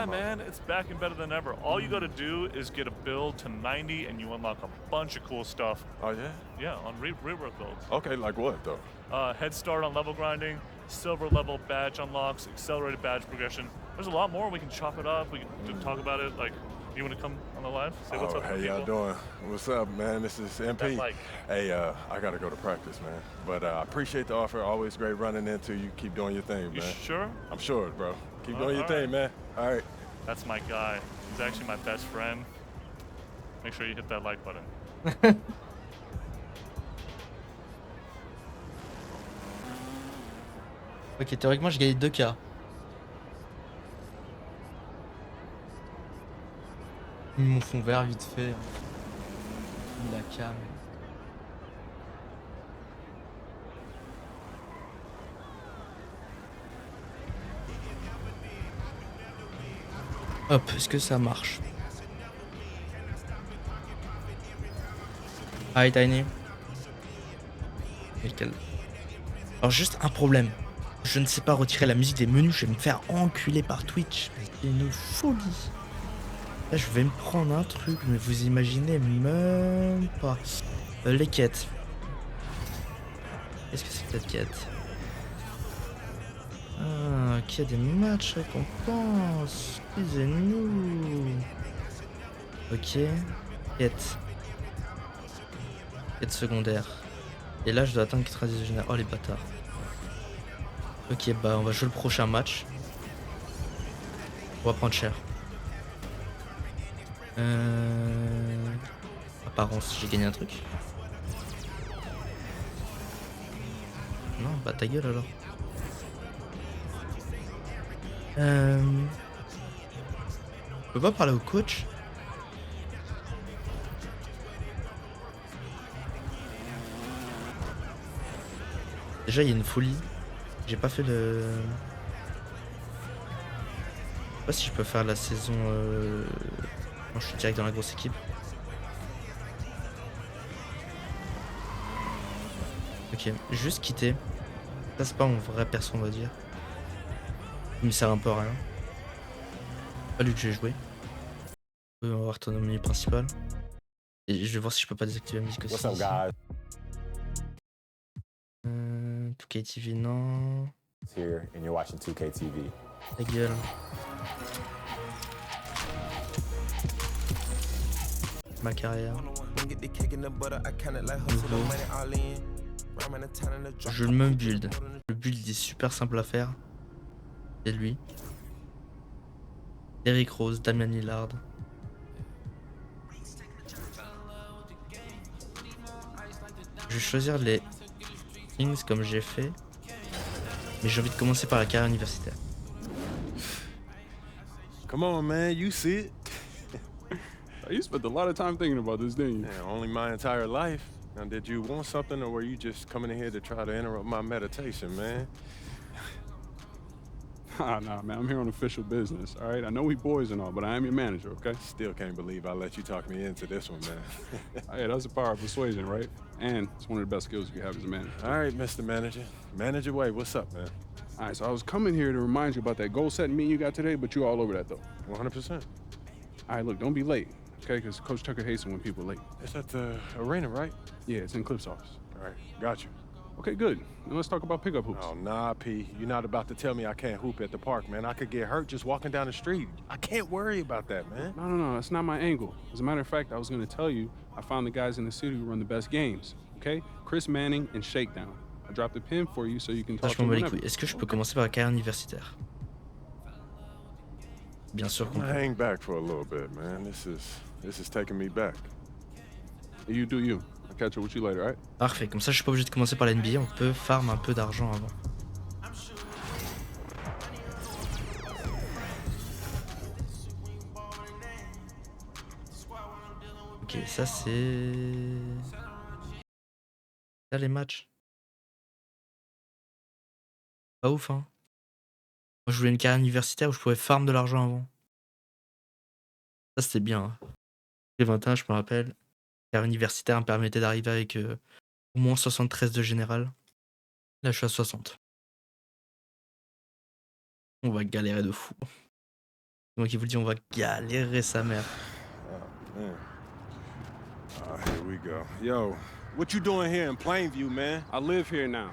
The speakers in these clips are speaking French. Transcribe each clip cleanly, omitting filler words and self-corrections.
Yeah, man, it's back and better than ever. All you gotta do is get a build to 90 and you unlock a bunch of cool stuff. Oh, yeah? Yeah, on rework builds. Okay, like what, though? Head start on level grinding, silver level badge unlocks, accelerated badge progression. There's a lot more. We can chop it up. We can talk about it. Like, you want to come on the live? Say what's Oh, up to the hey, y'all people. doing? What's up, man? This is That MP. mic. Hey, I gotta go to practice, man. But I appreciate the offer. Always great running into you. Keep doing your thing, You man. sure? I'm sure, bro. Keep doing your all thing, right. man. All right. That's my guy. He's actually my best friend. Make sure you hit that like button. Ok, théoriquement, j'ai gagné 2K. Ils m'ont fond vert vite fait. La cam. Hop, est-ce que ça marche? Hi Tiny. Nickel. Alors juste un problème. Je ne sais pas retirer la musique des menus, je vais me faire enculer par Twitch. C'est une folie. Là je vais me prendre un truc, mais vous imaginez même pas. Les quêtes. Qu'est-ce que c'est que cette quête? Ah, ok, des matchs récompenses. Excusez-nous. Ok. Quête. Quête secondaire. Et là je dois atteindre 90 général. Oh les bâtards. Ok, bah on va jouer le prochain match. On va prendre cher. Apparence, j'ai gagné un truc. Non, bah ta gueule alors. Je peux pas parler au coach? Déjà, il y a une folie. J'ai pas fait le... Je sais pas si je peux faire la saison... Non, je suis direct dans la grosse équipe. Ok, juste quitter. Ça, c'est pas mon vrai perso, on va dire. Il me sert un peu à rien. Pas lui que je vais jouer. On va voir ton menu principal. Et je vais voir si je peux pas désactiver la musique aussi. What's up, ici. guys? 2K TV, non. Here, and you're watching 2K TV. Ta gueule. Ma carrière. Nouveau. Je le même build. Le build est super simple à faire. C'est lui. Eric Rose, Damien Lillard. Je vais choisir les Kings comme j'ai fait. Mais j'ai envie de commencer par la carrière universitaire. Come on, man. You see it. You spent a lot of time thinking about this, didn't you? Yeah, only my entire life. Now, did you want something, or were you just coming in here to try to interrupt my meditation, man? Nah, man, I'm here on official business, all right? I know we boys and all, but I am your manager, okay? Still can't believe I let you talk me into this one, man. Hey, that's the power of persuasion, right? And it's one of the best skills you have as a manager. All right, Mr. Manager. Manager Way, what's up, man? All right, so I was coming here to remind you about that goal setting meeting you got today, but you're all over that, though. 100%. All right, look, don't be late, okay? Because Coach Tucker hates it when people are late. It's at the arena, right? Yeah, it's in Cliff's office. All right, got you. Okay, good. Now let's talk about pickup hoops. Oh, nah, P. You're not about to tell me I can't hoop at the park, man. I could get hurt just walking down the street. I can't worry about that, man. No, that's not my angle. As a matter of fact, I was going to tell you I found the guys in the city who run the best games, okay? Chris Manning and Shakedown. I dropped a pin for you so you can Ça, talk je to m'en them bats les whenever. couilles. Est-ce que je peux commencer par la carrière universitaire? Bien sûr qu'on I'm peut. gonna hang back for a little bit, man. This is taking me back. You do you. I'll catch up with you later, all right? Parfait, comme ça je suis pas obligé de commencer par la NBA, on peut farm un peu d'argent avant. Ok, ça c'est... Là les matchs. Pas ouf hein. Moi je voulais une carrière universitaire où je pouvais farm de l'argent avant. Ça c'était bien. Hein. Les 21 je me rappelle. Carrière universitaire me permettait d'arriver avec au moins 73 de général. Là je suis à 60. On va galérer de fou. Donc il vous le dit, on va galérer sa mère. Oh, man. Here we go. Yo, what you doing here in Plainview, man? I live here now.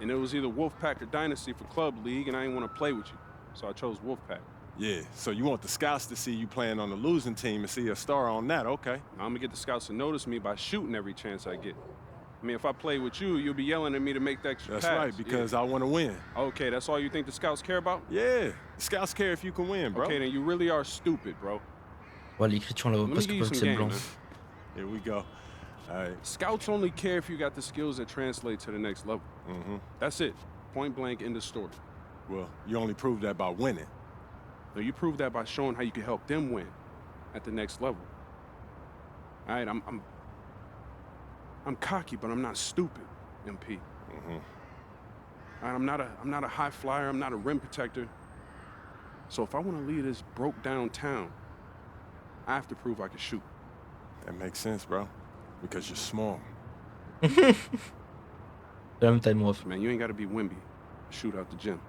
And it was either Wolfpack or Dynasty for Club League, and I didn't want to play with you. So I chose Wolfpack. Yeah, so you want the scouts to see you playing on the losing team and see a star on that, okay. Now I'm going to get the scouts to notice me by shooting every chance I get. I mean, if I play with you, you'll be yelling at me to make the extra pass. That's right, because I want to win. Okay, that's all you think the scouts care about? Yeah, the scouts care if you can win, bro. Okay, then you really are stupid, bro. Ouais, l'écriture, on la voit Let me presque give you pas que some c'est game, blanc. man. Here we go. All right. Scouts only care if you got the skills that translate to the next level. Mm-hmm. That's it. Point blank, end of story. Well, you only prove that by winning. No, you prove that by showing how you can help them win at the next level. All right, I'm cocky, but I'm not stupid, MP. Mm-hmm. All right, I'm not a high flyer. I'm not a rim protector. So if I want to lead this broke down town, I have to prove I can shoot. That makes sense, bro. Because you're small. La même taille, mon ref. Man, you ain't got to be Wimby to shoot out the gym.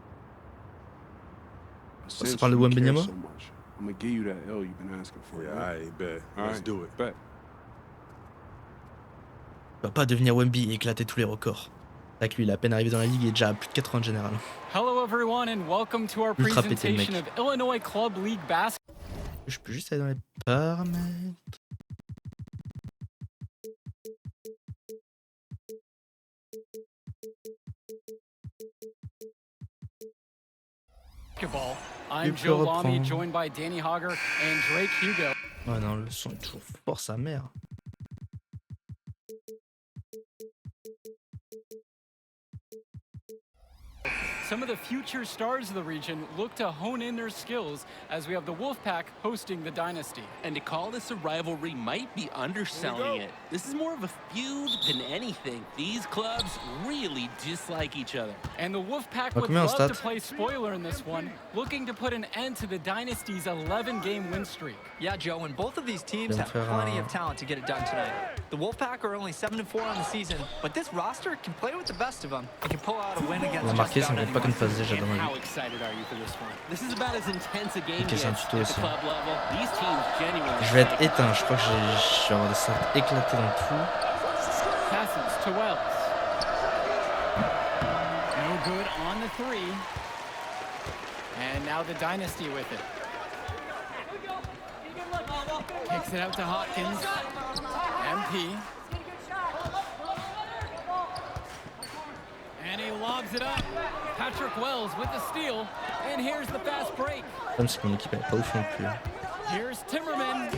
Ça parle de Wembanyama? So much, I'm gonna give you that L you've been asking for. Yeah, right? I bet. All Let's right, do it. Bet. Il va pas devenir Wemby et éclater tous les records. Avec lui, il est à peine arrivé dans la ligue et est déjà à plus de 80 de général. Hello everyone and welcome to our Ultra pété, le presentation mec. of Illinois Club League basketball. Je peux juste aller dans les paramètres. I'm peux Joe Lamy, reprendre. joined by Danny Hogger and Drake Hugo. Ouais, non, le son est toujours fort, sa mère. Some of the future stars of the region look to hone in their skills as we have the Wolfpack hosting the Dynasty. And to call this a rivalry might be underselling it. This is more of a feud than anything. These clubs really dislike each other. And the Wolfpack Well, would come here, love to stats. play spoiler in this one, looking to put an end to the Dynasty's 11-game win streak. Yeah, Joe, and both of these teams Bien have faire plenty un- of talent to get it done tonight. The Wolfpack are only 7-4 on the season, but this roster can play with the best of them and can pull out a win against On a just marqué, ça about ne compte pas anyone. qu'une phase déjà dans And la how ligue. excited are you for this one? This is about as intense a game Ok, gets c'est un at tuto the aussi. club level. These teams genuinely. Je vais être éteint, je crois que je vais avoir des stats éclatés dans tout. Passes to Wells. No good on the three. And now the Dynasty with it. Kicks it out to Hopkins. MP. And he lobs it up. Patrick Wells with the steal. And here's the fast break. Le problème, c'est que mon équipe elle est pas ouf non plus. Here's Timmerman.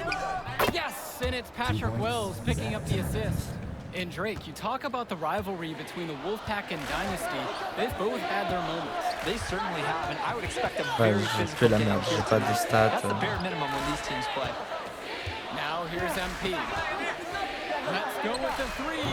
Yes, and it's Patrick Wells picking up the assist. And Drake, you talk about the rivalry between the Wolfpack and Dynasty. They've both had their moments. They certainly have, and I would expect a Ouais, very je physical fais la game merde, here j'ai pas de tonight. stats. That's the bare minimum when these teams play. Now here's MP. Let's go with the three.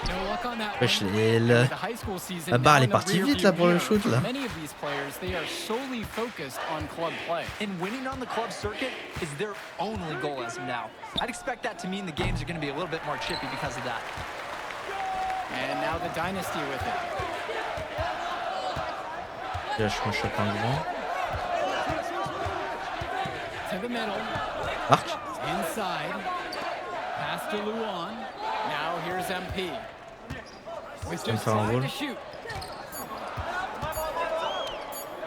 No luck on that Wesh, one. les- The high school season La barre, now elle est in the partie rearview vite, là, pour le mirror. shoot, For là. many of these players, they are solely focused on club play. And winning on the club circuit is their only goal as of now. I'd expect that to mean the games are going to be a little bit more chippy because of that. And now the Dynasty with it. Là, je me chope un grand. To the middle. Marc. Inside. Pass to Luan. Now here's MP. With Ça me just fait un 5 rôle. to shoot.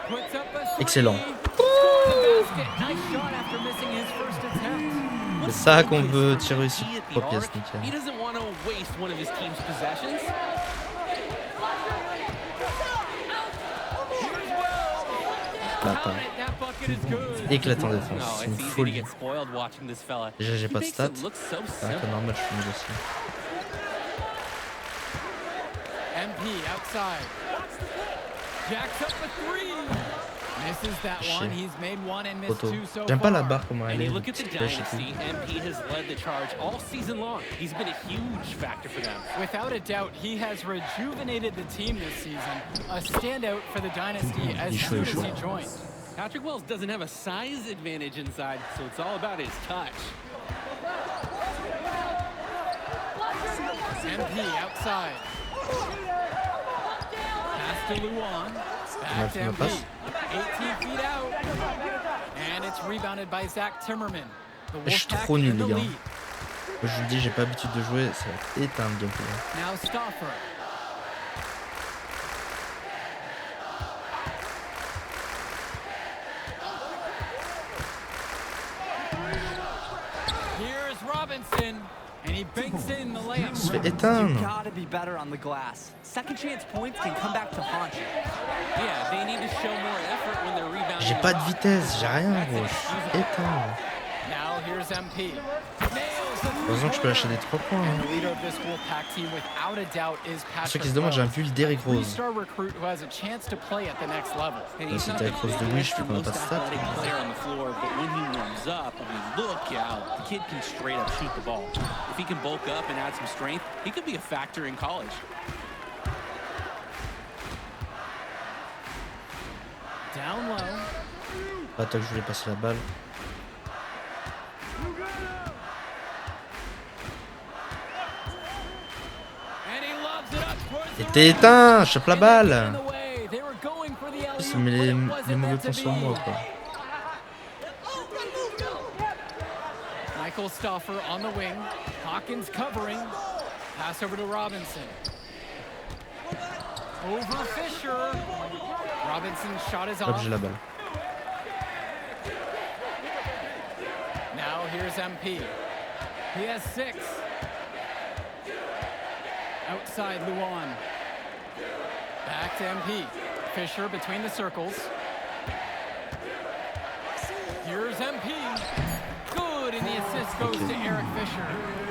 Puts up a three. Excellent. Scores the basket. Nice shot after missing his first attempt. C'est ça qu'on veut tirer ici. He at the 3 pièces, arc. nickel. He doesn't want to waste one of his team's possessions. Attends. That bucket is good. Éclatant No, défense, c'est une it's easy to folie. get spoiled watching this fella. Déjà, j'ai He pas de makes stats. it look so C'est un peu simple. normal, je suis nul aussi. MP outside. Jacks up a three. Misses that Chez. one. He's made one and missed Photo. two so J'aime pas la far. barre comment elle And est. you look at the petite flèche et tout. Dynasty, MP has led the charge all season long. He's been a huge factor for them. Without a doubt, he has rejuvenated the team this season. A standout for the Dynasty as He's soon as sure. he joined. Patrick Wells doesn't have a size advantage inside, so it's all about his touch. MP outside. Pass to Luan. Back to Nice MP. pass. 18 feet out. And it's rebounded by Zach Timmerman. The Je suis Wolfpack trop nul, in the les gars. lead. Je vous le dis, j'ai pas l'habitude de jouer, ça va être éteint le gameplay. Now Stauffer. Here's Robinson, and he banks in the layup. Je vais You éteindre. gotta be better on the glass. Second chance points can come back to haunt you. Yeah, they need to show more effort when they're rebounding. J'ai pas de vitesse, j'ai rien gros. Je suis éteint. Now here's MP. Heureusement que je peux lâcher des 3 points. And Hein. the leader of this Wolfpack team, without a doubt, is Pour ceux Patrick qui se demandent, j'ai un Wells, pull d'Eric Rose. three-star recruit who has a chance to play at the next level. And he's c'était not avec the Rose de Wish, quickest je or connais most pas de stats. athletic player on the floor, but when he warms up, I mean, look out. The kid can straight up shoot the ball. If he can bulk up and add some strength, he could be a factor in college. Down low. Pas toi que je voulais passer la balle. And he lobs it up towards Et the t'es rim. éteint, chope la And they get in balle. the way. They were going for the alley-oop, Ça met les but it wasn't mauvais meant to points sur moi be. quoi. Michael Stauffer on the wing. Hawkins covering. Pass over to Robinson. Over Fisher. Robinson's shot is Hop, off. j'ai la balle. Now here's MP. He has 6. Outside Luan. Back to MP. Fisher between the circles. Here's MP. Good, and the assist goes to Eric Fisher.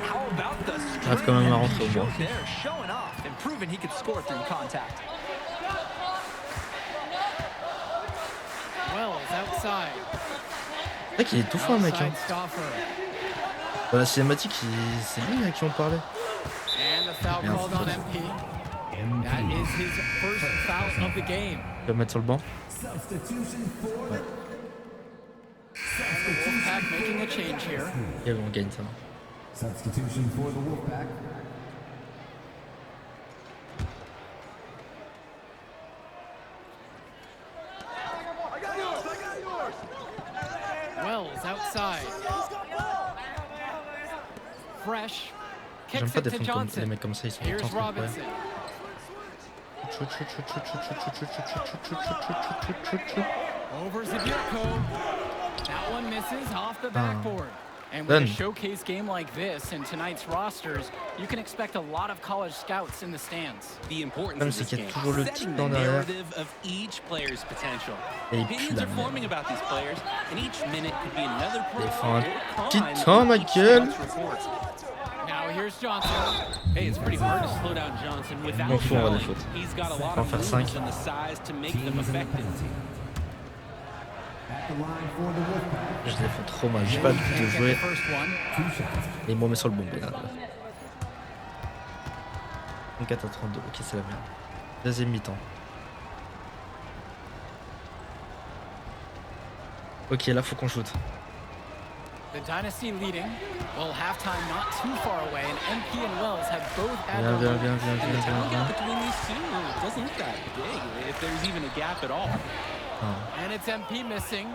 How about the Rêve quand même à rentrer au strength he moins. showed there, showing off and proving he could score through contact. Wells outside. C'est vrai qu'il est tout fin le mec. Hein. Outside Stauffer. Dans la cinématique, c'est lui à qui on parlait. And the foul Merde. called on MP. That is his first foul of the game. Je vais le mettre sur le banc. Ouais. The Wolfpack making a change here. Et on gagne ça. Substitution for the Wolfpack. Wells outside. Fresh. J'aime Kicks pas it to défendre comme les Johnson. mecs comme ça, ils sont Here's tout le temps Robinson. Over Zabirko. That one misses off the backboard. And with a Done. showcase game like this in tonight's rosters, you can expect a lot of college scouts in the stands. The importance Même of c'est this qu'il y a game, toujours le setting petit the dans derrière. narrative of each player's potential. Et il pue Opinions la are forming merde. about these players, and each minute could be another pro Défends un or petit con temps, in ma each gueule. scout's reports. Now here's Johnson. Hey, it's pretty hard to slow down Johnson without On fout, on va fouling. des fautes. He's got a lot On va of faire moves 5. and the size to make them effective. At the line for the Wolfpack. Je défends trop mal, j'ai pas l'habitude de Can't get jouer. the first one. Et il me remet sur le bon bien. 4 à 32, ok c'est la merde. Deuxième mi-temps. Ok là faut qu'on shoot. The Dynasty leading. Well, halftime not too far away, and MP and Wells have both had Viens, their viens, moments. viens, viens, And the viens, talent viens, gap viens. between these two doesn't look that big, if there's even a gap at all. And it's MP missing.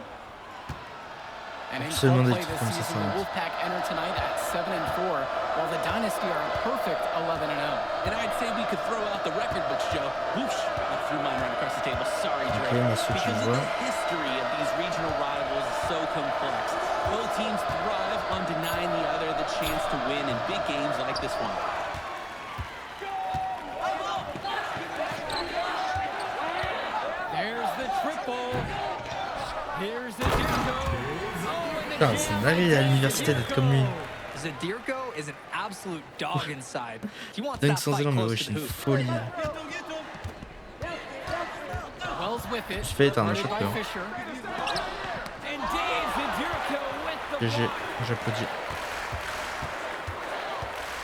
And in Absolument club des play trucs this comme ça, season, ça the marche. Wolfpack enter tonight at 7-4, while the Dynasty are a perfect 11-0. And I'd say we could throw out the record books, Joe. Whoosh! I threw mine right across the table. Sorry, Dre. Okay, on a switch Because as of well. the history of these regional rivals is so complex. Both teams thrive on denying the other the chance to win in big games like this one. There's the triple. Here's the Dirko. Putain, c'est une dinguerie à l'université d'être comme lui. Zadirko is an absolute dog inside. He wants Dingue that sans fight élan, mais close ouais, to c'est the une hoop. folie. Wells with it. Je fais éteindre, Guarded je by chope pas. Fisher. And Dave Zadirko with the GG, block. j'applaudis.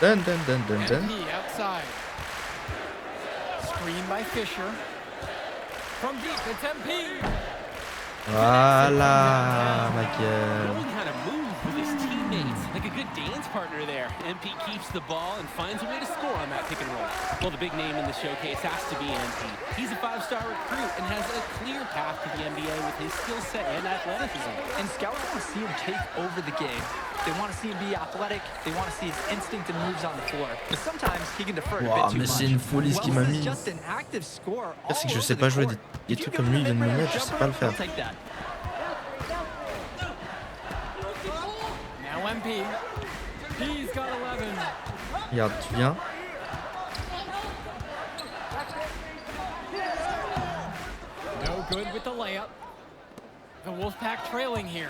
Dun dun dun dun dun. MP outside. Screen by Fisher. From deep, it's MP. Voilà, ma gueule. Knowing how to move with his teammates, like a good dance partner. partner there. MP keeps the ball and finds a way to score on that pick and roll. Well, the big name in the showcase has to be MP. He's a 5-star recruit and has a clear path to the NBA with his skill set and athleticism. And scouts want to see him take over the game. They want to see him be athletic. They want to see his instinct and moves on the floor. But sometimes he can defer a bit too Mais much. c'est une folie ce qu'il m'a mis. Just an active scorer C'est que je all sais over pas the jouer court. des trucs comme lui, il vient de me mettre, je sais pas le faire. I'll take that. Now MP. He's got 11. Regarde, tu viens. No good with the layup. The Wolfpack trailing here.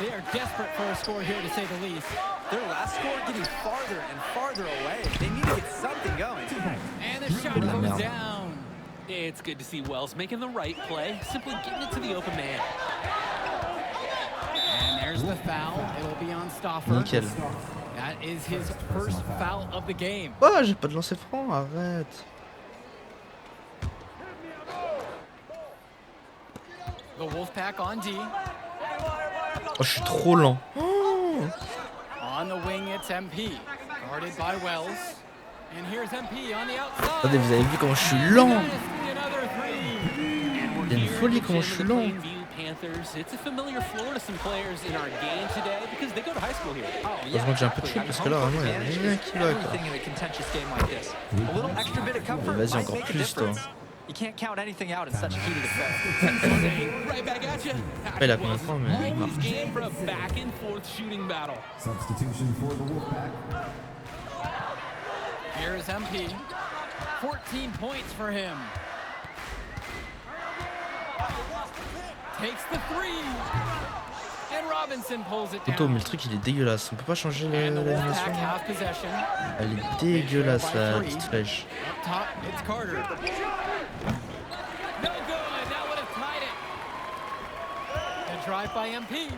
They are desperate for a score here, to say the least. Their last score getting farther and farther away. They need to get something going. And the shot goes down. It's good to see Wells making the right play, simply getting it to the open man. And there's the foul. It'll be on Stoffer. Nickel. That is his first foul of the game. Oh, j'ai pas de lancer franc, arrête. The Wolfpack on D. Oh, je suis trop lent. Oh. On the wing, it's MP. Guarded by Wells. And here's MP on the outside. Attendez, vous avez vu comment je suis lent? Another three. Il y a une folie comment je suis lent. Panthers. It's a familiar floor to some players in our game today because they go to high school here. Heureusement que j'ai un peu de chute parce que là vraiment il y a rien qui va quoi. Everything in a contentious game like this. A little extra bit of comfort Vas-y might encore make a plus toi. difference. You can't count anything out in such a heated affair. Right back at you. Après il a combien de points mais il marche. Game for a back and forth shooting battle. Substitution for the Wolfpack. Here's MP. 14 points for him. Takes the three. And Robinson pulls it Toto, mais down. le truc il est dégueulasse. On peut pas changer And the Wolfpack l'animation. have possession. Elle est dégueulasse la petite flèche. Up top, it's Carter. No good. That would have tied it. A drive by MP.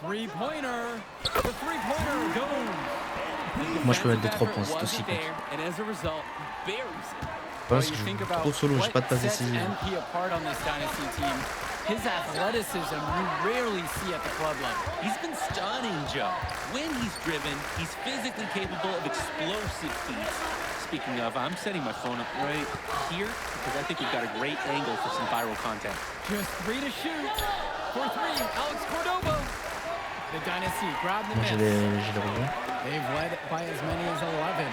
Three-pointer. The three-pointer goes. Moi je peux mettre des 3 points, c'est tout ce qui compte. And as a result, buries it. Parce que je joue trop solo, j'ai pas de passe décisive. MP apart on this dynasty team. His athleticism you rarely see at the club level. He's been stunning, Joe. When he's driven, he's physically capable of explosive feats. Speaking of, I'm setting my phone up right here because I think we've got a great angle for some viral content. Just 3 to shoot. For 3, Alex Cordova. The dynasty grab the Moi j'ai miss. les rebonds. They've led by as many as 11.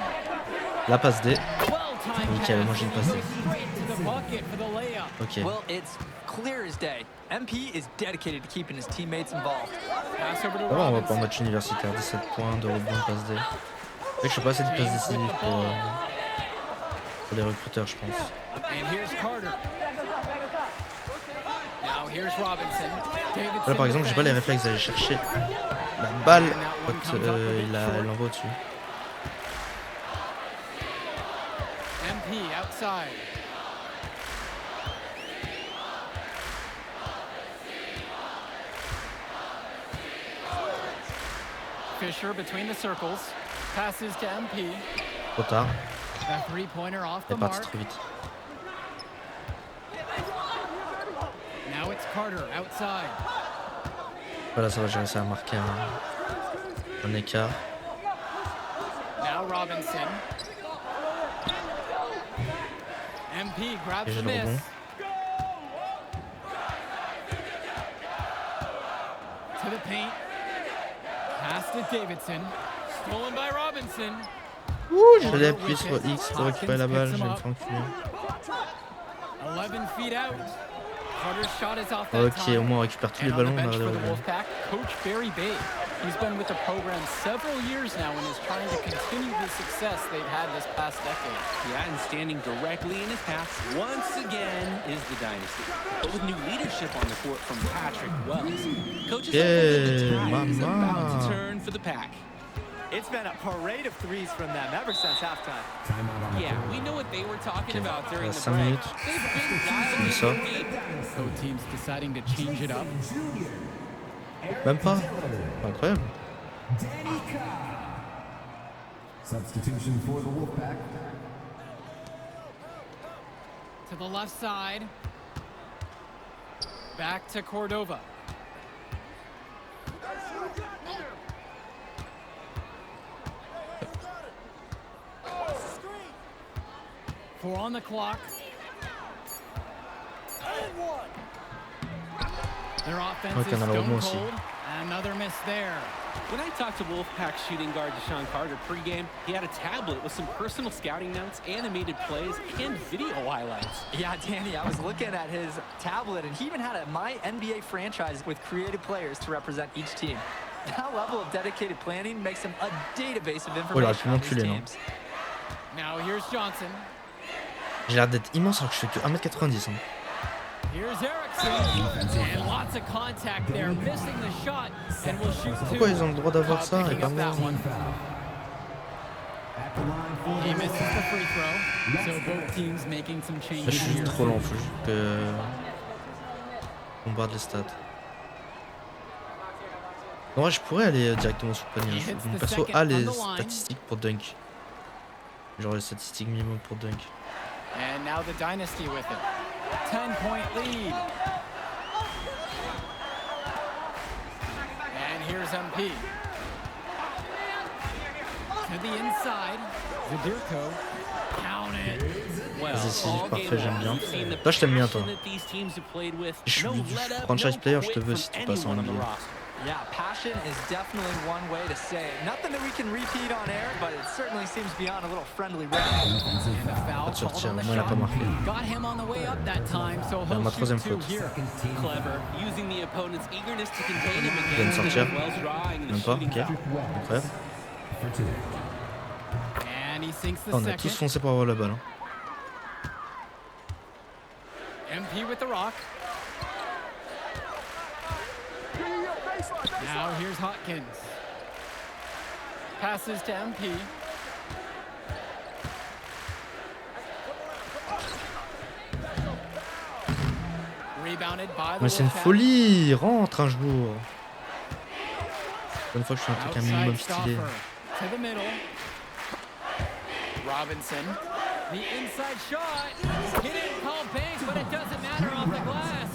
La passe D. Well-timed Nickel, moi j'ai une passe D. straight to the bucket for the layup. Ok. Well, it's clear as day. MP is dedicated to keeping his teammates involved. Pass over to Ça va, on va pas en Robinson. match universitaire. 17 points, de rebond, passe D. C'est vrai que je fais pas assez de passes décisives pour les recruteurs, je pense. And here's Carter. Now here's Robinson. Davidson Là par exemple, j'ai pas les réflexes d'aller chercher la balle quand il l'envoie au-dessus. MP outside. Fisher between the circles. Passes to MP. Trop tard, A three-pointer off elle the est partie mark. trop vite. Now it's Carter outside. Voilà, ça va, j'ai réussi à marquer un écart. Now Robinson. MP grabs Et j'ai the le miss. rebond. To the paint. Pass to Davidson. Stolen by Robinson. Ouh, j'allais appuyer sur X pour récupérer la balle, je vais me faire enculer. 11 feet out. Carter's shot is off that Ok, time. au moins on récupère tous les And on the ballons, on a bench les for the rebonds. Wolfpack, Coach Barry Bay. He's been with the program several years now and is trying to continue the success they've had this past decade. Yeah, and standing directly in his path once again is the dynasty. But with new leadership on the court from Patrick Wells, coaches Yeah, the tide is mama. about to turn for the pack. It's been a parade of threes from them ever since halftime. Yeah, we know what they were talking about during the 5 break. minutes. They've been dialing Comme in ça. deep. Both teams deciding to change it up. Même pas. Incroyable. Substitution for the Wolfpack. To the left side. Back to Cordova. Four on the clock. Their offense is stone cold. Another miss there. When I talked to Wolfpack shooting guard Deshaun Carter pregame, he had a tablet with some personal scouting notes, animated plays, and video highlights. Yeah, Danny, I was looking at his tablet, and he even had a My NBA franchise with creative players to represent each team. That level of dedicated planning makes him a database of information on these teams. Now here's Johnson. J'ai l'air d'être immense alors que je fais que 1m90. Hein. Here's Erickson. And lots of contact there, missing the shot, and will shoot two. Pourquoi ils ont le droit d'avoir ça et pas moi? He misses the free throw, so both teams making some changes. Je suis trop lent, faut juste que on barre les stats. En vrai, je pourrais aller directement sur le panier. Mon perso a les statistiques pour dunk. Genre les statistiques minimum pour dunk. And now the Dynasty with it. 10-point lead. And here's MP. To the inside. Zadirko. Count it. C'est parfait, j'aime bien. Toi, je t'aime bien, toi. Je suis du franchise player, je te veux si tu passes en NBA. Yeah, passion is definitely one way to say it. Nothing that we can repeat on air, but it certainly seems beyond a little friendly rap. And a foul called on the shot. Got him on the way up that time, so he'll shoot two here. Clever, using the opponent's eagerness to contain him Il vient de sortir. again. Même pas, ok. Incroyable. And he sinks the On a second. tous foncé pour avoir la balle. Hein. MP with the rock. Now here's Hotkins. Passes to MP. Rebounded by the Mais c'est une Wolfpack. folie! Rentre un jour! Une fois que je fais un truc un minimum Outside stylé. Stauffer to the middle. Robinson. The inside shot. He didn't call bank, but it doesn't matter off the glass.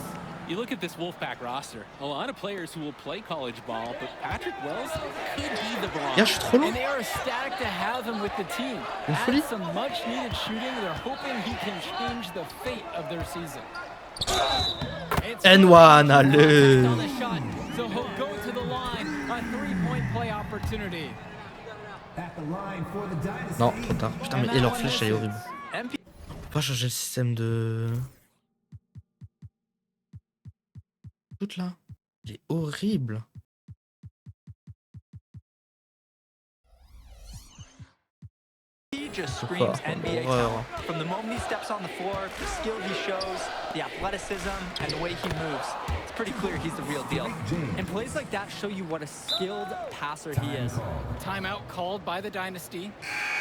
You look at this Wolfpack roster, a lot of players who will play college ball, but Patrick Wells could be the barometer. Yeah, je suis trop long. And they are ecstatic to have him with the team. Une folie. Add some much needed shooting. They're hoping he can change the fate of their season. N1, allez! On the shot, so he'll go to the line. A three-point play opportunity. Non, trop tard. Putain, mais et leur flèche, elle est horrible. On peut pas changer le système de... Tout là. Il est horrible. He just screams NBA talent. From the moment he steps on the floor, the skill he shows, the athleticism, and the way he moves, it's pretty clear he's the real deal. And plays like that show you what a skilled passer he is. Timeout called by the Dynasty.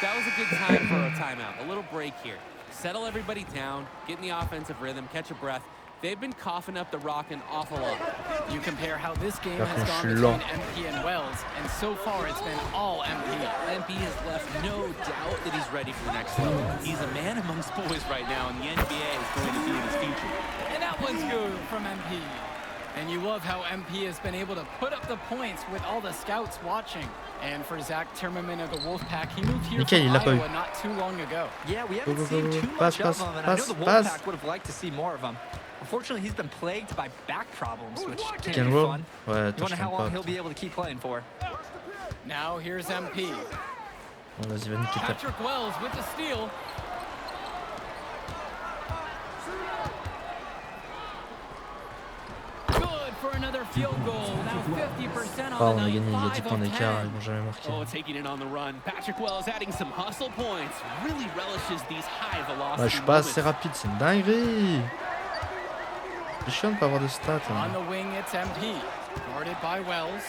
That was a good time for a timeout. A little break here. Settle everybody down, get in the offensive rhythm, catch a breath. They've been coughing up the rock an awful lot. You compare how this game has gone between MP and Wells, and so far it's been all MP. MP has left no doubt that he's ready for the next level. He's a man amongst boys right now, and the NBA is going to be in his future. And that one's good from MP. And you love how MP has been able to put up the points with all the scouts watching. And for Zach Timmerman of the Wolfpack, he moved here from Iowa not too long ago. Yeah, we haven't seen too much of him, and I know the Wolfpack would have liked to see more of him. Unfortunately, he's been plagued by back problems, which can't be fun. Ouais, you wonder how long he'll be able to keep playing for. Now here's MP. Bon, vas-y, va niquer ta... Patrick Wells with the steal. Good for another field goal. Now 50% Ah, on on the a gagné, night. il y a 10 points 5 of d'écart, 10. ils vont jamais marquer. Oh, taking it on the run. Patrick Wells adding some hustle points. Really relishes these high velocity Ouais, je suis pas assez rapide, c'est une dinguerie. C'est chiant de pas avoir de stats. Hein. On the wing, it's MP. Guarded by Wells.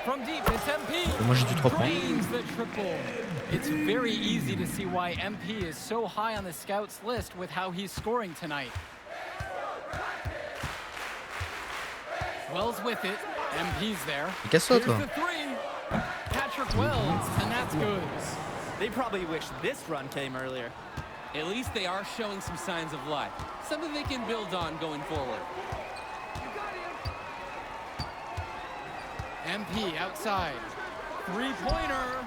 From deep, it's MP. Moi j'ai du 3 points. Drains the triple. It's very easy to see why MP is so high on the scouts list with how he's scoring tonight. Wells with it. MP's there. Casse-toi, Here's toi. the three. Patrick Wells, and that's good. They probably wish this run came earlier. At least they are showing some signs of life. Something they can build on going forward. MP outside. Three-pointer.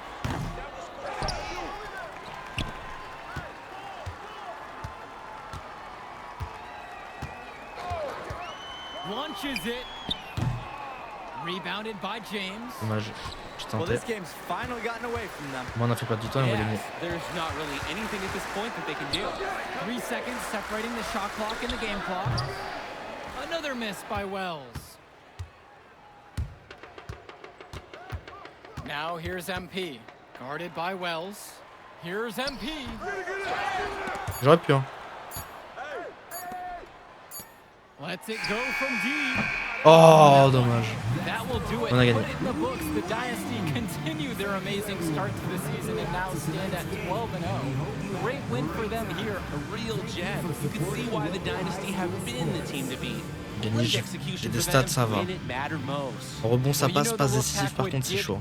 Launches it. Rebounded by James. Dommage. Je Well, tentais. this game's finally gotten away from them. Moi, on a fait perdre du temps et on va gagner. There's not really anything at this point that they can do. 3 seconds separating the shot clock and the game clock. Another miss by Wells. Now here's MP. Guarded by Wells. Here's MP. J'aurais pu, hein. Lets it go from deep. Oh, dommage. That will do it. On a gagné. Put it in the books. The Dynasty continue their amazing start to the season and now stand at 12-0. Great win for them here. A real gem. You can see why the Dynasty have been the team to beat. Gagné, j'ai des stats, ça va. En rebond, ça passe décisif, par contre, c'est chaud.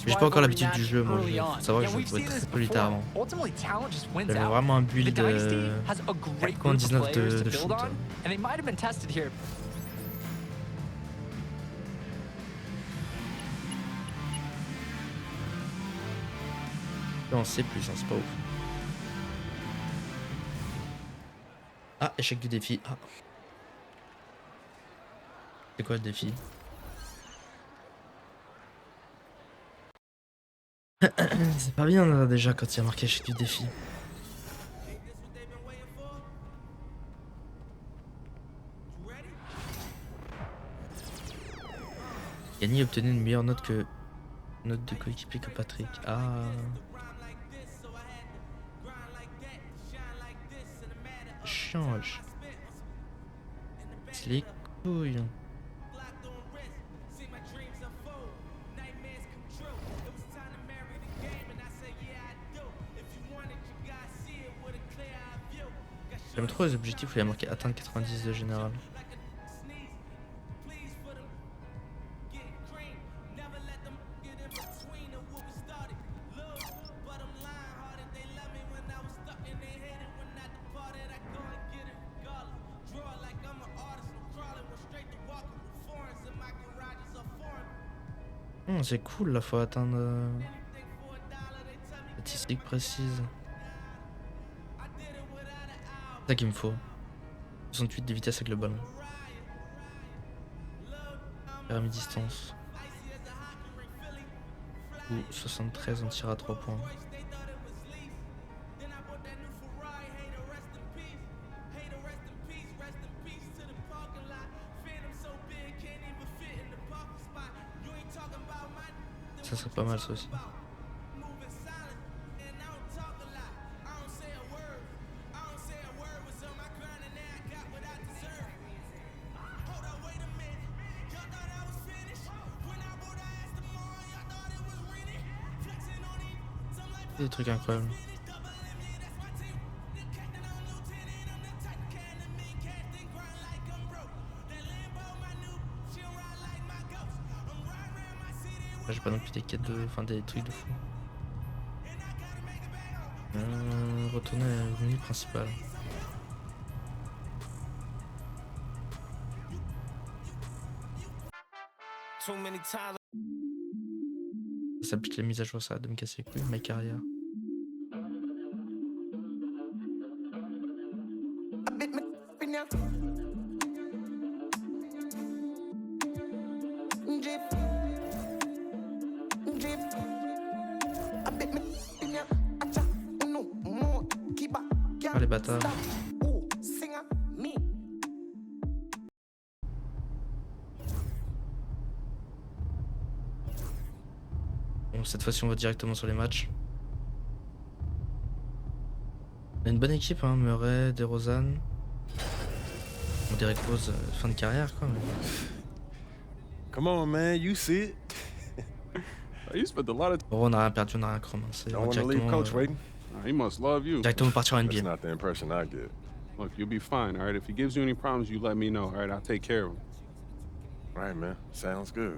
J'ai pas encore l'habitude du jeu, moi. Faut savoir que je jouais très peu vite avant. J'avais vraiment un build 99 de shoot. En C+, c'est pas ouf. Ah, échec du défi. Ah. C'est quoi le défi? C'est pas bien là, déjà quand il y a marqué échec du défi. Gagné et obtenu une meilleure note de coéquipier que Patrick. Ah. Change. C'est les couilles. J'aime trop les objectifs où il y a marqué atteindre 90 de général. C'est cool là, faut atteindre statistiques précises. C'est ça qu'il me faut. 68 de vitesse avec le ballon. Faire à mi-distance. Ou 73 en tir à 3 points. Ça serait pas mal ça aussi. Des trucs incroyables. J'ai pas non plus des quêtes de... Enfin des trucs de fou. Retourner au menu principal. Ça pique les mises à jour, ça arrête de me casser les couilles, ma carrière. Ah les bâtards. Bon, cette fois-ci on va directement sur les matchs. On a une bonne équipe, hein, Murray, DeRozan. On dirait cause fin de carrière quoi. Mais... Come on man, you see it. You spent a lot of Bon, on a rien perdu, on a rien commencé. Don't want to leave coach waiting. He must love you. Directement partir en That's NBA. not the impression I get. Look, you'll be fine, all right? If he gives you any problems, you let me know, all right? I'll take care of him. All right, man. Sounds good.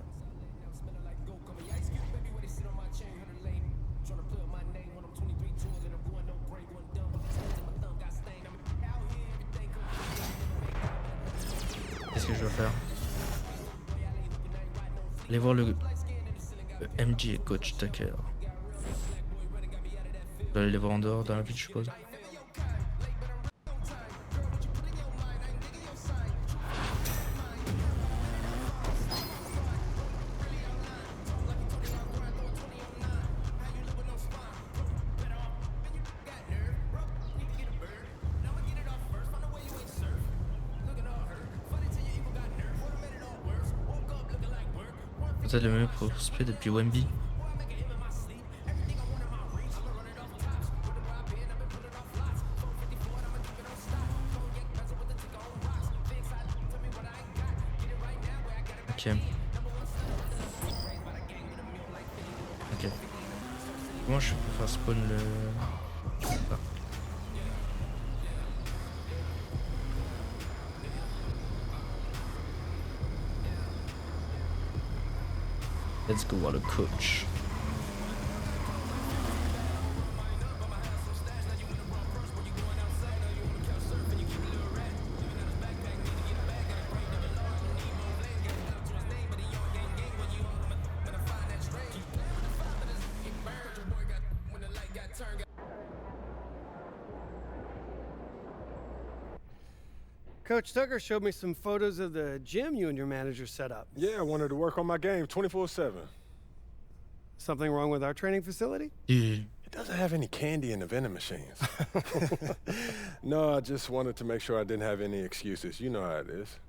Qu'est-ce que je dois faire? Allez voir le MG et coach Tucker. Vous allez les voir en dehors dans la ville, je suppose. Vous êtes le même prospect depuis Wemby. Ok. Ok. Comment je peux faire spawn le... Je sais pas. Let's go voir le coach. Coach Tucker showed me some photos of the gym you and your manager set up. Yeah, I wanted to work on my game 24/7. Something wrong with our training facility? Et... It doesn't have any candy in the vending machines. No, I just wanted to make sure I didn't have any excuses. You know how it is.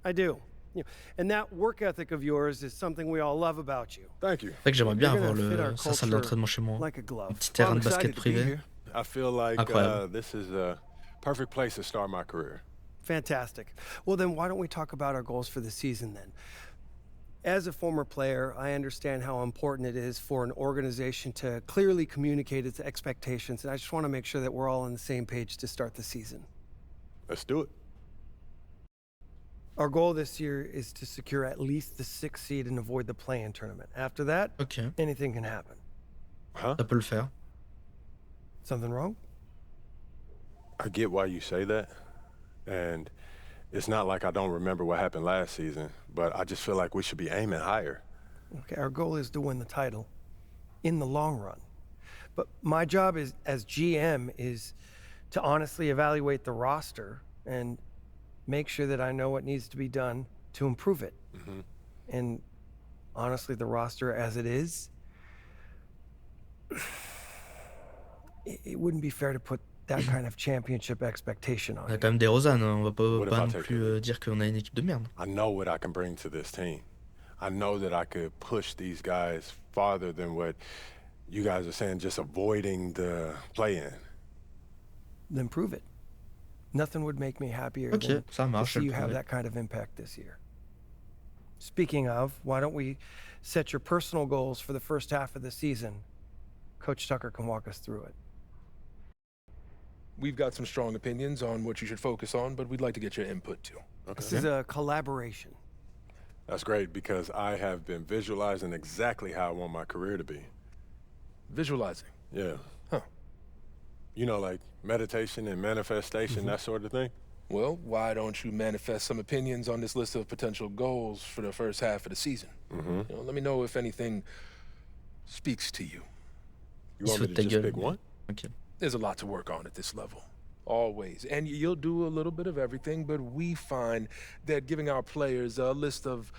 I do. You know, and that work ethic of yours is something we all love about you. Thank you. C'est vrai que j'aimerais bien You're avoir gonna fit our sa salle d'entraînement chez moi. like a glove. Un petit terrain I'm de basket excited to be privé. here. I feel like Incroyable. this is a perfect place to start my career. Fantastic. Well, then why don't we talk about our goals for the season then? As a former player, I understand how important it is for an organization to clearly communicate its expectations, and I just want to make sure that we're all on the same page to start the season. Let's do it. Our goal this year is to secure at least the 6th seed and avoid the play-in tournament. After that, Ok, anything can happen. Huh? ça peut le faire. Something wrong? I get why you say that. And it's not like I don't remember what happened last season, but I just feel like we should be aiming higher. Okay, our goal is to win the title in the long run. But my job is, as GM is to honestly evaluate the roster and make sure that I know what needs to be done to improve it. Mm-hmm. And honestly, the roster as it is, it wouldn't be fair to put that kind of championship expectation on On a it. quand même des Rosanne, hein. On va What pas if I non take plus the lead? dire qu'on a une équipe de merde. I know what I can bring to this team. I know that I could push these guys farther than what you guys are saying, just avoiding the play-in. Then prove it. Nothing would make me happier Ok, than ça to marche. see je you le have prendrai. that kind of impact this year. Speaking of, why don't we set your personal goals for the first half of the season? Coach Tucker can walk us through it. We've got some strong opinions on what you should focus on, but we'd like to get your input too. This is a collaboration. That's great because I have been visualizing exactly how I want my career to be. Visualizing. Yeah. Huh. You know, like meditation and manifestation, that sort of thing. Well, why don't you manifest some opinions on this list of potential goals for the first half of the season? Mm-hmm. You know, let me know if anything speaks to you. You want me to just pick one? Ok. There's a lot to work on at this level, always. And you'll do a little bit of everything, but we find that giving our players a list of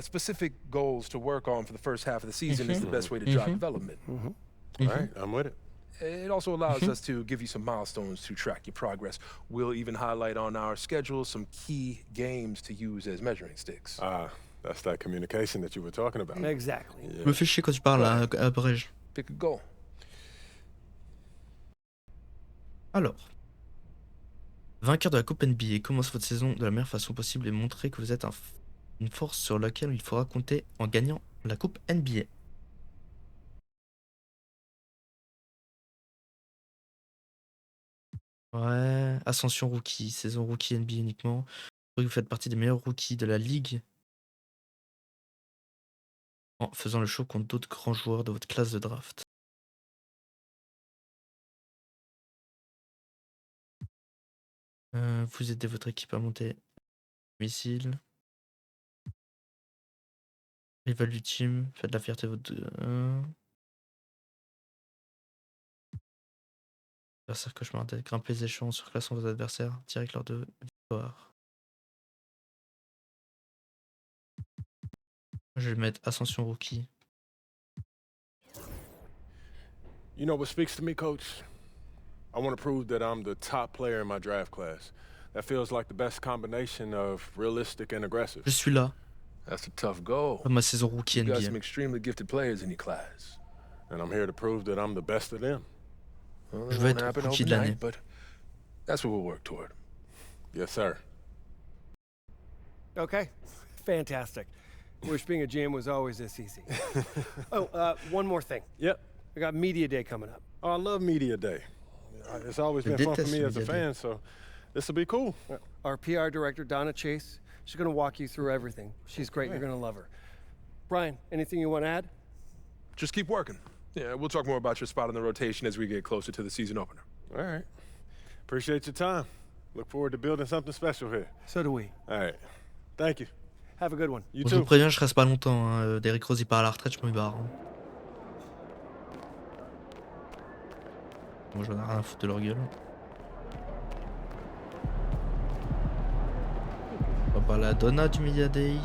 specific goals to work on for the first half of the season is the best way to drive development. All right, I'm with it. It also allows us to give you some milestones to track your progress. We'll even highlight on our schedule some key games to use as measuring sticks. That's that communication that you were talking about. Exactly. Je me fais chier quand tu parles à Brège. Pick a goal. Alors, vainqueur de la Coupe NBA, commencez votre saison de la meilleure façon possible et montrez que vous êtes une force sur laquelle il faudra compter en gagnant la Coupe NBA. Ouais, ascension rookie, saison rookie NBA uniquement. Vous faites partie des meilleurs rookies de la ligue en faisant le show contre d'autres grands joueurs de votre classe de draft. Vous aidez votre équipe à monter missile. Rival du team, faites la fierté de votre adversaire cauchemar tête, grimpez les échelons, surclassons vos adversaires, direct lors de victoire. Je vais mettre Ascension Rookie. You know what speaks to me, Coach? I want to prove that I'm the top player in my draft class. That feels like the best combination of realistic and aggressive. Je suis là. That's a tough goal. Comme ma saison rookie You got some NBA. extremely gifted players in your class. And I'm here to prove that I'm the best of them. Well, Je it veux won't être happen rookie de l'année. overnight, but that's what we'll work toward. Yes, sir. Okay, fantastic. Wish being a GM was always this easy. One more thing. Yep. We got Media Day coming up. Oh, I love Media Day. It's always been fun for me as a fan, so this will be cool. Our PR director, Donna Chase, she's going to walk you through everything. She's great. You're going to love her. Brian, anything you want to add? Just keep working. Yeah, we'll talk more about your spot in the rotation as we get closer to the season opener. All right. Appreciate your time. Look forward to building something special here. So do we. All right. Thank you. Have a good one. You Bon, je vous too. préviens, je reste pas longtemps. Hein. Derrick Rose, il part à la retraite, je m'en barre. Hein. Moi, j'en ai rien à foutre de leur gueule. On va parler à Donna du Media Day.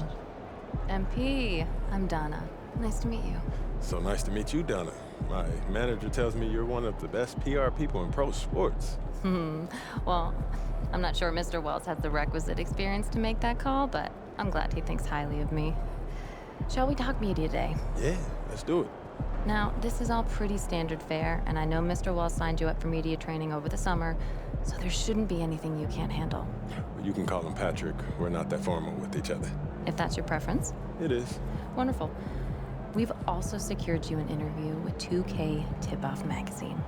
MP, I'm Donna. Nice to meet you. So nice to meet you, Donna. My manager tells me you're one of the best PR people in pro sports. Well, I'm not sure Mr. Wells has the requisite experience to make that call, but I'm glad he thinks highly of me. Shall we talk Media Day? Yeah, let's do it. Now, this is all pretty standard fare, and I know Mr. Wells signed you up for media training over the summer, so there shouldn't be anything you can't handle. You can call him Patrick. We're not that formal with each other. If that's your preference. It is. Wonderful. We've also secured you an interview with 2K Tip-Off magazine.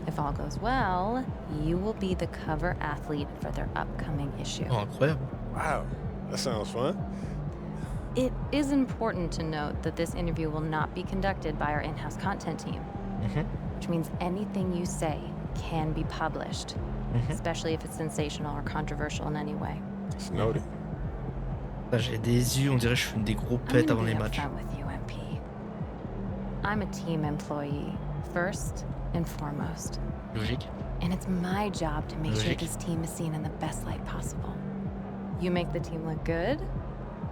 If all goes well, you will be the cover athlete for their upcoming issue. Oh, incroyable. Wow, that sounds fun. It is important to note that this interview will not be conducted by our in-house content team, which means anything you say can be published, especially if it's sensational or controversial in any way. It's noted. Là, j'ai des yeux, on dirait que je fume des gros I'm pets gonna avant be les matchs. upfront with you, MP. I'm a team employee, first and foremost. Logique. And it's my job to make sure Logique. this team is seen in the best light possible. You make the team look good,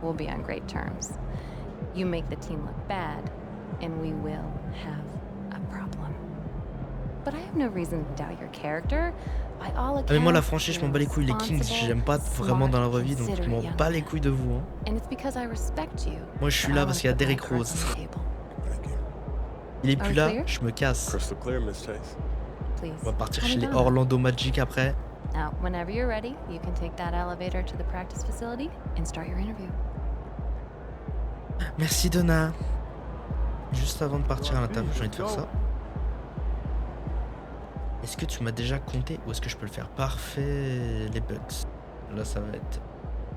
we'll be on great terms. You make the team look bad, and we will have a problem. But I have no reason to doubt your character. By all accounts, Ah, mais moi, la franchise, je m'en bats les couilles. Les Kings, responsible, j'aime pas vraiment dans la vraie vie, donc je considerate m'en young bats les man. couilles de vous. Hein. And it's because I respect you. Moi, je suis that I là wanna parce qu'il y a put my Derrick cards Rose. on the table. Thank you. Il est Are plus we là, clear? je me casse. Crystal clear, Miss Chase. Please. On va partir Call chez me les Donna. Orlando Magic après. Now, whenever you're ready, you can take that elevator to the practice facility and start your interview. Merci Donna. Juste avant de partir à la table, j'ai envie de faire ça. Est-ce que tu m'as déjà compté ou est-ce que je peux le faire? Parfait, les Bucks. Là, ça va être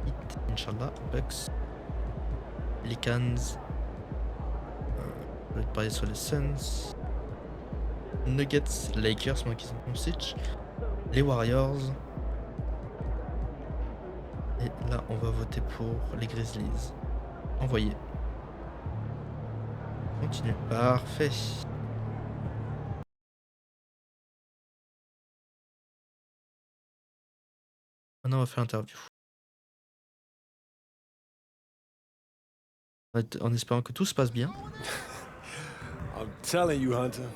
Hit, Inch'Allah, Bucks. Pelicans. Je vais te parler sur les Suns. Nuggets, Lakers, moi qui sont mon Sitch. Les Warriors. Et là, on va voter pour les Grizzlies. Envoyé. Continue. Parfait. Maintenant, on va faire l'interview. En espérant que tout se passe bien. I'm telling you, Hunter,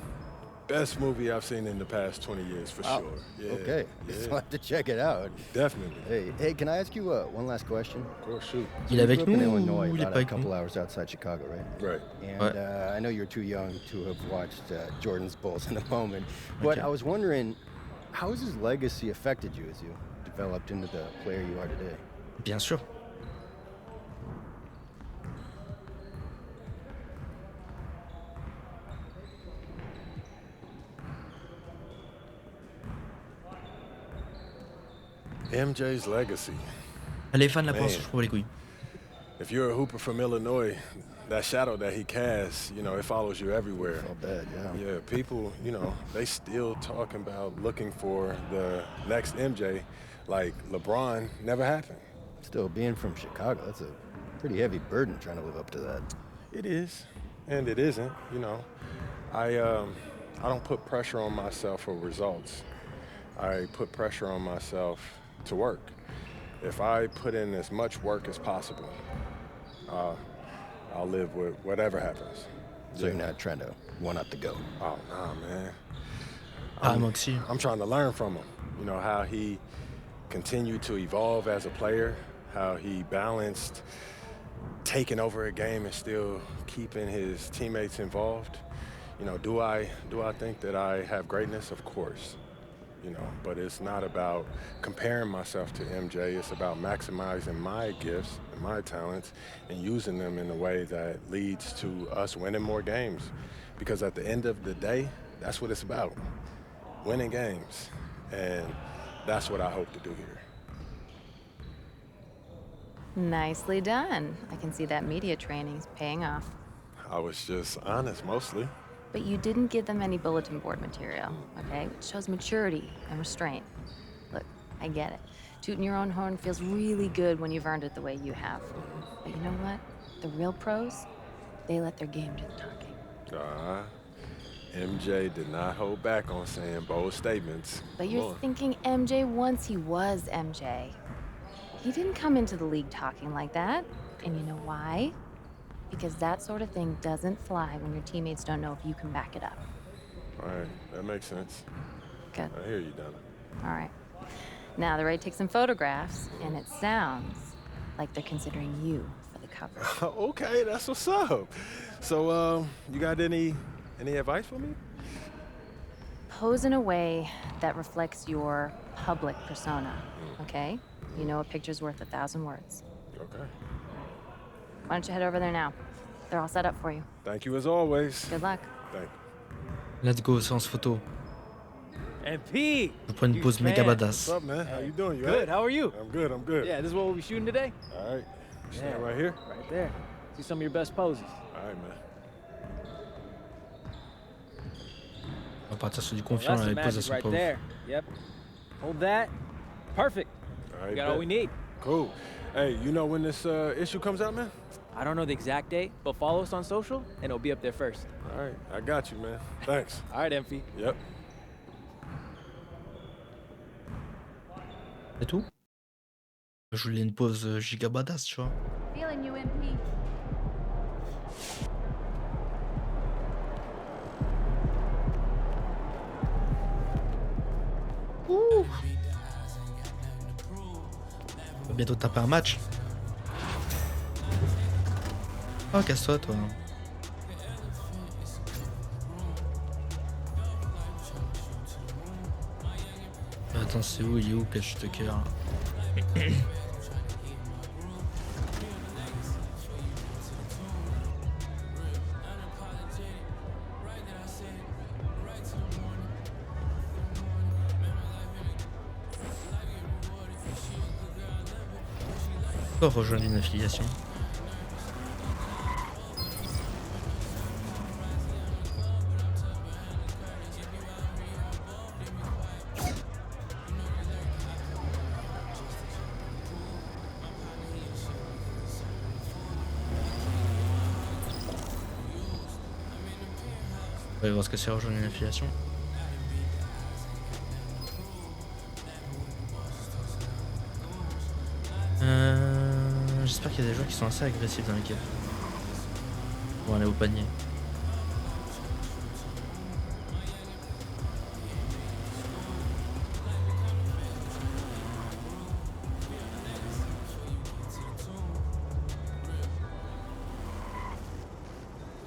best movie I've seen in the past 20 years for sure. Yeah, Okay, so I have to check it out. Definitely. Hey, can I ask you one last question? Of course, shoot. Il est avec You grew up in nous Illinois, ou il est about pas a avec nous? couple hours outside Chicago, right? Right. And I know you're too young to have watched Jordan's Bulls in a moment, but Okay. I was wondering, how has his legacy affected you as you developed into the player you are today? Bien sûr. MJ's legacy. Les fans de la Man. pensée, je prends les couilles. If you're a hooper from Illinois, that shadow that he casts, you know, it follows you everywhere. So bad, yeah. Yeah, people, you know, they still talking about looking for the next MJ, like LeBron never happened. Still, being from Chicago, that's a pretty heavy burden trying to live up to that. It is, and it isn't. You know, I don't put pressure on myself for results. I put pressure on myself to work. If I put in as much work as possible, I'll live with whatever happens. So you're not trying to one-up the GOAT? Oh, nah, man. I'm trying to learn from him. You know, how he continued to evolve as a player, how he balanced taking over a game and still keeping his teammates involved. You know, do I think that I have greatness? Of course. You know, but it's not about comparing myself to MJ. It's about maximizing my gifts and my talents and using them in a way that leads to us winning more games. Because at the end of the day, that's what it's about, winning games. And that's what I hope to do here. Nicely done. I can see that media training's paying off. I was just honest, mostly. But you didn't give them any bulletin board material, okay? Which shows maturity and restraint. Look, I get it. Tooting your own horn feels really good when you've earned it the way you have. But you know what? The real pros, they let their game do the talking. MJ did not hold back on saying bold statements. But you're thinking MJ once he was MJ. He didn't come into the league talking like that. And you know why? Because that sort of thing doesn't fly when your teammates don't know if you can back it up. All right, that makes sense. Good. I hear you, Donna. All right. Now, they're ready to take some photographs, and it sounds like they're considering you for the cover. Okay, that's what's up. So, you got any advice for me? Pose in a way that reflects your public persona, okay? You know a picture's worth 1,000 words. Okay. Why don't you head over there now? They're all set up for you. Thank you as always. Good luck. Thank you. Let's go, séance photo. MP! On prend une pause méga badass. What's up, man? How you doing? You Good, right? how are you? I'm good, I'm good. Yeah, this is what we'll be shooting today? All right. Stand right here? Right there. See some of your best poses. All right, man. On va partir sur du Well, confiant, that's the les poses elles magic sont right pas ouf. there. Yep. Hold that. Perfect. All right, We got all we need. Cool. Hey, you know when this issue comes out, man? I don't know the exact date, but follow us on social, and it'll be up there first. All right, I got you, man. Thanks. All right, MP. Yep. C'est tout? Je voulais une pause giga badass, tu vois. Feeling you, MP. Ouh. On va bientôt taper un match. Oh, casse-toi, toi. Attends, c'est où? Il est où, Catch Tucker? Pourquoi rejoindre une affiliation? On va voir ce que c'est rejoindre une affiliation. J'espère qu'il y a des joueurs qui sont assez agressifs dans l'équipe. Pour aller au panier.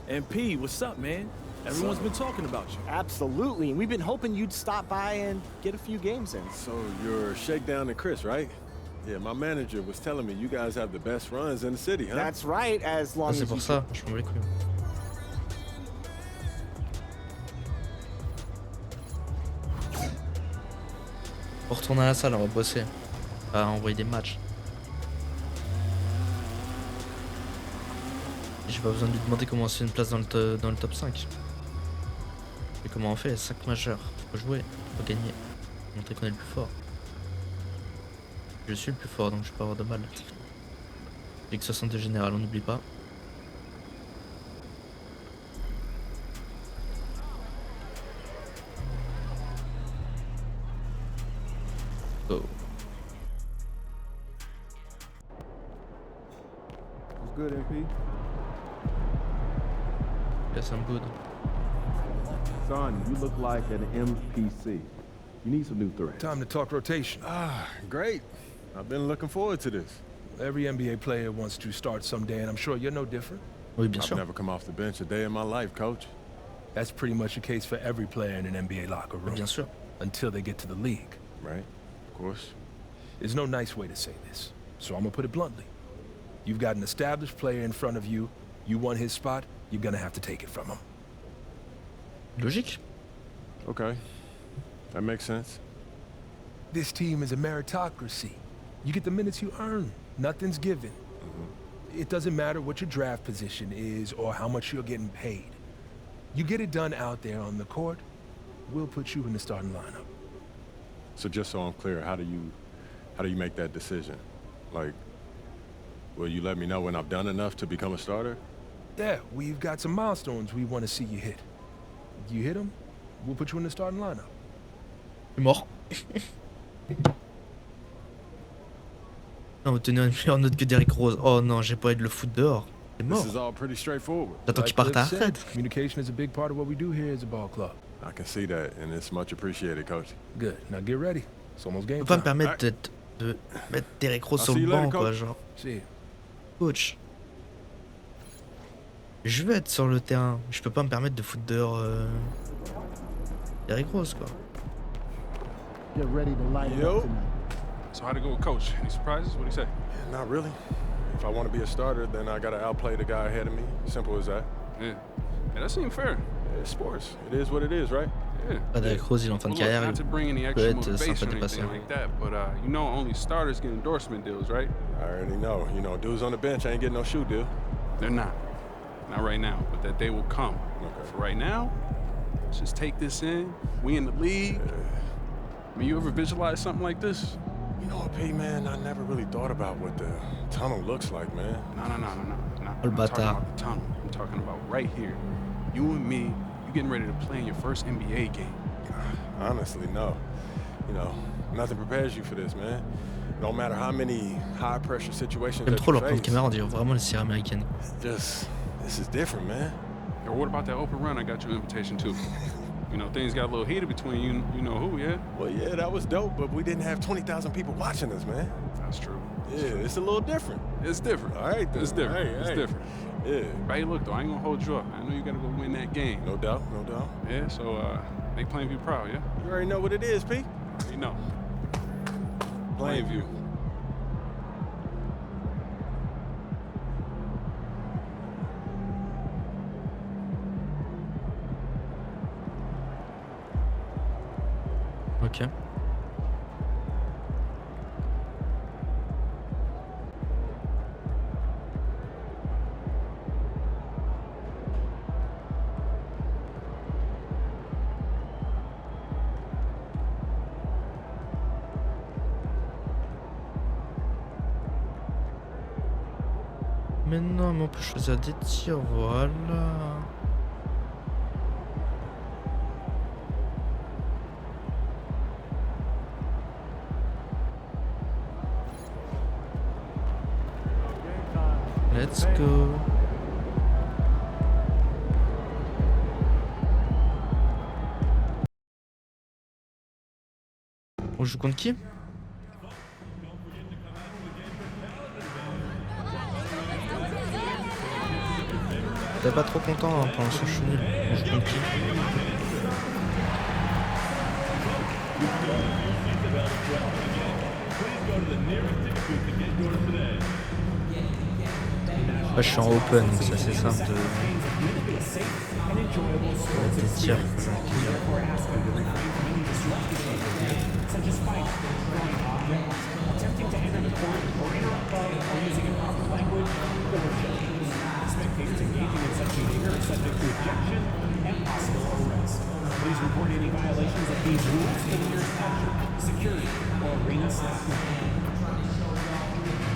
MP, what's up, man? Everyone's been talking about you. Absolutely, and we've been hoping you'd stop by and get a few games in. So you're Shakedown and Chris, right? Yeah, my manager was telling me you guys have the best runs in the city, huh? That's right, as long C'est as pour you ça, je m'en bats les couilles. On retourne à la salle, on va bosser. On va envoyer des matchs. J'ai pas besoin de lui demander comment on se fait une place dans le top 5. Et comment on fait? 5 majeurs. Faut jouer, faut gagner. Montrer qu'on est le plus fort. Je suis le plus fort, donc je peux avoir de mal. J'ai que 62 général, on n'oublie pas. good, MP? Yes, I'm good. Son, you look like an MPC. You need some new threats. Time to talk rotation. Great. I've been looking forward to this. Every NBA player wants to start someday, and I'm sure you're no different. Oui, bien I've sûr. never come off the bench a day in my life, coach. That's pretty much the case for every player in an NBA locker room. Bien sûr. Until they get to the league. Right, of course. There's no nice way to say this, so I'm gonna put it bluntly. You've got an established player in front of you. You want his spot, you're gonna have to take it from him. Logique. Okay, that makes sense. This team is a meritocracy. You get the minutes you earn. Nothing's given. It doesn't matter what your draft position is or how much you're getting paid. You get it done out there on the court, we'll put you in the starting lineup. So just so I'm clear, how do you make that decision? Like, will you let me know when I've done enough to become a starter? Yeah, we've got some milestones we want to see you hit. You hit them, we'll put you in the starting lineup. Mort. Non, obtenir une meilleure note que Derrick Rose. Oh non, j'ai pas aidé le foot dehors. C'est mort. This is all pretty straightforward. J'attends qu'il parte à la retraite. Communication is a big part of what we do here as a ball club. I can see that, and it's much appreciated, coach. Good. Now get ready. It's almost game Je peux pas me time. permettre de mettre Derrick Rose sur le banc, quoi, genre. See. Coach. Je veux être sur le terrain. Je peux pas me permettre de foutre dehors Derrick Rose, quoi. Get ready to light it up tonight. So how'd it go with Coach? Any surprises? What'd he say? Not really. If I want to be a starter, then I gotta outplay the guy ahead of me. Simple as that. Yeah, that seemed fair. Yeah, it's sports. It is what it is, right? Yeah. Derrick Rose, il est en fin de carrière. Not to bring any Peut extra être motivation sympa or de passer. anything like that, but you know, only starters get endorsement deals, right? I already know. You know, dudes on the bench ain't getting no shoe deal. They're not. Not right now, but that day will come. Okay. For right now, let's just take this in. We in the league. I mean, you ever visualize something like this? You know what, P, man? I never really thought about what the tunnel looks like, man. No. I'm not El talking bâtard. about the tunnel. I'm talking about right here. You and me, you getting ready to play in your first NBA game. Honestly, no. You know, nothing prepares you for this, man. No matter how many high-pressure situations J'aime that trop you leur plan de face. caméra, on dirait vraiment les séries américaines. This is different, man. Or what about that open run I got you an invitation to? You know, things got a little heated between you know who, yeah? Well, yeah, that was dope, but we didn't have 20,000 people watching us, man. That's true. Yeah, it's a little different. It's different. All right, then. It's different. Hey, It's hey. different. Yeah. But hey, look, though, I ain't gonna hold you up. I know you gotta go win that game. No doubt, no doubt. Yeah, so make Plainview proud, yeah? You already know what it is, P. You know. Plainview. Ok. Mais non, mais on peut choisir des tirs, voilà. Let's go. On joue contre qui? T'es pas trop content hein, pour l'instant, je suis nul. On joue contre qui? Ouais, je suis en open, donc c'est assez simple de... des tirs. Please report any violations of these rules to the nearest township, security, or arena staff.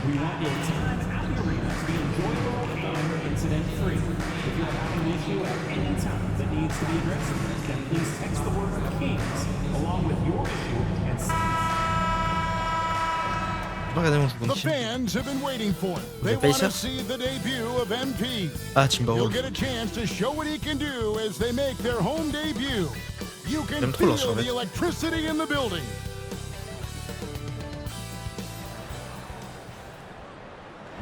We want your time at the arena to be enjoyable and incident-free. If you're having an issue at any time that needs to be addressed, then please text the word KINGS along with your issue and Regardez mon jeu. The fans have been waiting for it. They want to see the debut of MP. Ah, You'll get a chance to show what he can do as they make their home debut. You can feel the electricity in the building.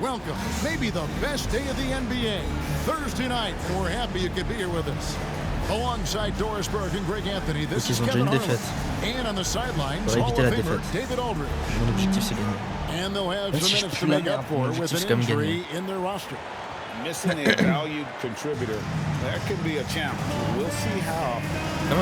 Welcome, maybe the best day of the NBA. Thursday night, and we're happy you could be here with us. Alongside Doris Burke and Greg Anthony, this is Kevin Harlan. And on the sidelines, Hall of Famer David Aldridge. Mon objectif, c'est gagner. And they'll have some minutes to make up for with an injury in their roster. Missing a valued contributor, that could be a challenge. We'll see how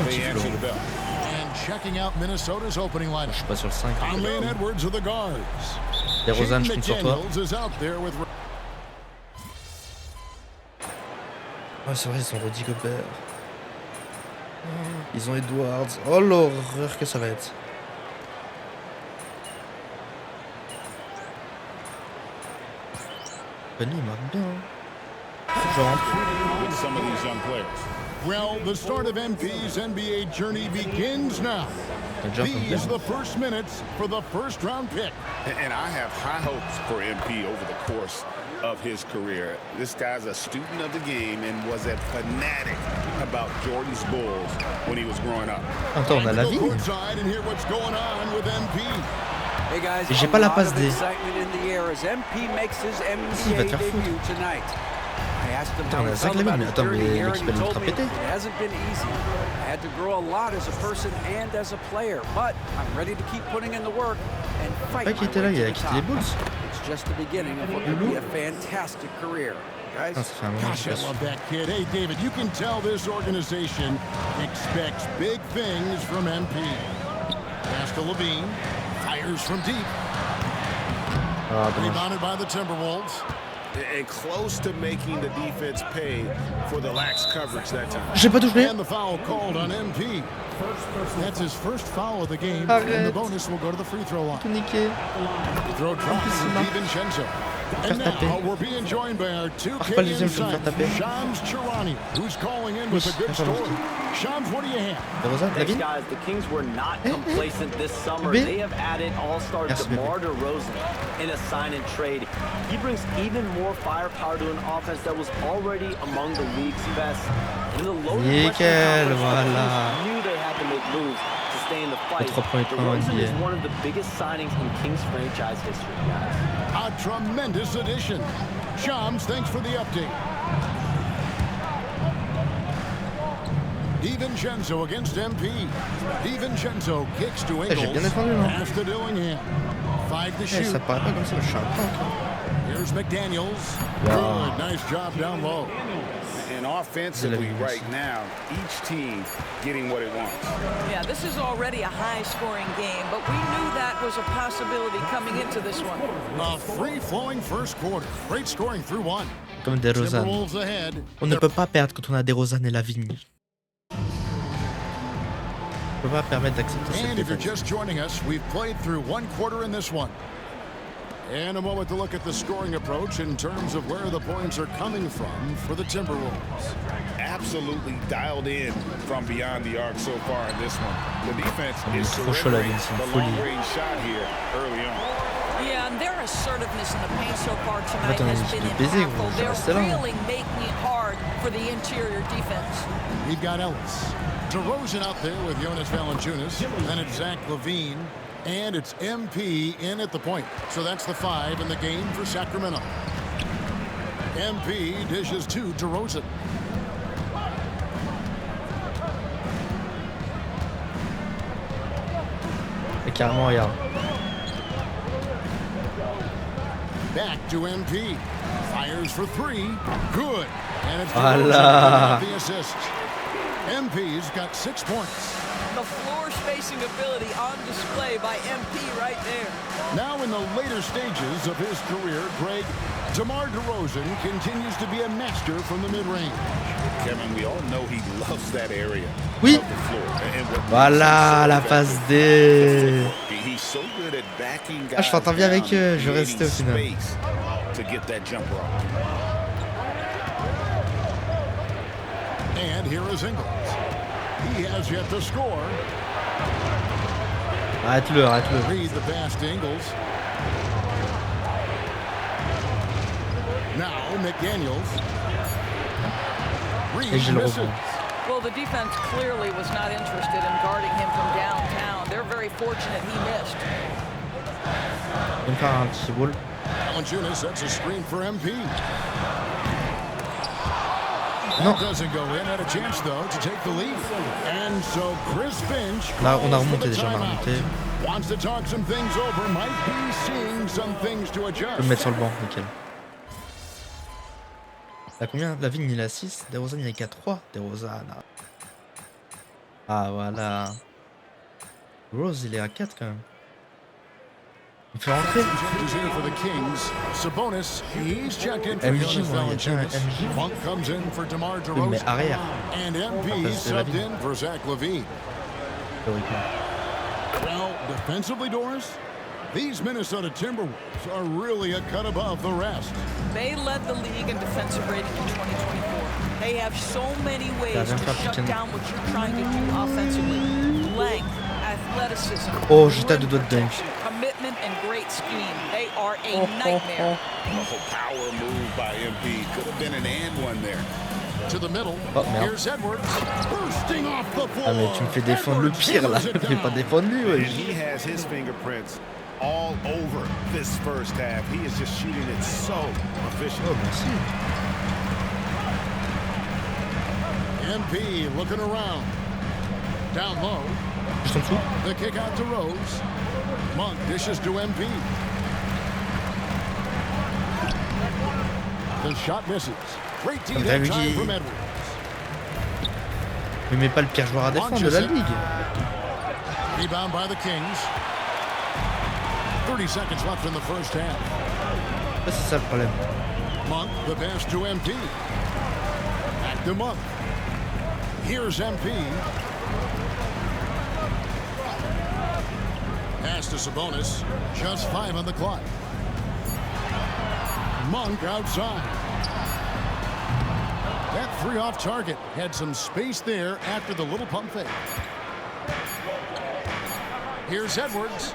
they answer the bell. And checking out Minnesota's opening lineup. Je suis pas sur le 5. Conley and Edwards are the guards. DeRozan, je compte sur toi. Is out there with... Ah, c'est vrai, ils sont Rudy Gobert. Ils ont Edwards. Oh l'horreur que ça va être. Benny, il marque bien. Je rentre. With some of these young players. Well, the start of MP's NBA journey begins now. These are the first minutes for the first-round pick. And I have high hopes for MP over the course of his career. This guy's a student of the game and was a fanatic about Jordan's Bulls when he was growing up. Attends, on a la vigne. Et j'ai pas la passe D. Si, il va te faire foutre. Putain, on a 5 la vigne, mais attends, mais l'équipe elle est ultra pétée. Pas qui était là, il a quitté les Bulls. Just the beginning of what could be a fantastic career. Guys, gosh, I love that kid. Hey, David, you can tell this organization expects big things from MP. Pass to Levine, fires from deep. Rebounded by the Timberwolves. And close to making the defense pay for the lax coverage that time. J'ai pas touché. And the foul called on MP. That's his first foul of the game. And the bonus will go to the free throw line. Tout niqué. Throw drop to DiVincenzo. And now we're being joined by our 2K insider, Shams Charania, who's calling in with a good story. Shams, what do you have? Thanks, guys. The Kings were not complacent this summer. They have added all-star DeMar DeRozan in a sign-and-trade. He brings even more firepower to an offense that was already among the league's best. In the lower Western Conference, knew they had to make moves to stay in the fight. DeRozan is one of the biggest signings in Kings franchise history, guys. A tremendous addition. Shams, thanks for the update. DiVincenzo against MP. DiVincenzo kicks to Ingles. Pass to Dillingham. 5 to shoot. Ça paraît pas comme ça, je suis un tank. Here's McDaniels. Good, nice job down low. And offensively right now, each team getting what it wants. Yeah, this is already a high-scoring game, but we knew that was a possibility coming into this one. A free-flowing first quarter. Great scoring through one. Comme DeRozan. On ne peut pas perdre quand on a DeRozan et la vigne. On ne peut pas permettre d'accepter cette And if you're défaite. just joining us, we've played through one quarter in this one. And a moment to look at the scoring approach in terms of where the points are coming from for the Timberwolves. Absolutely dialed in from beyond the arc so far in this one. The defense is trop chaud, la surrendering vigne, c'est the une folie. long-range shot here early on. Yeah, and their assertiveness in the paint so far tonight Attends, has je been vais baiser, gros, impactful. je They're reste là. really making it hard for the interior defense. We've got Ellis. DeRozan out there with Jonas Valanciunas. Then it's Zach LaVine. And it's MP in at the point. So that's the 5 in the game for Sacramento. MP dishes to DeRozan. Et carrément, regarde. Back to MP. Fires for 3. Good. And it's Voilà. the assist. MP's got 6 points. The floor spacing ability on display by MP right there. Now in the later stages of his career, Greg, DeMar DeRozan continues to be a master from the mid-range. Kevin, we all know he loves that area Oui. of the floor. And what Voilà la passe D. He's so good at backing guys Ah, je t'entends bien avec eux, je down, vais rester au final. space to get that jumper off. And here is Ingles. He has yet to score. Arrête-le, arrête-le. Read the pass to Ingles. Now McDaniels. Et j'ai le rebond. Well, the defense clearly was not interested in guarding him from downtown. They're very fortunate he missed. On va faire un petit ball. Valanciunas sets a screen for MP. Non. Doesn't go in. Had a chance though to take the lead. And so Chris Finch. Là, on a remonté déjà, on a remonté. Wants to talk some things over. Might be seeing some things to adjust. Je peux me mettre sur le banc, nickel. T'as combien? La Vigne il est à 6, DeRozan il est qu'à 3. DeRozan. Ah voilà. Rose il est à 4 quand même. Il fait rentrer. MJ, moi il y a déjà un MJ. Oui, mais arrière. Théoriquement. Well, defensively, Doris, these Minnesota Timberwolves are really a cut above the rest. They led the league in defensive rating in 2024. They have so many ways to shut down what you're trying to do offensively. Length, athleticism, oh, j'étais à 2 doigts de dunk. Commitment and great scheme. They are a nightmare. Oh, power move by MP. Could have been an and one there. To the middle. Oh merde. Here's Edwards bursting off the floor. Ah mais tu me fais défendre le pire là. Tu me fais pas défendre lui, ouais. He has his fingerprints all over this first half. He is just shooting it so efficient. Oh merci. MP looking around. Down low. Juste en dessous. The kick out to Rose. Monk dishes to MP. The shot misses. Great team time from Edwards. Mais pas le pire joueur à défendre de la ligue. Rebound by the Kings. 30 seconds left in the first half. C'est ça le problème. Monk, the pass to MP. Back to Monk. Here's MP. Pass to Sabonis. Just 5 on the clock. Monk outside. That 3 off target had some space there after the little pump fake. Here's Edwards.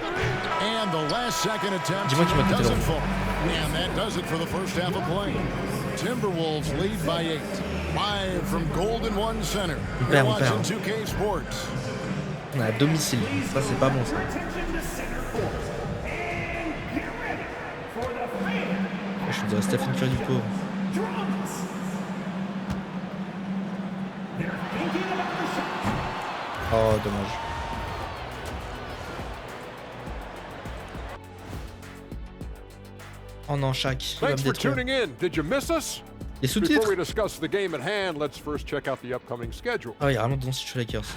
And the last second attempt doesn't fall. And that does it for the first half of play. Timberwolves lead by 8. Live from Golden One Center. You're watching 2K Sports. On est à domicile. Ça, c'est pas bon, ça. Je me dirais Stephen Curry du pauvre. Oh, dommage. Oh non, Shaq, il va me détruire. Et sous-titres. Ah, il y a vraiment de si je suis Lakers.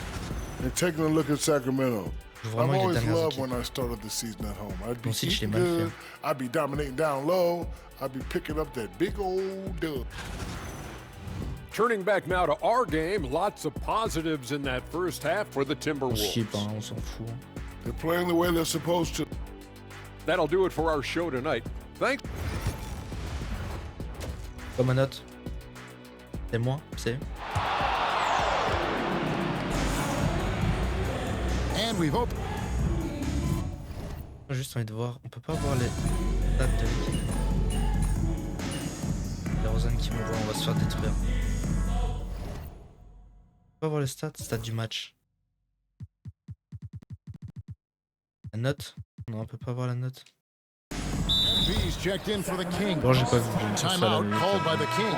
And taking a look at Sacramento. I've always loved when I started the season at home. I'd be eating good, I'd be dominating down low, I'd be picking up that big old dub. Turning back now to our game, lots of positives in that first half for the Timberwolves. On s'en fout. They're playing the way they're supposed to. That'll do it for our show tonight. Thanks. Comme ma note. C'est moi, c'est. And we've opened. J'ai juste envie de voir. On peut pas voir les stats de l'équipe. DeRozan qui me voit, on va se faire détruire. On peut pas voir les stats du match. La note? Non, on peut pas voir la note. Bon, j'ai pas vu. Timeout called by the King.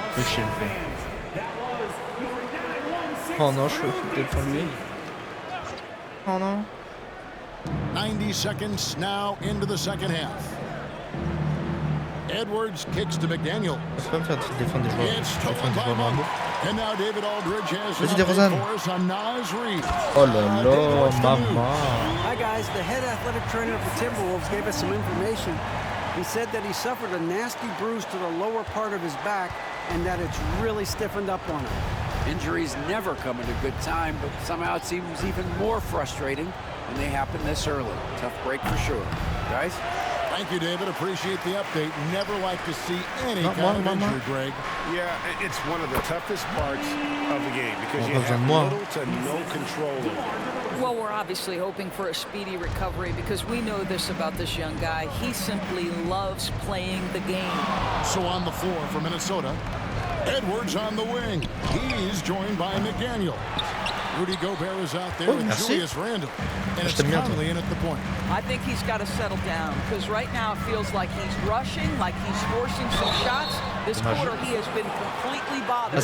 Oh non, je suis peut-être pas lui. Oh non. 90 seconds now into the second half. Edwards kicks to McDaniel. Je peux pas me faire défendre des joueurs normaux. Vas-y, DeRozan. Oh là là, maman. Hi guys, the head athletic trainer of the Timberwolves gave us some information. He said that he suffered a nasty bruise to the lower part of his back and that it's really stiffened up on him. Injuries never come at a good time, but somehow it seems even more frustrating when they happen this early. Tough break for sure. Guys? Thank you, David. Appreciate the update. Never like to see any kind of injury, Greg. Yeah, it's one of the toughest parts of the game because you have little to no control over it. Well, we're obviously hoping for a speedy recovery because we know this about this young guy. He simply loves playing the game. So on the floor for Minnesota, Edwards on the wing. He's joined by McDaniel. Rudy Gobert is out there and Julius Randle. And it's Conley in at the point. I think he's got to settle down because right now it feels like he's rushing, like he's forcing some shots. This quarter he has been completely bothered.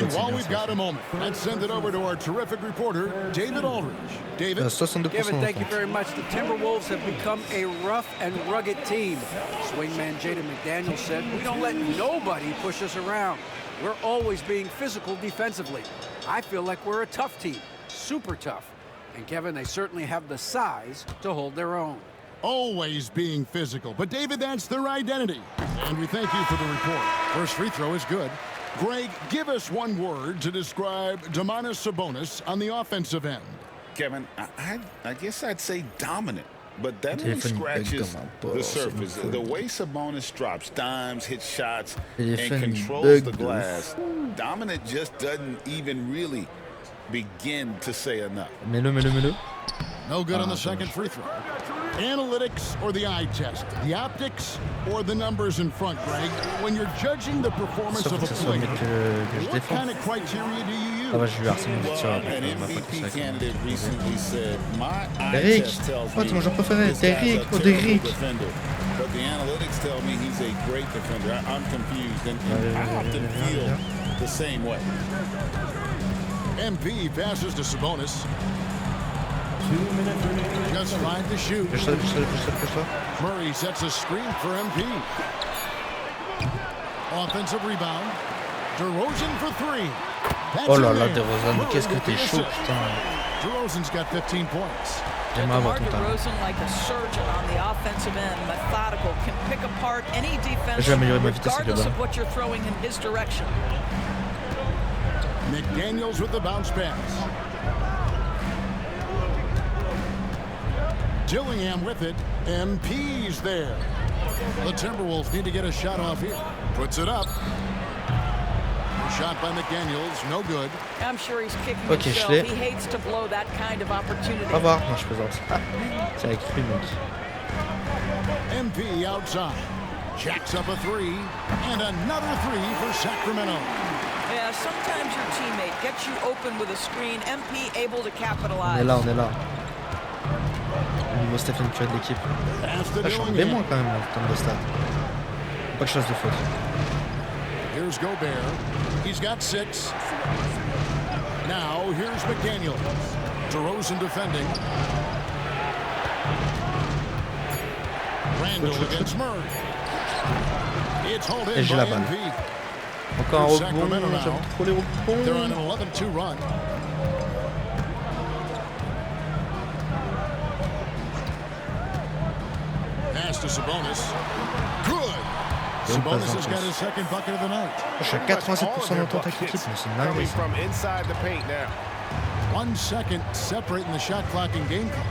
And while we've got a moment, let's send it over to our terrific reporter, David Aldridge. David? Kevin, thank you very much. The Timberwolves have become a rough and rugged team. Swingman Jaden McDaniel said, "We don't let nobody push us around. We're always being physical defensively. I feel like we're a tough team, super tough. And Kevin, they certainly have the size to hold their own." Always being physical. But David, that's their identity. And we thank you for the report. First free throw is good. Greg, give us one word to describe Domantas Sabonis on the offensive end. Kevin, I guess I'd say dominant. But that only scratches the surface. The way Sabonis drops dimes, hits shots, and controls the glass, dominant just doesn't even really begin to say enough. No good on the second free throw. Analytics or the eye test? The optics or the numbers in front, Greg? When you're judging the performance of a player, what kind of criteria do you use? An MVP candidate recently said, "My eye Eric, test tells oh, me ton joueur préféré, this c'est guy's a Eric, oh, critical Eric. defender, but the analytics tell me he's a great defender." I'm confused, and I often feel the same way. MP passes to Sabonis. 2 minutes remaining. Just fine to shoot. Murray sets a screen for MP. Offensive rebound. DeRozan for three. Oh là là, DeRozan, qu'est-ce que t'es chaud, putain. DeRozan's got 15 points. DeMar DeRozan, like a surgeon on the offensive end, methodical, can pick apart any defense regardless of what you're throwing in his direction. McDaniels with the bounce pass. Dillingham with it. MP's there. The Timberwolves need to get a shot off here. Puts it up. Shot by McDaniels, no good. I'm sure he's kicking himself. He hates to blow that kind of opportunity. Au revoir, non je plaisante. C'est avec lui donc. MP outside. Jacks up a three. And another three for Sacramento. Yeah, sometimes your teammate gets you open with a screen. MP able to capitalize. On est là. Au niveau Stephen Curry de l'équipe. Je suis en B- quand même en termes de stats. Pas que je fasse de faute. Here's Gobert. He's got 6. Now here's McDaniel. DeRozan defending. Randle against Murray. It's hold in by MP. Encore un rebond, j'aime trop les rebonds. They're on an 11-2 run. Pass to Sabonis. Good. Sabonis has got his second bucket of the night. Je suis à 87% d'entente avec l'équipe, mais c'est une dinguerie. 1 second separating the shot clock and game clock.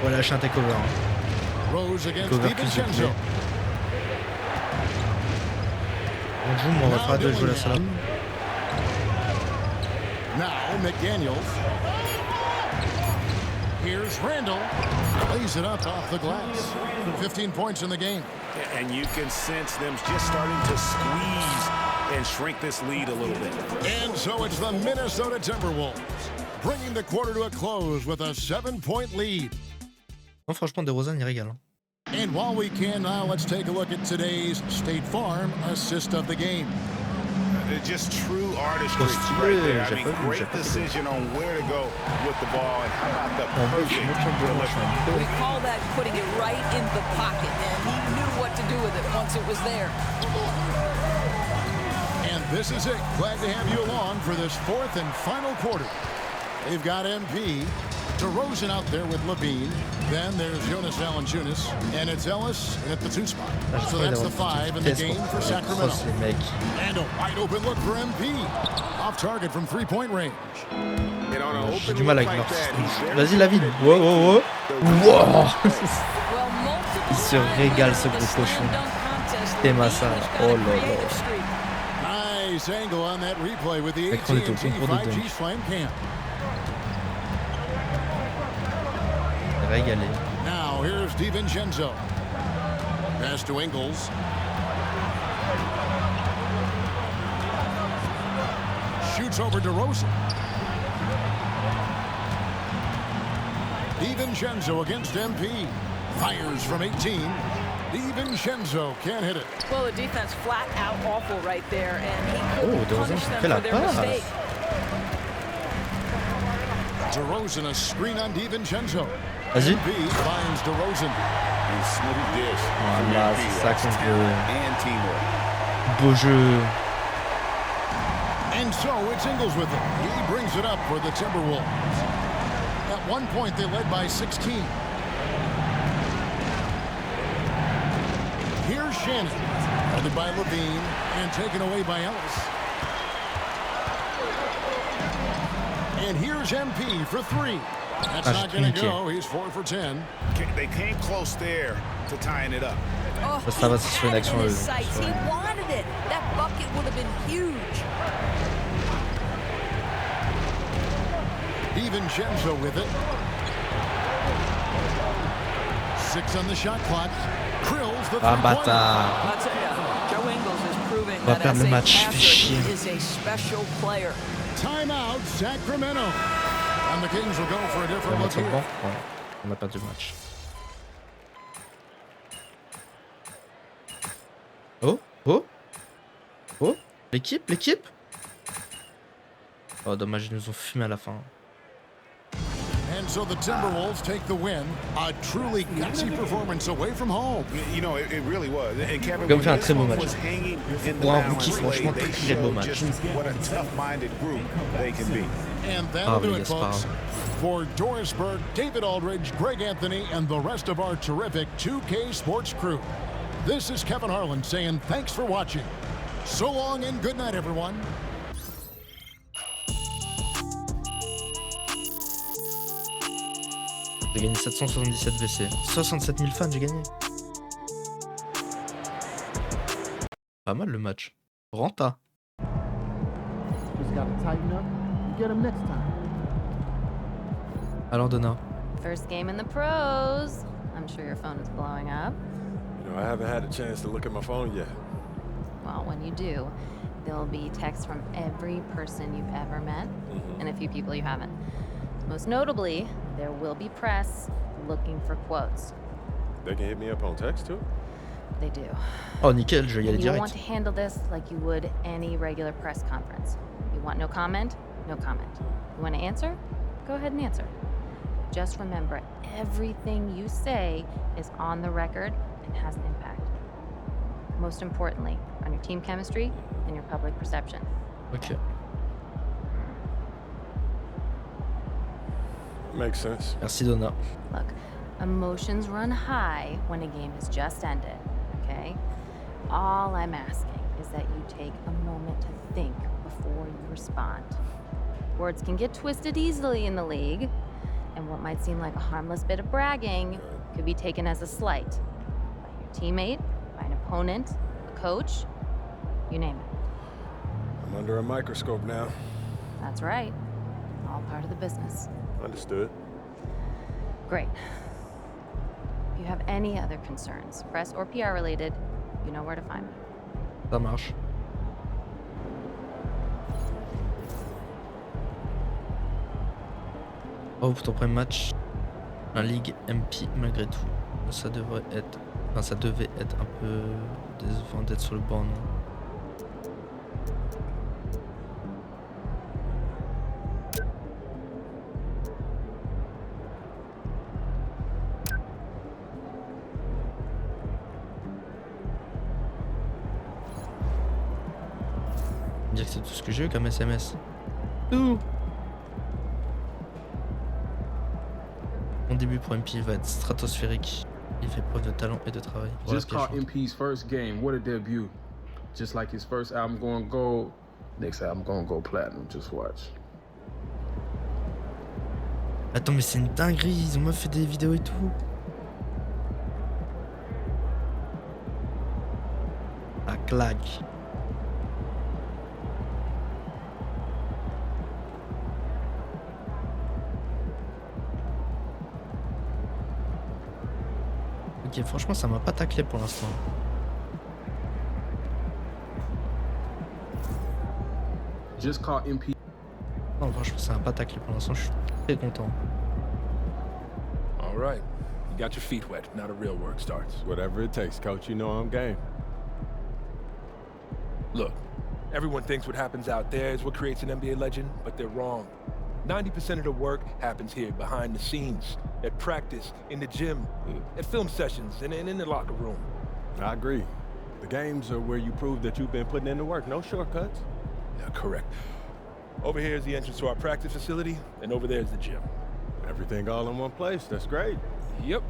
On va lâcher un takeover. Rose against DiVincenzo. On joue, mais on va faire deux jouer la salle. Now McDaniels. Here's Randle. Lays it up off the glass. 15 points in the game. And you can sense them just starting to squeeze and shrink this lead a little bit. And so it's the Minnesota Timberwolves bringing the quarter to a close with a 7-point lead. Non, franchement, DeRozan, il régale. And while we can now, let's take a look at today's State Farm assist of the game. Just true artistry right there. I mean, great decision on where to go with the ball, and how about the perfect delivery. We call that putting it right in the pocket, and he knew what to do with it once it was there. And this is it. Glad to have you along for this fourth and final quarter. They've got MP, DeRozan out there with Levine. Then there's Jonas Valanciunas, and it's Ellis at the 2 spot. So that's the 5 in the game for Sacramento. And a wide open look for MP. Off target from 3-point range. J'ai du mal avec North. Vas-y, Lavine. Wow, wow, wow. Wow. Il se régale, ce gros cochon. T'aimes ça. Oh là là. Nice angle on that replay with the AT&T 5G Slam Cam. Régalé. Now here's DiVincenzo. Pass to Ingles. Shoots over DeRozan. DiVincenzo against MP. Fires from 18. DiVincenzo can't hit it. Well, the defense flat out awful right there, and he couldn't punish them for their mistake. DeRozan a screen on DiVincenzo. Vas-y. MP finds DeRozan. And smooth dish. Voilà, c'est ça qu'on veut. And teamwork. Beau jeu. And so it's Ingles with it. He brings it up for the Timberwolves. At one point, they led by 16. Here's Shannon, guarded by Levine, and taken away by Ellis. And here's MP for three. That's not going to go. He's 4 for 10. They came close there to tying it up. Oh, Ça va, c'est sur une action. He wanted it. That bucket would have been huge. DiVincenzo with it. 6 on the shot clock. Krills the bâtard. I'll tell you, Joe Ingles is proving that as a passer, he is a special player. Timeout, Sacramento. And the Kings will go for a different look here. Ouais, on a perdu le match. Oh, oh, oh, l'équipe. Oh, dommage, ils nous ont fumé à la fin. And so the Timberwolves take the win. A truly gutsy performance away from home. You know, it really was. And Kevin, Comme fait un très beau match. Pour un rookie, franchement, très beau match. What a tough-minded group they can be. And that'll do it, folks. For Doris Burke, David Aldridge, Greg Anthony, and the rest of our terrific 2K Sports crew. This is Kevin Harlan saying thanks for watching. So long and good night, everyone. J'ai gagné 777 VC. 67 000 fans, j'ai gagné. Pas mal le match. Renta. Alors Donna. First game in the pros. I'm sure your phone is blowing up. You know, I haven't had a chance to look at my phone yet. Well, when you do, there'll be texts from every person you've ever met and a few people you haven't. Most notably, there will be press looking for quotes. They can hit me up on text too? They do. Oh nickel, je vais y aller You direct. want to handle this like you would any regular press conference. You want no comment? No comment. You want to answer? Go ahead and answer. Just remember, everything you say is on the record and has an impact. Most importantly, on your team chemistry and your public perception. Ok. Makes sense. Merci Donna. Look, emotions run high when a game has just ended, okay? All I'm asking is that you take a moment to think before you respond. Words can get twisted easily in the league, and what might seem like a harmless bit of bragging could be taken as a slight by your teammate, by an opponent, a coach, you name it. I'm under a microscope now. That's right. All part of the business. Understood. Great. If you have any other concerns, press or PR related, you know where to find me. Ça marche. Oh, pour ton premier match, un Ligue MP malgré tout. Ça devrait être... Enfin, ça devait être un peu décevant d'être sur le banc, non? Dire que c'est tout ce que j'ai eu comme SMS. Tout. Mon début pour MP va être stratosphérique. Il fait preuve de talent et de travail. Just caught MP's first game. What a debut. Just like his first album going gold, next album going go platinum. Just watch. Attends, mais c'est une dinguerie. Ils ont même fait des vidéos et tout. La claque. Ok, franchement, ça m'a pas taclé pour l'instant. Just call MP. Non, franchement, ça m'a pas taclé pour l'instant. Je suis très content. All right. You got your feet wet. Now the real work starts. Whatever it takes, coach. You know I'm game. Look, everyone thinks what happens out there is what creates an NBA legend, but they're wrong. 90% of the work happens here, behind the scenes, at practice, in the gym, at film sessions, and in the locker room. I agree. The games are where you prove that you've been putting in the work. No shortcuts. Yeah, correct. Over here is the entrance to our practice facility, and over there is the gym. Everything all in one place. That's great. Yep.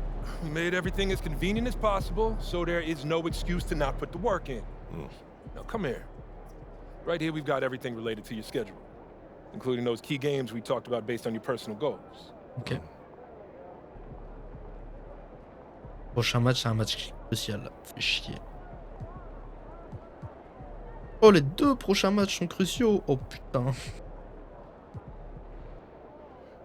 We made everything as convenient as possible, so there is no excuse to not put the work in. Now, come here. Right here, we've got everything related to your schedule, including those key games we talked about based on your personal goals. Ok. Prochain match, c'est un match crucial. Fait chier. Oh, les deux prochains matchs sont cruciaux. Oh putain.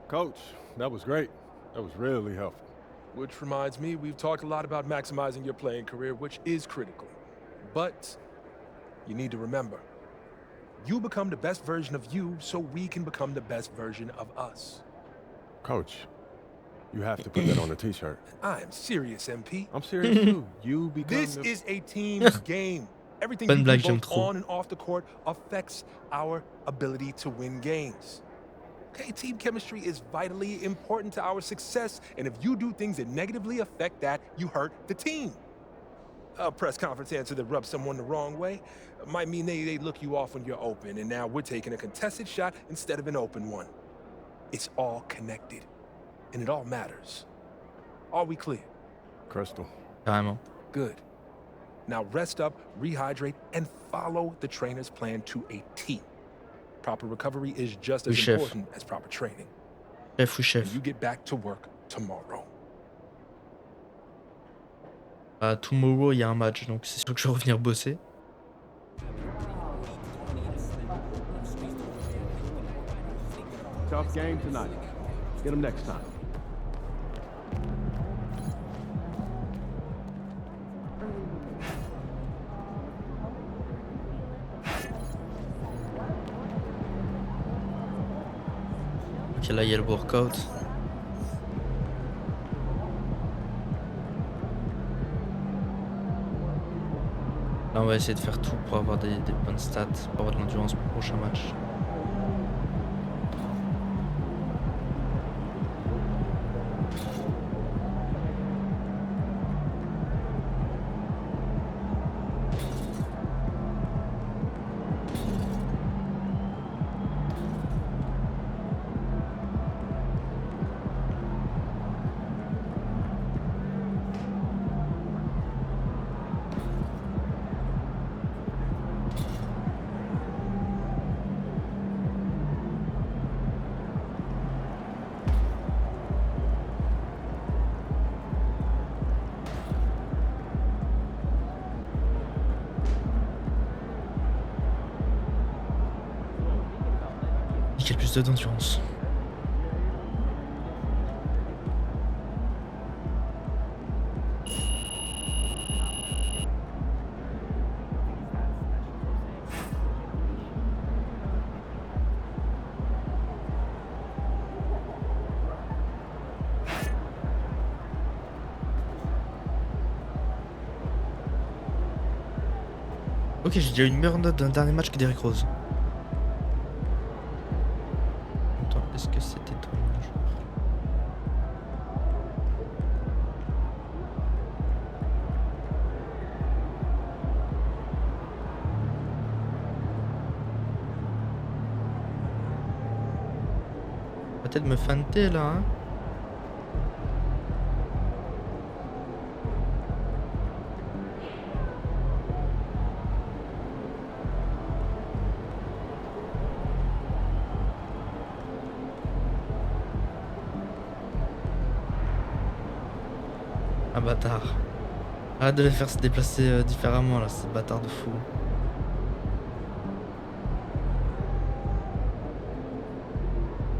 Coach, that was great. That was really helpful. Which reminds me, we've talked a lot about maximizing your playing career, which is critical. But you need to remember, you become the best version of you so we can become the best version of us. Coach, you have to put that on a t-shirt. I am serious, MP. I'm serious too. You become This is a team's game. Everything you do both on and off the court affects our ability to win games. Okay, team chemistry is vitally important to our success, and if you do things that negatively affect that, you hurt the team. A press conference answer that rubs someone the wrong way might mean they look you off when you're open, and now we're taking a contested shot instead of an open one. It's all connected, and it all matters. Are we clear? Crystal. Carrément. Good. Now rest up, rehydrate, and follow the trainer's plan to a T. Proper recovery is just as important as proper training. Chef, oui, chef. And you get back to work tomorrow. Tomorrow, il y a un match, donc c'est sûr que je vais revenir bosser. Tough game tonight. Get them next time. Ok, là il y a le workout. Là on va essayer de faire tout pour avoir des bonnes stats, pour avoir de l'endurance pour le prochain match. Quel plus d'endurance. Ok, j'ai déjà une meilleure note d'un dernier match que Derrick Rose. Attends, est-ce que c'était toi un jour? Peut-être me fanter là, hein? Ah bâtard. Arrête de les faire se déplacer différemment là, c'est bâtard de fou.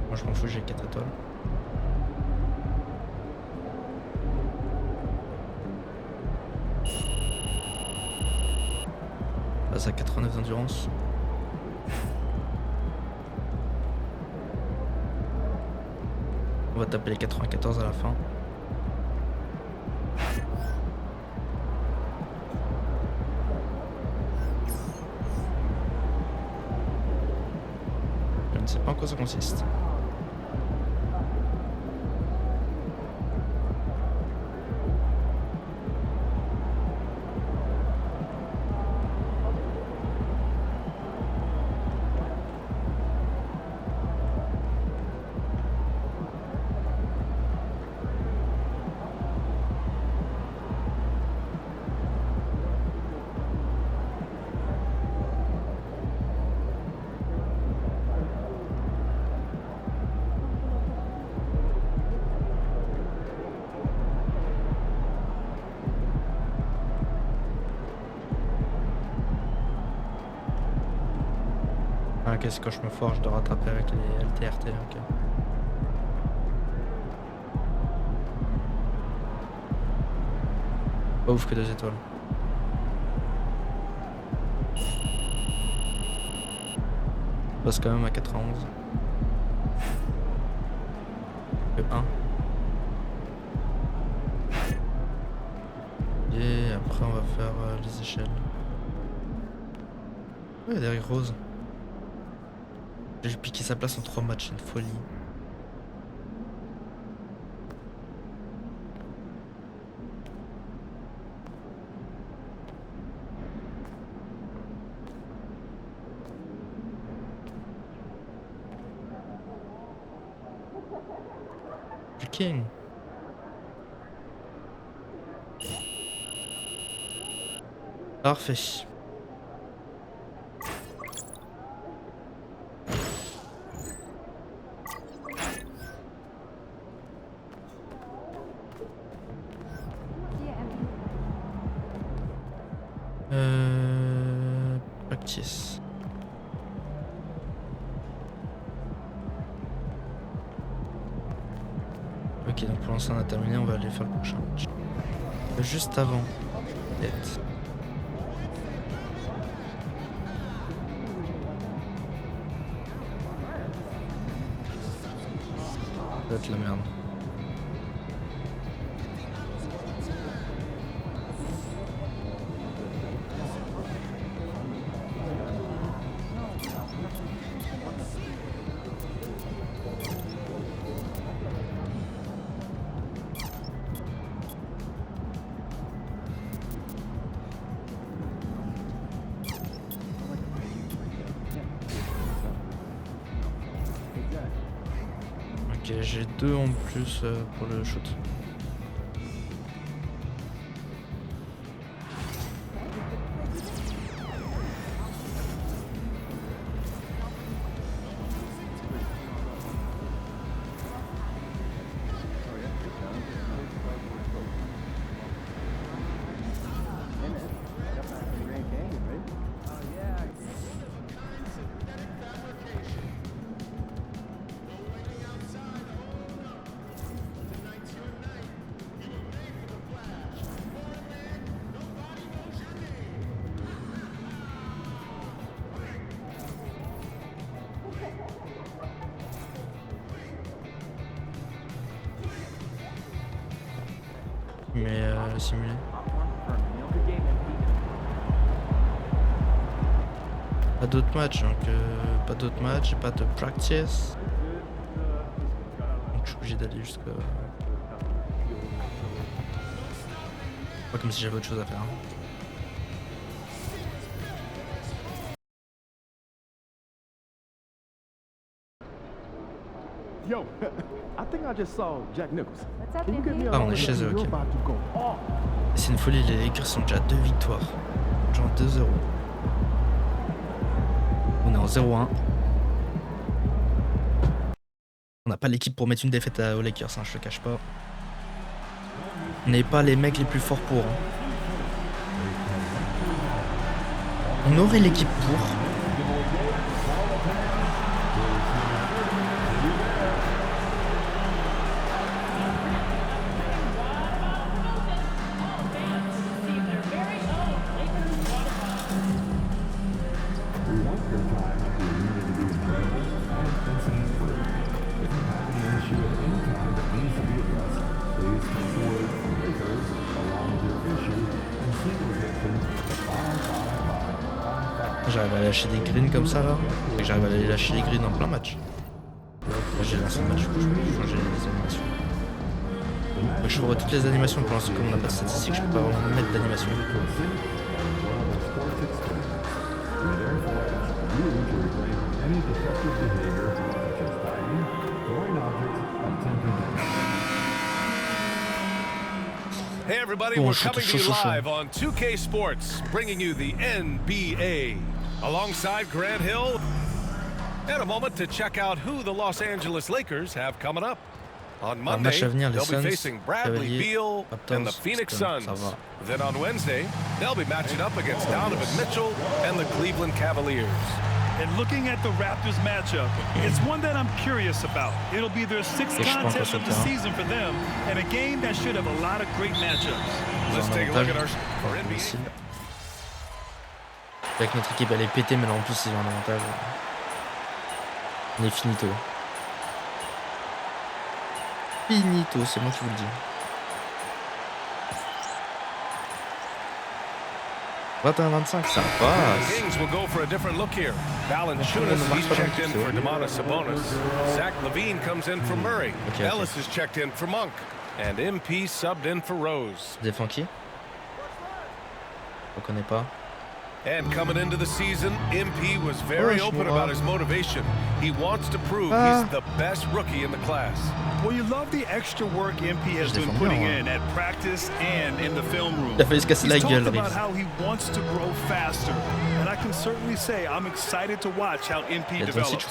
Moi je m'en fous, j'ai 4 étoiles. passe à 89 d'endurance. On va taper les 94 à la fin. Je ne sais pas en quoi ça consiste. Ah, ok, c'est quand je me forge, je dois rattraper avec les LTRT, ok. Pas ouf que 2 étoiles. Je passe quand même à 91. Le 1. Et après on va faire les échelles. Ouais, derrière Rose. J'ai piqué sa place en 3 matchs, c'est une folie. Du king. Parfait. Practice. Ok, donc pour l'instant on a terminé, on va aller faire le prochain match. Juste avant, peut-être. Ça va être la merde. Ok, j'ai 2 en plus pour le shoot. Mais simulé. Pas d'autres matchs, donc pas d'autres matchs, pas de practice. Donc je suis obligé d'aller jusqu'à... Pas comme si j'avais autre chose à faire. Yo, I think I just saw Jack Nichols. Ah, on est chez eux, ok. C'est une folie, les Lakers sont déjà 2 victoires. Genre 2-0. On est en 0-1. On n'a pas l'équipe pour mettre une défaite aux Lakers, hein, je te cache pas. On n'est pas les mecs les plus forts pour. On aurait l'équipe pour. j'arrive à lâcher des greens comme ça là. Et que j'arrive à aller lâcher les greens en plein match. Là, j'ai lancé le match, je peux changer les animations. Je ferai toutes les animations pour l'instant, comme on n'a pas de statistiques, je peux pas vraiment mettre d'animation. Hey everybody, we're coming to you live on 2K Sports, bringing you the NBA. Alongside Grant Hill, and a moment to check out who the Los Angeles Lakers have coming up. On Monday, they'll be facing Bradley Beal and the Phoenix Suns. Then on Wednesday, they'll be matching up against Donovan Mitchell and the Cleveland Cavaliers. And looking at the Raptors matchup, it's one that I'm curious about. It'll be their 6th contest of the season for them, and a game that should have a lot of great matchups. Let's take a look at our NBA. Avec notre équipe, elle est pétée, mais là en plus, ils ont un avantage. On est finito. Finito, c'est moi qui vous le dis. 21-25, ça passe. Kings will go for a different look here. Valanciunas, he's checked in for Sabonis. Zach LaVine comes in for Murray. Ellis is checked in for Monk. And MP subbed in for Rose. Défend qui? On connaît pas. And coming into the season, MP was very open about his motivation. He wants to prove he's the best rookie in the class. Well, you love the extra work MP has been putting in at practice and in the film room. He's talked about how he wants to grow faster, and I can certainly say I'm excited to watch how MP develops.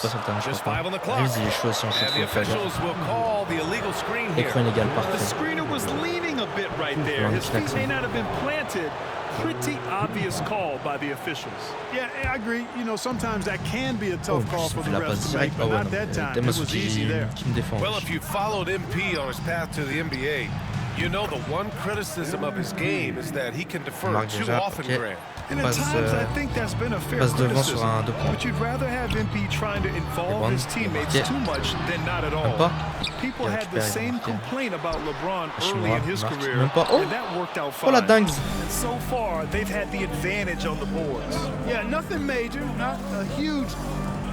Just 5 on the clock, and the officials will call the illegal screen here. The screener was leaning a bit right there. His feet may not have been planted. Pretty obvious call by the officials. Yeah, I agree. You know, sometimes that can be a tough call for the refs to make, but not that time. It was easy there. Well, if you followed MP on his path to the NBA, you know the one criticism of his game is that he can defer too often, Grant. And at times, I think that's been a fair criticism. But you'd rather have MP trying to involve his teammates too much than not at all. People had the same complaint about LeBron early in his career, and that worked out fine. And so far, they've had the advantage on the boards. Yeah, nothing major, not a huge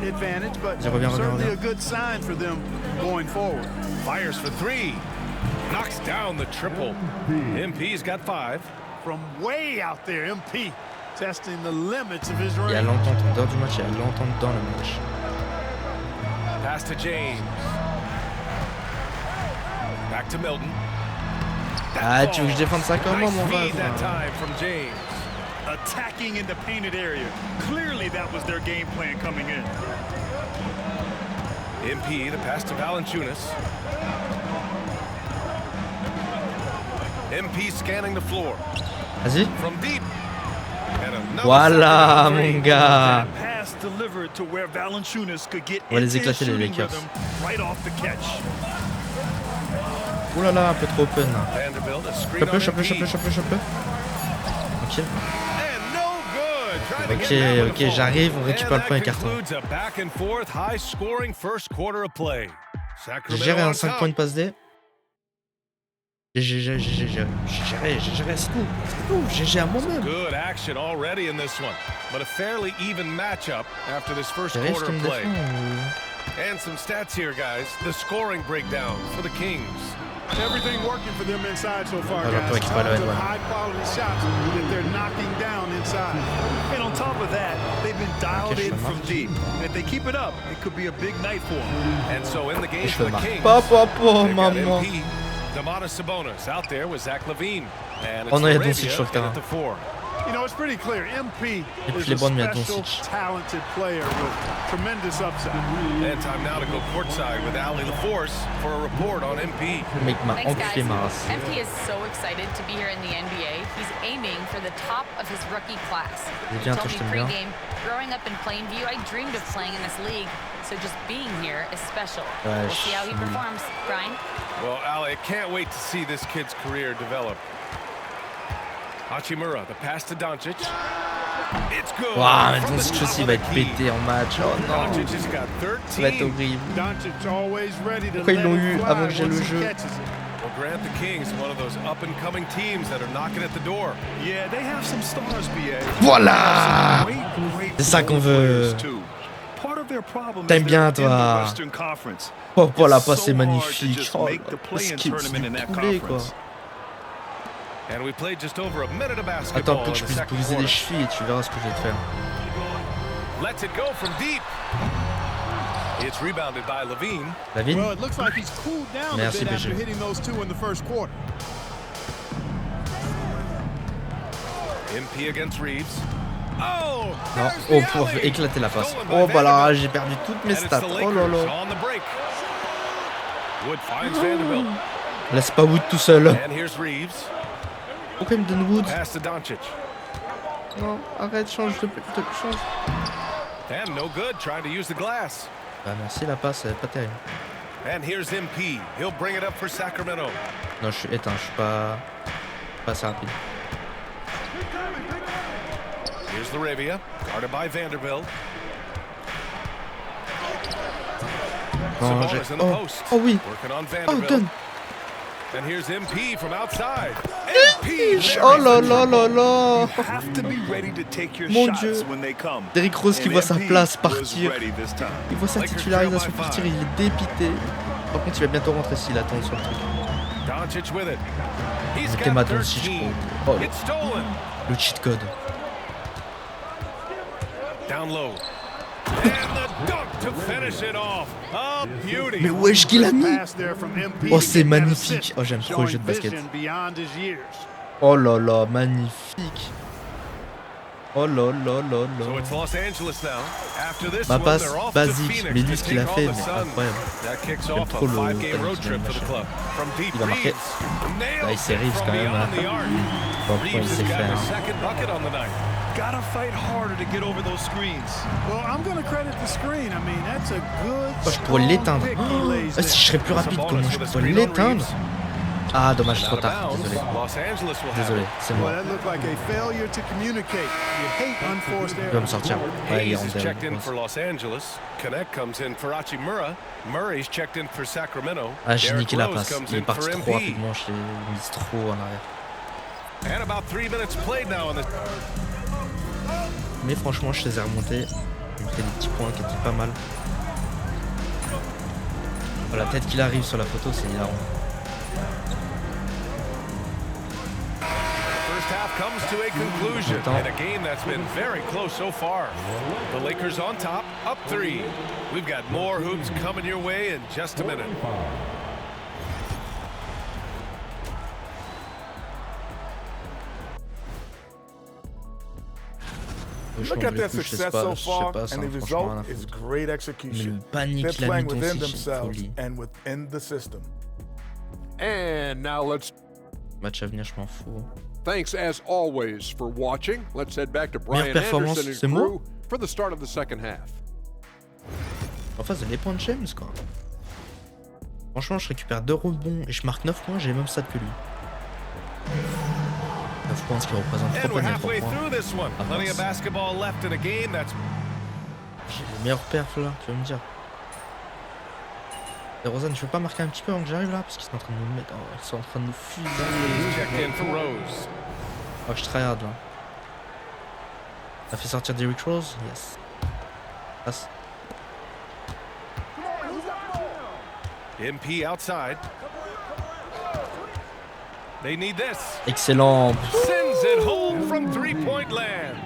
advantage, but certainly a good sign for them going forward. Fires for 3. Knocks down the triple. MP's got 5. From way out there, MP testing the limits of his range. Il y a l'entente en dehors du match, il y a l'entente dans le match. Pass to James. Back to Milton. Ah, tu veux que je défende ça comment, mon ref? That time from James. Attacking in the painted area. Clearly that was their game plan coming in. MP, the pass to Valanciunas. MP scanning the floor. Vas-y. From deep. Voilà, mon gars. Pass delivered to where Valanciunas could get on va les éclater, les Lakers. Right off the catch. Oh là là, un peu trop open. Chope. Ok, j'arrive, on récupère le premier carton. J'ai géré un 5 points de passe D. J'ai géré, c'est tout. J'ai géré à moi-même. Good action already in this one, but a fairly even matchup after this first quarter of play. And some stats here, guys. The scoring breakdown for the Kings. Everything working for them inside so far, guys. High-quality shots that they're knocking down inside. And on top of that, they've been dialed in from deep. And if they keep it up, it could be a big night for them. And so in the game for the Kings, they've got MP, Sabonis out there with Zach LaVine. And it's Arabia at the 4. You know, it's pretty clear. MP is a special, talented player with tremendous upside. And time now to go courtside with Ali LaForce for a report on MP. Thanks, guys. MP is so excited to be here in the NBA. He's aiming for the top of his rookie class. He told me pregame, growing up in Plainview, I dreamed of playing in this league. So just being here is special. We'll see how he performs. Brian? Well, Ali, I can't wait to see this kid's career develop. Hachimura, the pass to Doncic. It's good. Waouh, mais Doncic aussi va être pété en match. Oh non. Ça va être horrible. Pourquoi ils l'ont eu avant que j'ai le jeu? Grant, the Kings, one of those up-and-coming teams that are knocking at the door. Yeah, they have some stars, BA. Voilà. C'est ça qu'on veut. T'aimes bien, toi. Oh, la passe, c'est magnifique. Oh, c'est poulet, quoi. Attends, pour que je puisse briser les chevilles et tu verras ce que je vais te faire. Lets it go from deep. It's rebounded by Levine. Levine. Well, it looks like he's cooled down a bit after hitting those two in the first quarter. MP against Reeves. Oh! Non, oh, pour éclater la passe. Oh, bah là, j'ai perdu toutes mes stats. Oh là là. Laisse pas Wood tout seul. Pourquoi il me donne Wood? Non, arrête, change de change. And no good, trying to use the glass. Bah merci, la passe, elle est pas terrible. And here's MP. He'll bring it up for Sacramento. Non, je suis éteint, je suis pas assez rapide. Here's Laravia, guarded by Vanderbilt. Non, oh oui. Oh, donne. And here's MP from outside. Oh là là là là. Mon Dieu. Derrick Rose qui voit sa place partir. Il voit sa titularisation partir, il est dépité. Par contre, il va bientôt rentrer s'il attend sur le truc. T'es Madon si je crois. Oh, le cheat code. Down low. And the dunk to finish it off. A beauty. Mais wesh qu'il a mis. Oh c'est magnifique. Oh j'aime trop le jeu de basket. Oh là là, magnifique. Oh là là là là. Ma passe basique, mais lui ce qu'il a fait, mais incroyable. J'aime trop le talent qu'il va marquer. Là il s'est Reeves quand même. Bon, il sait faire. Gotta fight harder to get over those screens. Well, I'm going to credit the screen. I mean, that's a good. Oh, je pourrais l'éteindre. Oh, si je serais plus rapide, comment je pourrais l'éteindre? Ah, dommage, trop tard. Désolé. Désolé, c'est moi. Il va me sortir. Ouais, il rentre derrière. Ah, j'ai niqué la passe. Il est parti trop rapidement. Je l'ai mis trop en arrière. And about 3 minutes played now in the... Mais franchement, je les ai remontés. Il me fait des petits points qui étaient pas mal. Oh, la tête qu'il arrive sur la photo, c'est hilarant. First half comes to a conclusion in a game that's been very close so far. The Lakers on top, up 3. We've got more hoops coming your way in just a minute. Look at their success so far, and the result is great execution. They're playing within themselves and within the system. And now let's... Match à venir, je m'en fous. Thanks as always for watching. Let's head back to Brian Anderson and crew for the start of the second half. En face, il y a des points de James, quoi. Franchement, je récupère 2 rebonds et je marque 9 points, j'ai les mêmes stats que lui. 9 points, ce qui représente 3 points. J'ai le meilleur perf là, tu vas me dire. Et Rosanne, tu veux pas marquer un petit peu avant que j'arrive là? Parce qu'ils sont en train de nous mettre. Oh, ils sont en train de nous fuser. Oh, je tryhard là. T'as fait sortir Derrick Rose? Yes. Passe. MP outside. They need this. Excellent. Sends it home from three-point land.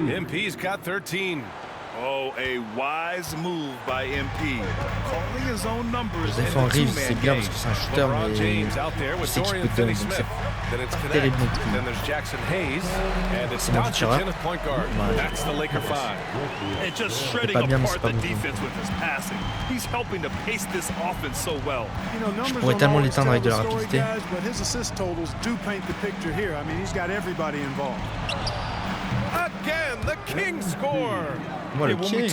MP's got 13. Oh, a wise move by MP. Calling his own numbers. Je défends Reeves, c'est bien parce que c'est un shooter, mais je sais qu'il peut donner, donc c'est pas terrible non plus. C'est mon tireur. C'est pas bien, mais c'est pas bon. Je pourrais tellement l'éteindre avec de la rapidité. Again, the King score. Moi, le King.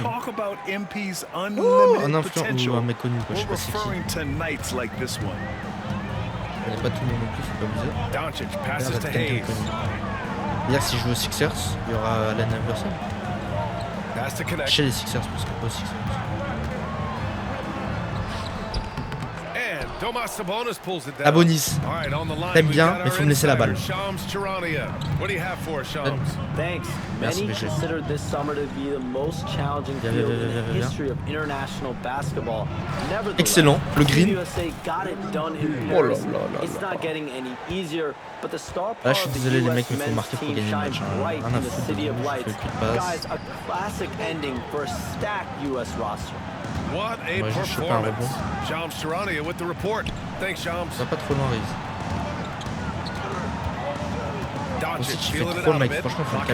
Un influent ou un méconnu, quoi, je sais pas c'est qui. Je connais pas tout le monde non plus, faut pas abuser. Hier, si je joue aux Sixers, il y aura Allen Iverson. Chez les Sixers, parce que pas aux Sixers. Abonis. T'aimes bien, mais faut me laisser la balle. Thanks. Many consider this summer to be the most challenging field in the history of international basketball. Excellent, le green. Oh là là là. It's not getting any easier, but the star Là, je suis désolé les mecs, mais faut marquer pour gagner le match. Rien à foutre de Guys, a classic ending for a stacked US roster. What a performance. Shams Charania with the report. Thanks, Shams. Ça va pas trop loin, Reeves. Aussi, tu fais trop le mec, franchement, faut le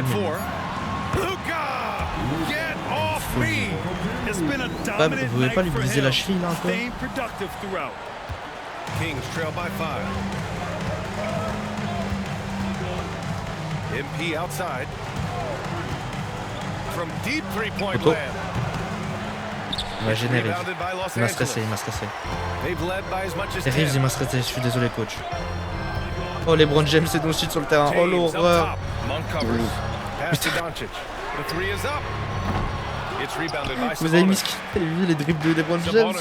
calmer. Vous pouvez pas lui briser la cheville là un peu? Kings trail by 5. MP outside. From deep three-point land. Il m'a gêné, Reeves. Il m'a stressé, il m'a stressé. Et Reeves, il m'a stressé, je suis désolé, coach. Oh, les LeBron James, c'est donc suite sur le terrain. Oh, l'horreur. Putain. Vous avez mis les dribbles de LeBron James.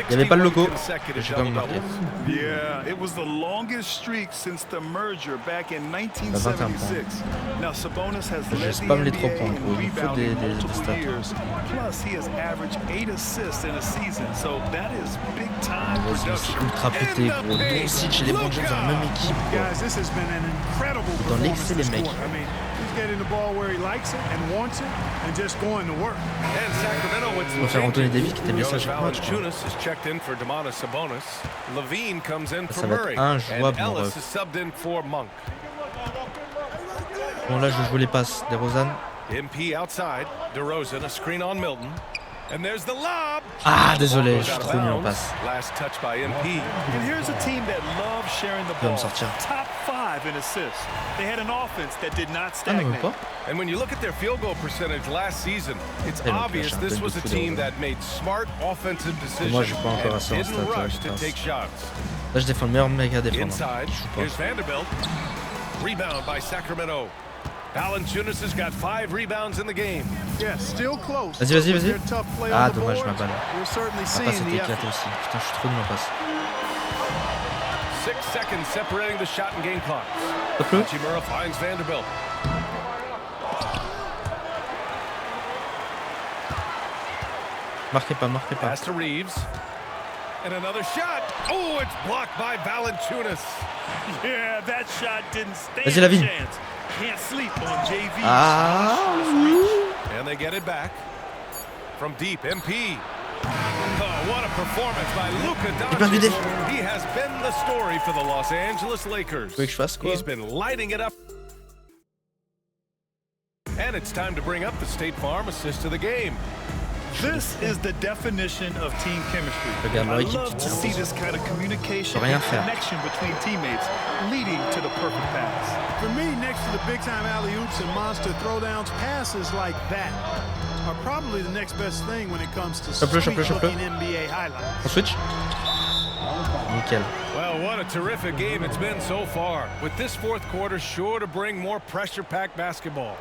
Il n'y avait pas le logo. J'ai quand même marqué. Yeah, it was the longest streak since the merger back in 1976. Now Sabonis has led the NBA in rebounding multiple years. Plus, he has averaged 8 assists in a season, so that is big time production. Ultra pété, gros. Doncic et les LeBron James dans la même équipe. Guys, this has been an incredible performance this quarter. I mean, he's getting the ball where he likes it and wants it, and just going to work. And Sacramento with some Anthony Davis qui était blessé à chaque match. Valanciunas is checked in for Domantas Sabonis. Levine comes in for Murray. And Ellis is subbed in for Monk. Bon, là, je joue les passes. DeRozan. MP outside. DeRozan, a screen on Milton. And there's the lob. Ah, désolé, je suis trop nul en passe. Last touch by MP. And here's a team that loves sharing the ball. Top 5 in assists. They had an offense that did not stagnate. And when you look at their field goal percentage last season, it's obvious this was a team that made smart offensive decisions and didn't rush to take shots. Là, je défends le meilleur mec à défendre. Inside, here's Vanderbilt. Rebound by Sacramento. Valanciunas has got 5 rebounds in the game. Yeah, still close. Vas-y, vas-y, vas-y. Ah, dommage, ma balle. Ma passe était éclatée aussi. Putain, je suis trop nul en passe. 6 seconds separating the shot and game clock. Hachimura finds Vanderbilt. Marquez pas, marquez pas. Pass to Reeves. And another shot. Oh, it's blocked by Valanciunas. Yeah, that shot didn't stand a chance. Can't sleep on JV. And they get it back. From deep, MP. Oh, what a performance by Luka Doncic. He has been the story for the Los Angeles Lakers. He's been lighting it up. And it's time to bring up the State Farm assist of the game. This is the definition of team chemistry. I love to see this kind of communication and connection between teammates leading to the perfect pass. For me, next to the big-time alley-oops and monster throwdowns, passes like that are probably the next best thing when it comes to sweet-looking NBA highlights. On switch. Nickel. Well, what a terrific game it's been so far. With this fourth quarter sure to bring more pressure-packed basketball.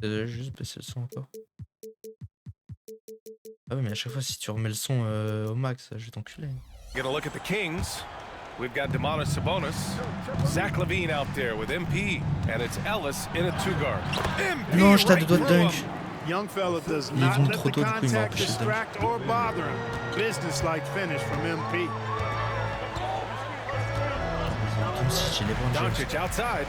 Juste baisser le son encore. Ah oui, mais à chaque fois, si tu remets le son au max, je vais t'enculer. Get a look at the Kings. We've got Domantas Sabonis, Zach LaVine out there with MP, and it's Ellis in a 2-guard. Non, je t'ai deux doigts de dunk. Young fella does not let the contact distract or bother him. Business-like finish from MP. Comme si j'ai les bons Doncic outside.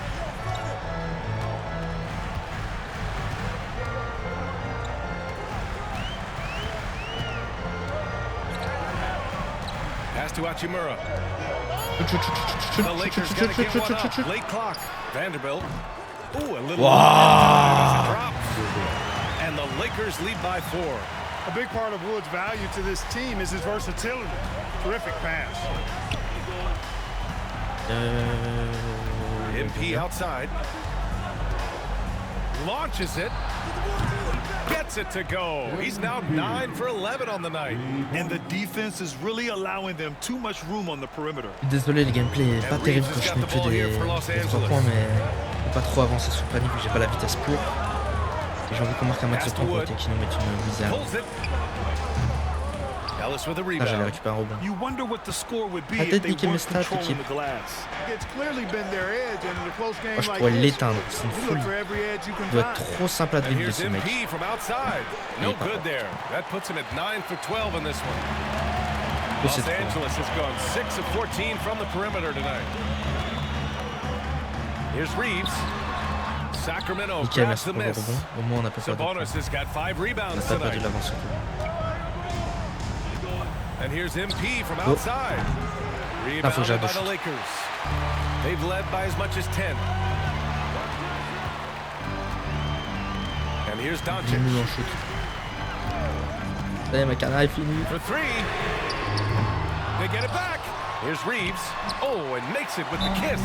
Pass to Hachimura. The Lakers gotta get one up. Late clock. Vanderbilt. Ooh, a little drop. And the Lakers lead by 4. A big part of Wood's value to this team is his versatility. Terrific pass. MP outside. Launches it. Gets it to go. He's now 9 for 11 on the night. And the defense is really allowing them too much room on the perimeter. Désolé, le gameplay est pas terrible quand je mets que des 3 points, mais pas trop avancer sur le panier vu que j'ai pas la vitesse pour. Et j'ai envie qu'on marque un max de temps côté qui nous met une misère. Là j'allais récupérer un rebond. Arrêtez de niquer mes stats l'équipe. Moi je pourrais l'éteindre, c'est une folie. Il doit être trop simple à dribbler ce mec. Los Angeles has gone 6 of 14 from the perimeter tonight. Here's Reeves. Sacramento grabs the miss. Au moins on a pas perdu. Sabonis has got 5 rebounds on a pas perdu tonight. l'avance. And here's MP from outside. Rebounded by the Lakers. They've led by as much as 10. And here's Doncic. Ça y est, ma carrière est finie. For 3. They get it back. Here's Reeves. Oh, and makes it with the kiss.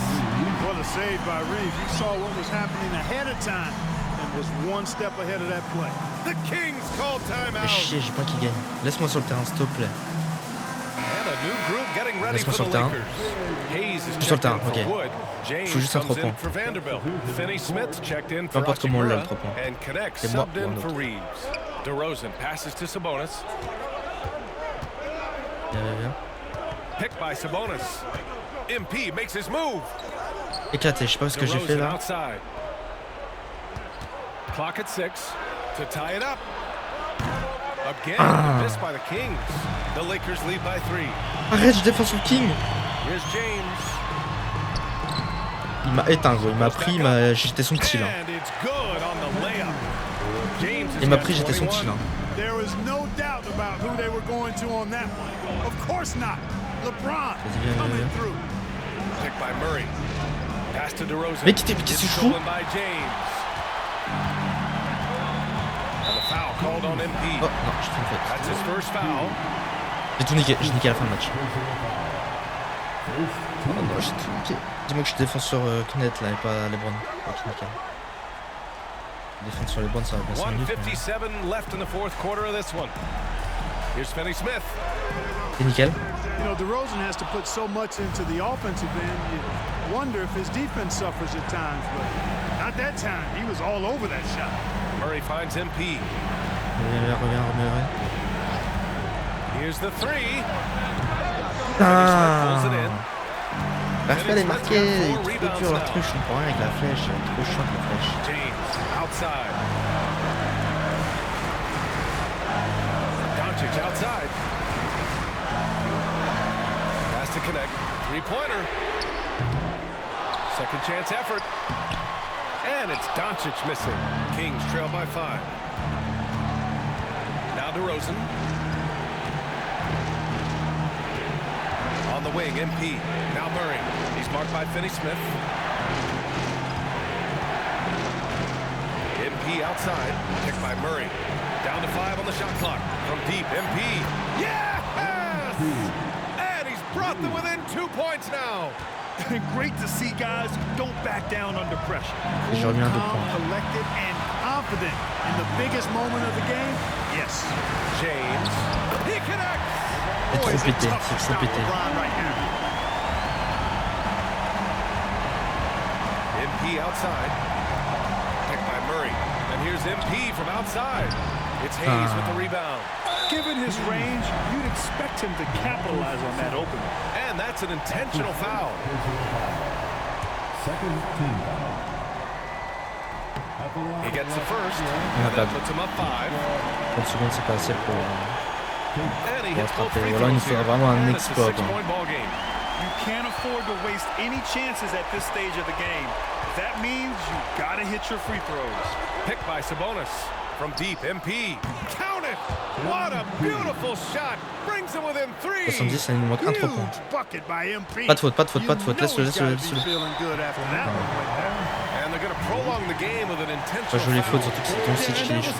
What a save by Reeves. He saw what was happening ahead of time and was one step ahead of that play. The Kings call timeout. Chier, j'ai pas qu'il gagne. Laisse-moi sur le terrain, s'il te plaît. Laisse-moi sur le terrain. Je suis sur le terrain, ok. Je suis juste un 3 points. Peu importe comment on l'a le 3 points. C'est moi ou un autre. DeRozan passes to Sabonis. Viens. Picked by Sabonis. MP makes his move. Éclaté, je sais pas ce que j'ai fait là. Clock at 6 to tie it up. Again, missed by the Kings. The Lakers lead by 3. Arrête, je défends sur le King. Here's James. Il m'a éteint, gros. Il m'a pris, j'étais son petit là. Il m'a pris, j'étais son petit là. There was no doubt about who they were going to on that one. Of course not. LeBron coming through. Picked by Murray. Pass to DeRozan. Mais qui se fout? By James. And a foul called on MP. Oh non, je fais une faute. That's his first foul. J'ai tout niqué, j'ai niqué à la fin du match. Oh non, j'ai tout niqué. Dis-moi que je défends sur Knet là et pas LeBron. Ok, nickel. Défendre sur les bonnes, ça va passer 1:57 left in the fourth quarter of this one. Here's Finney Smith. C'est nickel. You know, DeRozan has to put so much into the offensive end. You wonder if his defense suffers at times, but not that time. He was all over that shot. Murray finds MP. Reviens. Here's the 3. La flèche est marquée, il est trop dur leur truc, je comprends rien avec la flèche, trop chiant avec la flèche. James, outside. Doncic outside. Has to connect. 3-pointer. Second chance effort. And it's Doncic missing. Kings trail by 5. Now DeRozan. On the wing, MP. Now Murray. He's marked by Finney Smith. MP outside. Picked by Murray. Down to 5 on the shot clock. From deep, MP. Yes! And he's brought them within 2 points now. Great to see guys who don't back down under pressure. Calm, collected, and confident in the biggest moment of the game. Yes. James. He connects. C'est trop pété, c'est trop pété. MP outside. Picked by Murray. And here's MP from outside. It's Hayes with the rebound. Given his range, you'd expect him to capitalize on that opening. And that's an intentional foul. Second team. He gets the first. And that puts him up 5. 30 secondes, c'est pas assez pour rattraper. Voilà, il nous faudra vraiment un exploit. You can't afford to waste any chances at this stage of the game. That means you gotta hit your free throws. Picked by Sabonis. From deep, MP. Count it! What a beautiful shot! Brings him within 3. 70, ça nous manque un 3 points. Pas de faute, pas de faute, pas de faute. Laisse-le. Pas jouer les fautes, surtout que c'est ton site qui est chaud.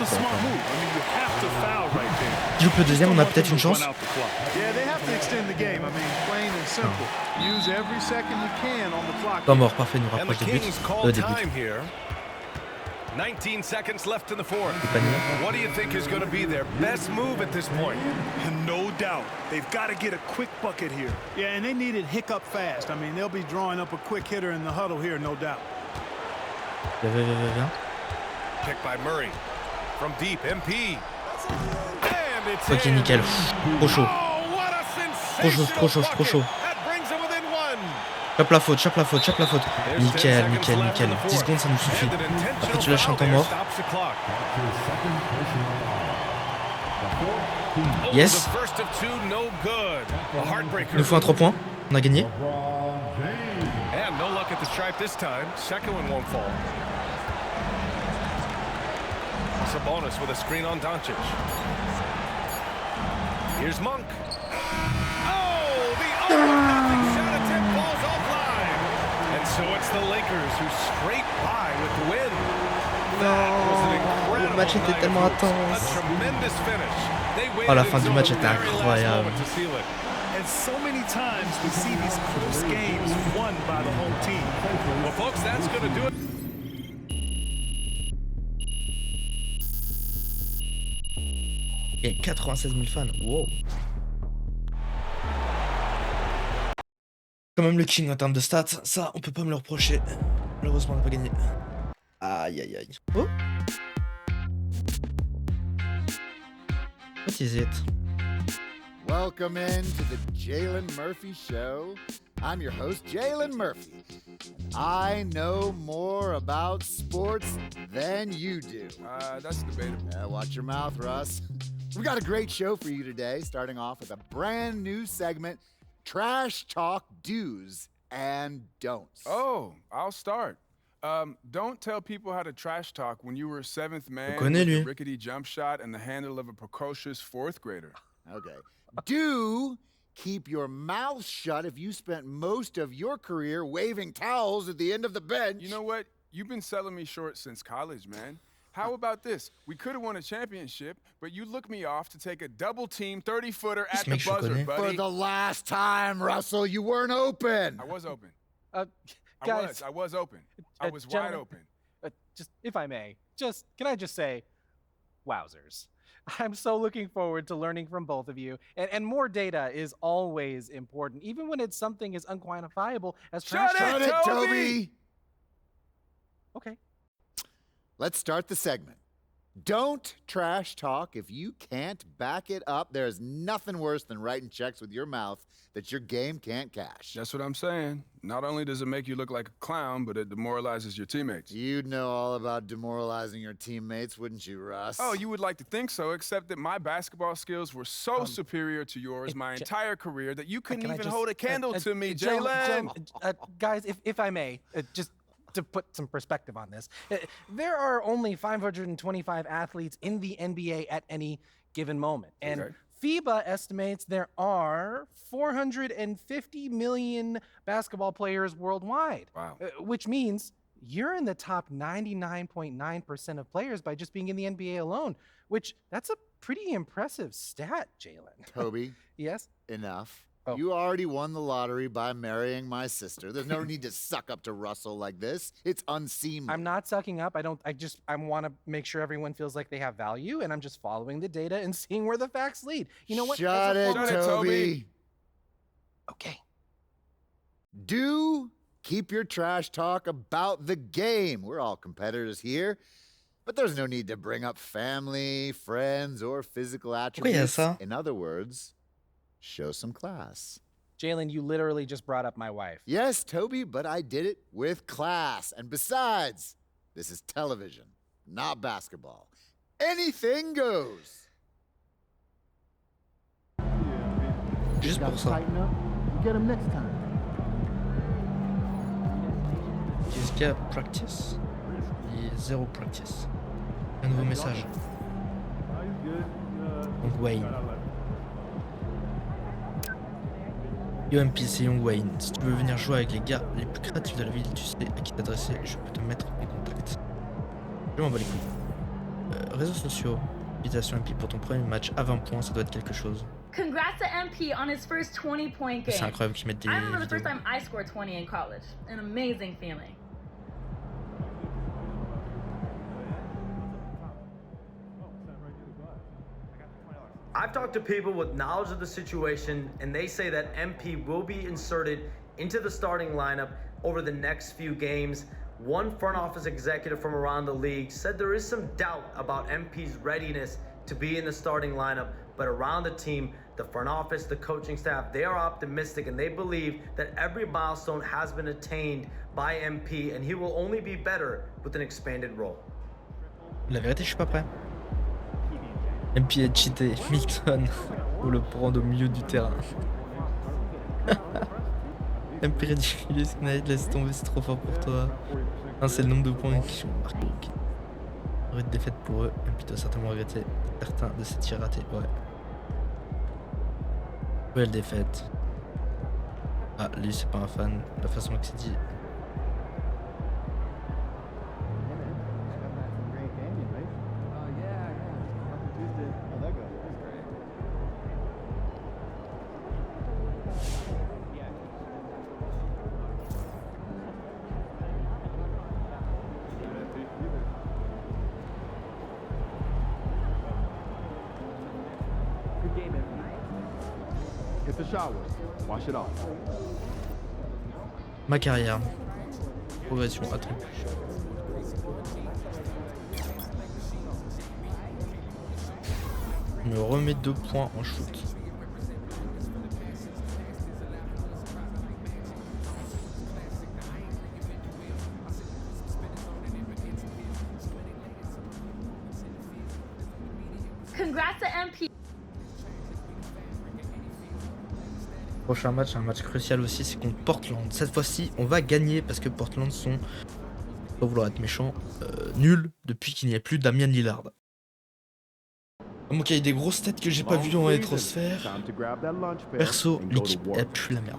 Tu joues le deuxième, on a peut-être une chance. Pas mort, parfait, nous rapproche des buts. Début. 19 seconds left in the fourth. What do you think is going to be their best move at this point? No doubt. They've got to get a quick bucket here. Yeah, and they need it hiccup fast. I mean, they'll be drawing up a quick hitter in the huddle here, no doubt. Viens. Picked by Murray. From deep, MP. Ok, nickel. Trop chaud. Trop chaud. Chope la faute. Nickel. 10 secondes, ça nous suffit. Après, tu lâches un temps mort. Yes. Il nous faut un 3 points. On a gagné. And no luck at the stripe this time. Second one won't fall. Sabonis with a screen on Doncic. Here's Monk. Oh, the 0-0 shot attempt falls offline. And so it's the Lakers who scrape by with the win. That was an incredible Le match était tellement intense. A tremendous finish. Oh, la fin du match était incroyable. And so many times we see these close games won by the home team. Well, folks, that's going to do it. Il y a 96 000 fans. Wow. Quand même le king en termes de stats, ça on peut pas me le reprocher. Malheureusement on n'a pas gagné. Aïe. Oh. What is it? Welcome into the Jalen Murphy Show. I'm your host, Jalen Murphy. I know more about sports than you do. That's debatable. Watch your mouth, Russ. We got a great show for you today, starting off with a brand new segment, Trash Talk Do's and Don'ts. Oh, I'll start. Don't tell people how to trash talk when you were seventh man with a rickety jump shot and the handle of a precocious fourth grader. Okay. Do keep your mouth shut if you spent most of your career waving towels at the end of the bench. You know what? You've been selling me short since college, man. How about this? We could have won a championship, but you looked me off to take a double-team 30-footer at the buzzer, buddy. For the last time, Russell, you weren't open. I was open. Guys, I was open. I was wide open. Just, if I may, can I just say, wowzers. I'm so looking forward to learning from both of you. And more data is always important, even when it's something as unquantifiable as trash talk. Shut it, Toby! Okay. Let's start the segment. Don't trash talk if you can't back it up. There's nothing worse than writing checks with your mouth that your game can't cash. That's what I'm saying. Not only does it make you look like a clown, but it demoralizes your teammates. You'd know all about demoralizing your teammates, wouldn't you, Russ? Oh, you would like to think so, except that my basketball skills were so superior to yours my entire career that you couldn't even hold a candle to me, Jalen. Guys, if I may, just to put some perspective on this, there are only 525 athletes in the NBA at any given moment. And FIBA estimates there are 450 million basketball players worldwide. Wow. Which means you're in the top 99.9% of players by just being in the NBA alone, which that's a pretty impressive stat, Jalen. Toby. Yes? Enough. Oh. You already won the lottery by marrying my sister. There's no need to suck up to Russell like this. It's unseemly. I'm not sucking up. I want to make sure everyone feels like they have value, and I'm just following the data and seeing where the facts lead. You know what? Shut it, Toby. Okay. Do keep your trash talk about the game. We're all competitors here, but there's no need to bring up family, friends, or physical attributes. In other words, show some class. Jalen, you literally just brought up my wife. Yes, Toby, but I did it with class. And besides, this is television, not basketball. Anything goes. Juste pour ça. Get him next time. Qu'est-ce qu'il y a? Practice. Et zéro practice. Un nouveau message. Donc Wayne. Yo MP, c'est Young Wayne. Si tu veux venir jouer avec les gars les plus créatifs de la ville, tu sais à qui t'adresser, je peux te mettre en contact. Je m'en bats les couilles. Réseaux sociaux. Invitation MP pour ton premier match à 20 points, ça doit être quelque chose. Congrats to MP on his first 20-point game. C'est incroyable qu'ils mettent des I remember the first time I scored 20 in college. An amazing feeling. I've talked to people with knowledge of the situation, and they say that MP will be inserted into the starting lineup over the next few games. One front office executive from around the league said there is some doubt about MP's readiness to be in the starting lineup, but around the team, the front office, the coaching staff, they are optimistic and they believe that every milestone has been attained by MP and he will only be better with an expanded role. La vérité, je suis pas prêt. MP est cheaté, Milton, faut le prendre au milieu du terrain. MP ridiculous, Knight, laisse tomber, c'est trop fort pour toi. C'est le nombre de points qui sont marqués. Une défaite pour eux, MP doit certainement regretter certains de ses tirs ratés. Ouais. Belle défaite. Ah, lui, c'est pas un fan. La façon que c'est dit. Ma carrière. Progression, attribut. Je me remets 2 points en shoot. Congrats to MP. Prochain match, un match crucial aussi, c'est contre Portland. Cette fois-ci, on va gagner parce que Portland sont, pas vouloir être méchant, nuls depuis qu'il n'y a plus Damian Lillard. Donc il y a des grosses têtes que j'ai pas vues en rétrosphère. Perso, l'équipe elle pue la merde.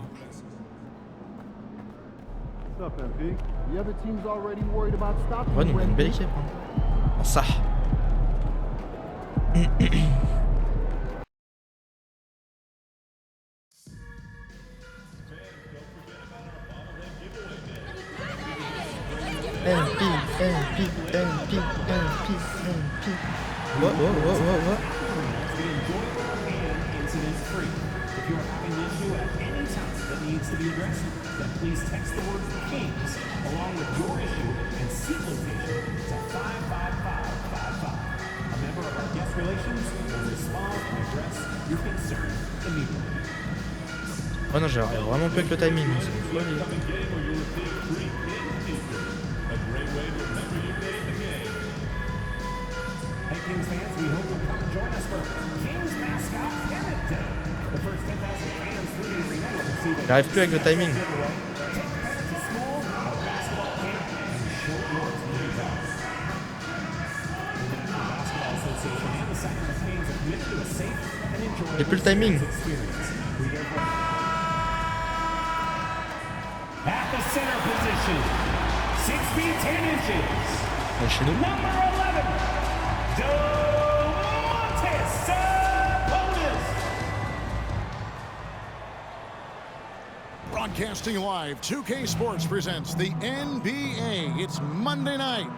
Ouais, donc une belle équipe. Hein. Ça. MP. What? Incident free. If you are having an issue at any time that needs to be addressed, then please text the word Kings along with your issue and seat location to 55555. A member of our guest relations will respond and address your concern immediately. Oh non, j'ai vraiment plus avec le timing. Hey Kings fans, we hope you'll come and join us for Kings mascot Pennant Day. The first 10,000 fans through the arena will receive a J'arrive plus avec le timing. J'ai plus le timing. At the center position, 6 feet 10 inches. Chez nous. Number 11, Domantas Sabonis. Broadcasting live, 2K Sports presents the NBA. It's Monday night.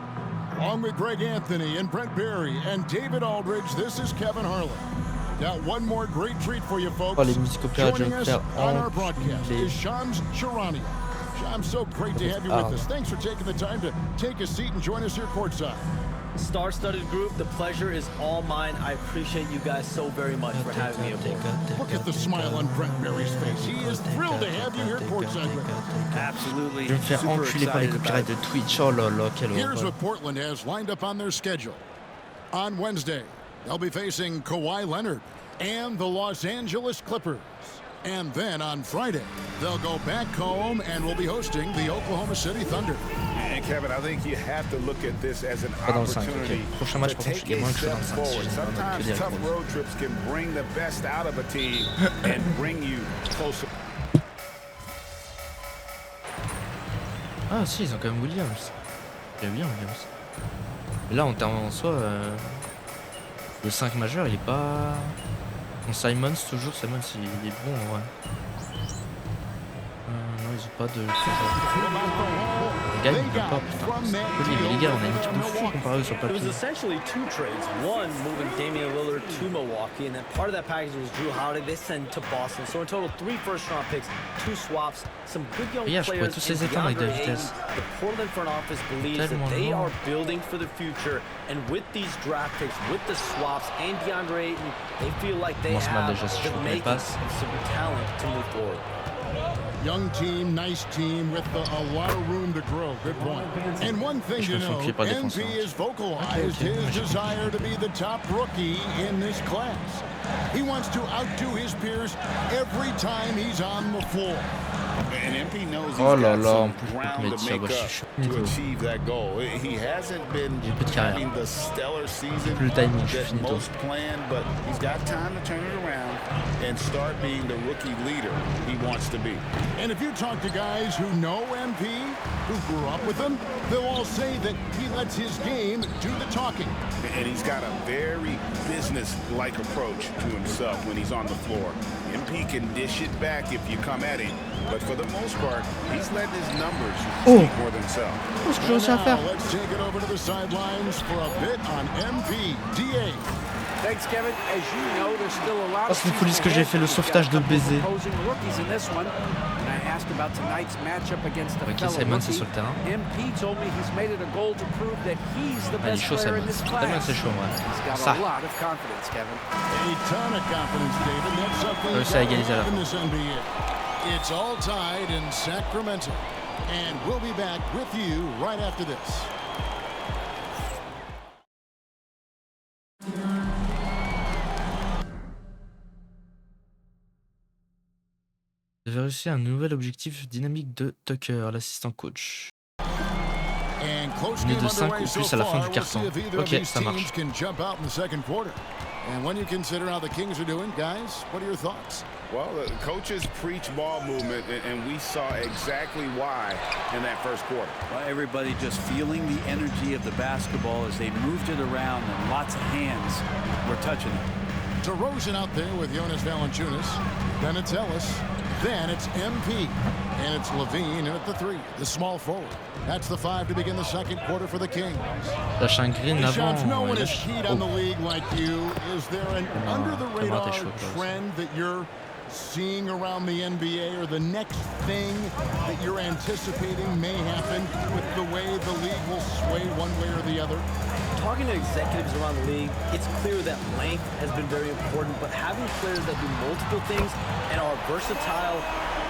Along with Greg Anthony and Brent Barry and David Aldridge, this is Kevin Harlan. Got one more great treat for you folks. Joining us on our broadcast is Shams Charania. Shams, so great to have you with us. Thanks for taking the time to take a seat and join us here courtside. Star-studded group, the pleasure is all mine. I appreciate you guys so very much for having me aboard. Look at the smile on Brent Barry's face. He is thrilled to have you here courtside. Absolutely. Je vais me faire enculer par les copyrights de Twitch. Oh là là, quelle horreur. Here's what Portland has lined up on their schedule. On Wednesday, they'll be facing Kawhi Leonard and the Los Angeles Clippers. And then on Friday, they'll go back home and will be hosting the Oklahoma City Thunder. And Kevin, I think you have to look at this as an opportunity to take a step forward. Sometimes tough road trips can bring the best out of a team and bring you closer. Ah si, ils ont quand même Williams. Il est bien Williams. Et là, en soi, le 5 majeur, il est pas... Simons, toujours, Simons, il est bon en vrai. Non, ils propose pas de... gagne pas, putain. Mais les gars, on a une équipe de fou comparé sur papier. It was essentially two trades. One, moving Damian Lillard to Milwaukee, and then part of that package was Drew Holiday. They sent to Boston. So in total, 3 first-round picks, 2 swaps, some good young players, and DeAndre Ayton. The Portland front office believes that they are building for the future, and with these draft picks, with the swaps, and DeAndre Ayton, they feel like they have the makings of some talent to move forward. Young team, nice team with a lot of room to grow. Good point. And one thing to know, NP has vocalized his desire to be the top rookie in this class. He wants to outdo his peers every time he's on the floor. And MP knows he's got some ground to make up to achieve that goal. He hasn't been having the stellar season that most planned, but he's got time to turn it around and start being the rookie leader he wants to be. And if you talk to guys who know MP, who grew up with him, they'll all say that he lets his game do the talking. And he's got a very business-like approach to himself when he's on the floor. MP can dish it back if you come at him, but for the most part, he's letting his numbers speak for themselves. Let's take it over to the sidelines for a bit on MP. DA. Thanks, Kevin. As you know, there's still a lot of c'est une folie ce que j'ai fait le sauvetage de baiser. Ok, Simon c'est sur le terrain. Ah, il est chaud Simon. Simon c'est chaud ouais. Ça. Réussi à égaliser à la fin. It's all tied in Sacramento, and we'll be back with you right after this. Vous avez réussi un nouvel objectif dynamique de Tucker, l'assistant coach. Né de 5 ou plus à la fin du quart-temps. Ok, ça marche. And when you consider how the Kings are doing, guys, what are your thoughts? Well, the coaches preach ball movement, and we saw exactly why in that first quarter. Well, everybody just feeling the energy of the basketball as they moved it around, and lots of hands were touching it. DeRozan out there with Jonas Valanciunas. Then it's Ellis. Then it's MP. And it's Levine at the 3, the small forward. That's the 5 to begin the second quarter for the Kings. Lâche un green avant. No one is heat on the league like you. Is there an under-the-radar trend that you're seeing around the NBA, or the next thing that you're anticipating may happen with the way the league will sway one way or the other? Talking to executives around the league, it's clear that length has been very important, but having players that do multiple things and are versatile,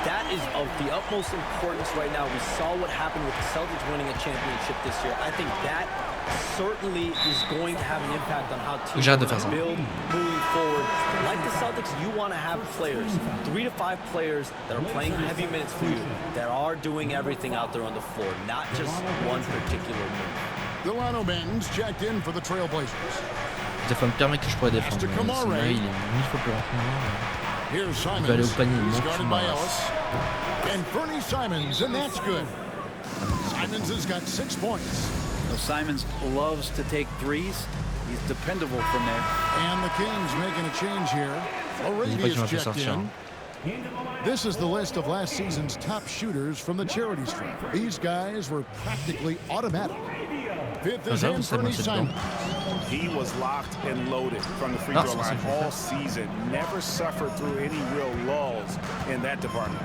that is of the utmost importance right now. We saw what happened with the Celtics winning a championship this year. I think that certainly is going to have an impact on how teams build moving forward. Like the Celtics, you want to have players, 3 to 5 players that are playing heavy minutes for you, that are doing everything out there on the floor, not just one particular move. Delano Benton's checked in for the Trailblazers. Des fois, me permet que je pourrais défendre. Sinon, il est 1000 fois plus rapide. Il va aller au panier, il monte. And Bernie Simons, and that's good. Simons has got 6 points. So Simons loves to take threes. He's dependable from there. And the Kings making a change here. Arabia's checked in. This is the list of last season's top shooters from the charity stripe. These guys were practically automatic. Fifth is Bernie Simons. He was locked and loaded from the free throw line all season. Never suffered through any real lulls in that department.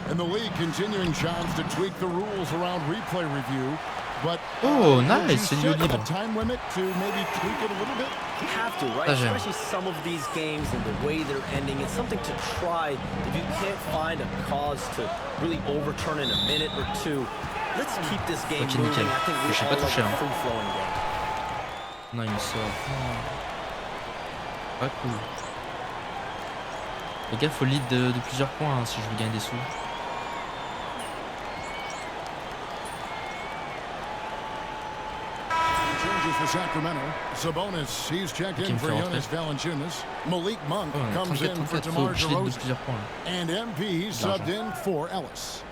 And the league continuing shots to tweak the rules around replay review. But nice, you set a time limit to maybe tweak it a little bit? You have to, right? Especially some of these games and the way they're ending. It's something to try. If you can't find a cause to really overturn in a minute or two, let's keep this game moving. I think we all like a free-flowing game. Non, il me sort. Pas cool. Les gars, faut lead de plusieurs points si je veux gagner des sous. For Sacramento, Sabonis, he's checked in for Jonas Valanciunas. Malik Monk comes in for DeMar DeRozan. And MP subbed in for Ellis.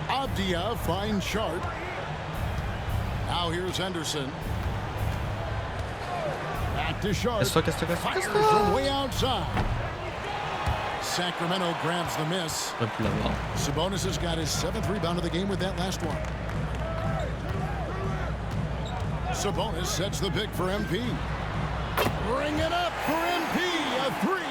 Abdia finds Sharp. Now here's Henderson. Back to Sharp. Fires from way outside. Sacramento grabs the miss. Sabonis has got his 7th rebound of the game with that last one. Sabonis sets the pick for MP. Bring it up for MP, a 3.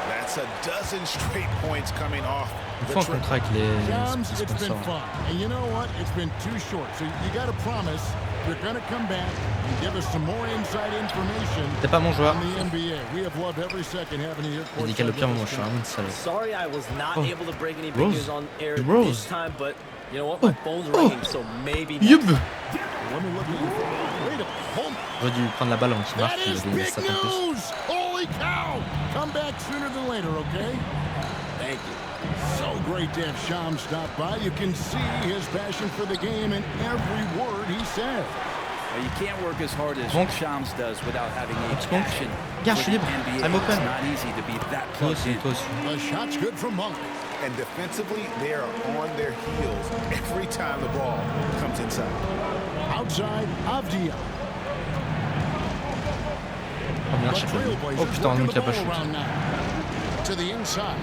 That's a dozen straight points coming off. Shams, it's been fun. And you know what? It's been too short. So you got to promise you're going to come back and give us some more inside information on the NBA. We have loved every second having you here. Sorry I was not able to break any big news on air this time, but you know what? My phone's ringing, so maybe next time. J'aurais dû prendre la balle avant qu'il marque, il a gagné ça en plus. Holy cow! Come back sooner than later, okay? Thank you. So great to have Shams stop by. You can see his passion for the game in every word he says. Well, you can't work as hard as Shams does without having a passion for the NBA. I'm open. It's not easy to be that close in. The shot's good from Monk. And defensively, they are on their heels every time the ball comes inside. Outside, Avdia. Oh putain, donc il a pas shoot. To the inside.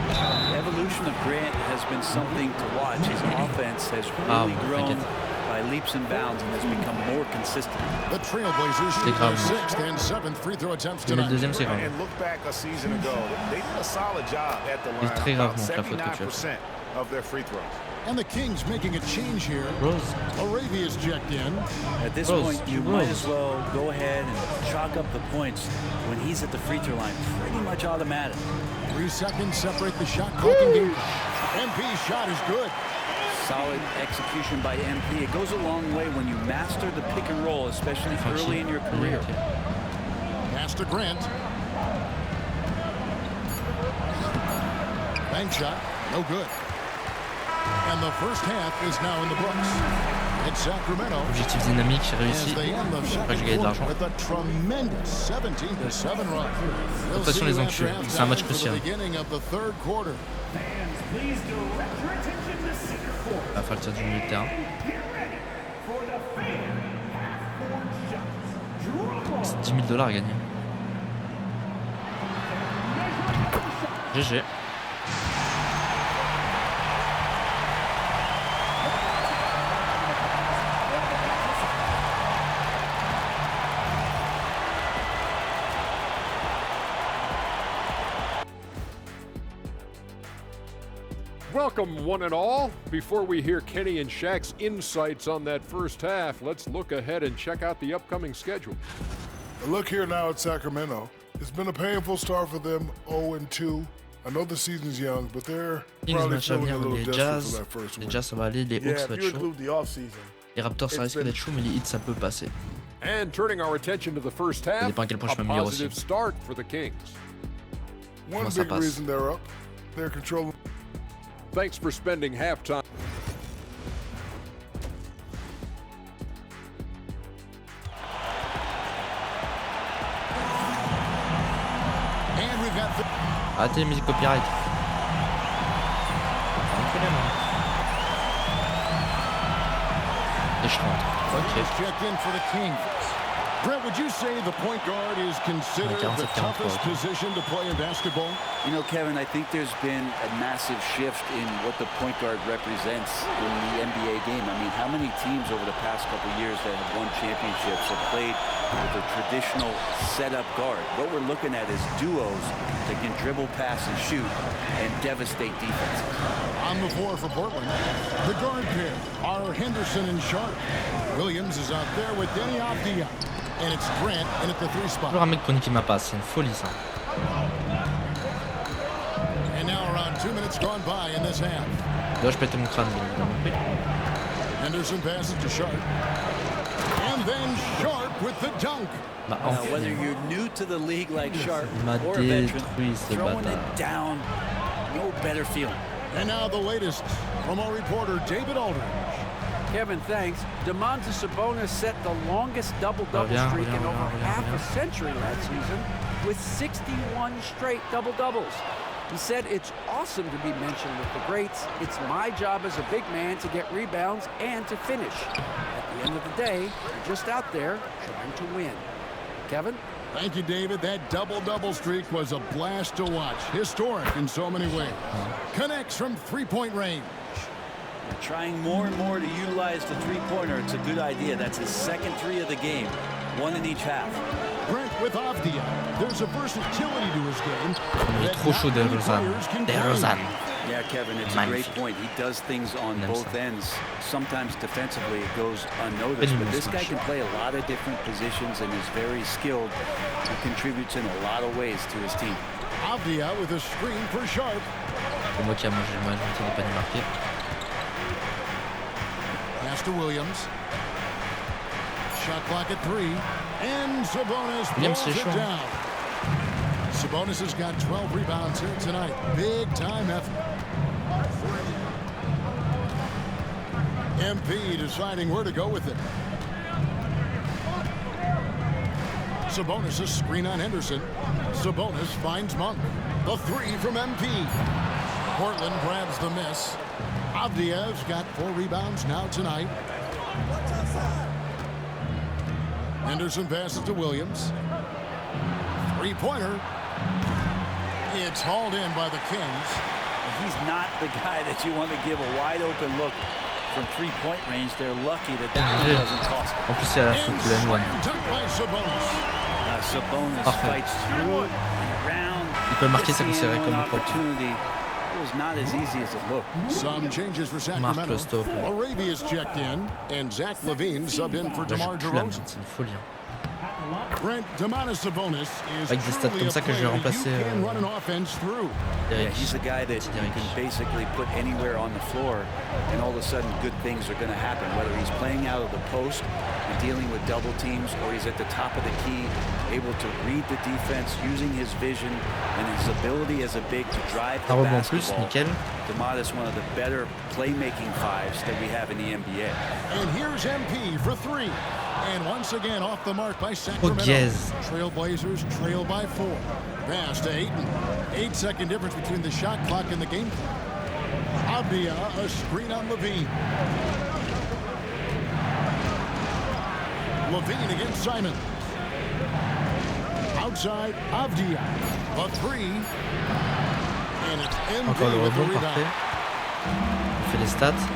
The evolution of Grant has been something to watch. His offense has really grown by leaps and bounds and has become more consistent. The Trailblazers shoot their 6th and 7th free throw attempts tonight. And look back a season ago, they did a solid job at the line. About 79% of their free throws. And the Kings making a change here. Arabia's checked in. At this point, you might as well go ahead and chalk up the points when he's at the free throw line. Pretty much automatic. 3 seconds separate the shot clock and game. MP's shot is good. Solid execution by MP. It goes a long way when you master the pick and roll, especially early in your career. Pass to Grant. Bank shot, no good. And the first half is now in the books. It's Sacramento. Objectif dynamique réussi. Après j'ai gagné de l'argent. Attention les enculés, c'est un match crucial. Il va falloir le tir du milieu de terrain. C'est 10 000 $ à gagner. GG. Welcome, one and all. Before we hear Kenny and Shaq's insights on that first half, let's look ahead and check out the upcoming schedule. Look here now at Sacramento. It's been a painful start for them, 0-2. I know the season's young, but they're probably feeling a little desperate for that first win. Les Jazz ça va aller, les Hawks ça va être chaud. Les Raptors ça risque d'être chaud, mais les Heat ça peut passer. And turning our attention to the first half, a positive start for the Kings. One big reason they're up, they're controlling. Thanks for spending halftime. And we've got arrêtez les musiques copyright. Et je rentre. Ok. Brett, would you say the point guard is considered the toughest position to play in basketball? You know, Kevin, I think there's been a massive shift in what the point guard represents in the NBA game. I mean, how many teams over the past couple years that have won championships have played with a traditional setup guard? What we're looking at is duos that can dribble, pass, and shoot and devastate defenses. On the floor for Portland, the guard pair are Henderson and Sharp. Williams is out there with Denny Avdia. And it's Grant in at the 3 spot. Toujours un mec qui m'a pas, c'est une folie ça. And now around 2 minutes gone by in this half. Là je pète mon crâne bien évidemment. Henderson passes to Sharp. And then Sharp with the dunk. Now, whether you're new to the league like Sharp or a veteran, throwing it down, no better feeling. And now the latest from our reporter David Aldridge. Kevin, thanks. Domantas Sabonis set the longest double-double streak in over half a century last season with 61 straight double-doubles. He said, "It's awesome to be mentioned with the greats. It's my job as a big man to get rebounds and to finish. At the end of the day, you're just out there trying to win." Kevin? Thank you, David. That double-double streak was a blast to watch. Historic in so many ways. Connects from three-point range. They're trying more and more to utilize the three-pointer. It's a good idea. That's his second three of the game. One in each half. Brent with Avdia. There's a versatility to his game. Trop chaud DeRozan. Yeah, Kevin, it's a great point. He does things on both ends. Sometimes defensively it goes unnoticed, but this guy can play a lot of different positions and is very skilled and contributes in a lot of ways to his team. Avdia with a screen for Sharp. C'est moi qui a mangé le majorité des paniers marqués. Pass to Williams. Shot clock at 3. And Sabonis pulls it down. Sabonis has got 12 rebounds here tonight. Big time effort. MP deciding where to go with it. Sabonis a screen on Henderson. Sabonis finds Monk. The three from MP. Portland grabs the miss. Avdia's got 4 rebounds now tonight. Henderson passes to Williams. Three-pointer. It's hauled in by the Kings. He's not the guy that you want to give a wide-open look from three-point range. They're lucky that doesn't cost them. En plus, c'est à la faute de la noix. Sabonis fights through it and around. Il peut marquer, ça considéré comme un propre. It was not as easy as it looked. Some changes for Sacramento. Arabia's checked in, and Zach LaVine subbed in for DeMar DeRozan. C'est une folie. Brent Sabonis is avec des stats comme ça que je vais remplacer. Yeah, he's a guy that you can basically put anywhere on the floor, and all of a sudden good things are going to happen. Whether he's playing out of the post and dealing with double teams, or he's at the top of the key, able to read the defense, using his vision and his ability as a big to drive the basketball. DeMar is one of the better playmaking fives that we have in the NBA. And here's MP for 3. And once again off the mark by Sacramento. Trailblazers trail by 4. Pass to Ayton. 8-second difference between the shot clock and the game clock. Avdia, a screen on LaVine. LaVine against Simon. Outside, Avdia. A 3. And it's MP with the rebound. Il fait les stats.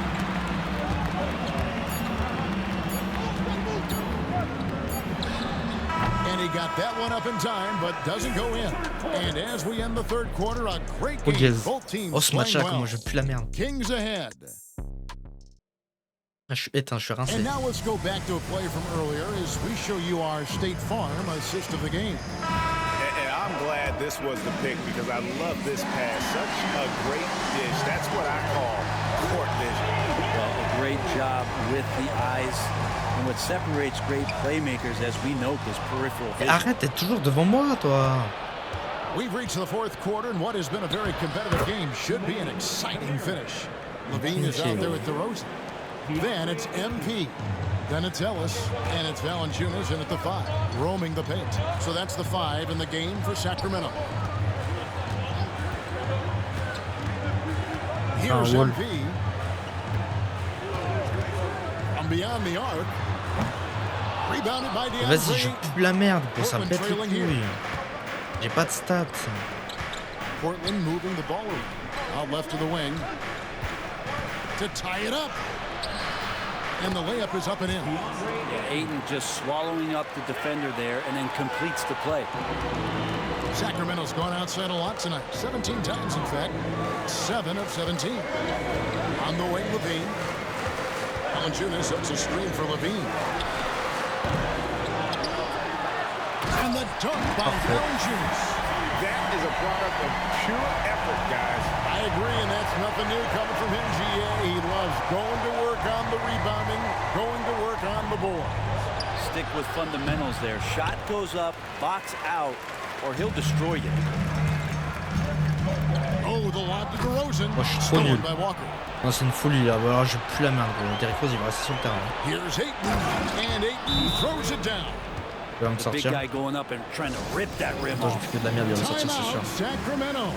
He got that one up in time, but doesn't go in. And as we end the third quarter, a great game. Both teams playing well. Kings ahead. Je suis éteint, je suis rincé. And now let's go back to a play from earlier as we show you our State Farm assist of the game. And I'm glad this was the pick because I love this pass. Such a great dish. That's what I call court vision. Well, a great job with the eyes. And what separates great playmakers, as we note, is peripheral vision. Arrête, t'es toujours devant moi, toi. We've reached the fourth quarter, and what has been a very competitive game should be an exciting finish. LaVine is out there with DeRozan. Then it's MP. Then it's Ellis, and it's Valanciunas in at the 5, roaming the paint. So that's the 5 in the game for Sacramento. Here's MP. From beyond the arc. Rebounded by DeAndre. Vas-y, je pue la merde, pour ça pète les couilles. J'ai pas de stats. Portland moving the ball out left to the wing to tie it up. And the layup is up and in. Yeah, Ayton just swallowing up the defender there and then completes the play. Sacramento's gone outside a lot tonight. 17 times, in fact. 7 of 17. On the wing, LaVine. Valanciunas sets a screen for LaVine. And the dunk by Valanciunas. That is a product of pure effort, guys. I agree, and that's nothing new coming from him, GA. He loves going to work on the rebounding, going to work on the board. Stick with fundamentals there. Shot goes up, box out, or he'll destroy you. Oh, the lob to DeRozan. Moi, je suis trop nul. Non, c'est une folie là. Alors, je pue la merde. Derrick Rose, il va rester sur le terrain. Here's Ayton, and Ayton throws it down. Il va me sortir. Big guy going up and trying to rip that rim off. Je fais de la merde, il va me sortir, c'est sûr. Sacramento.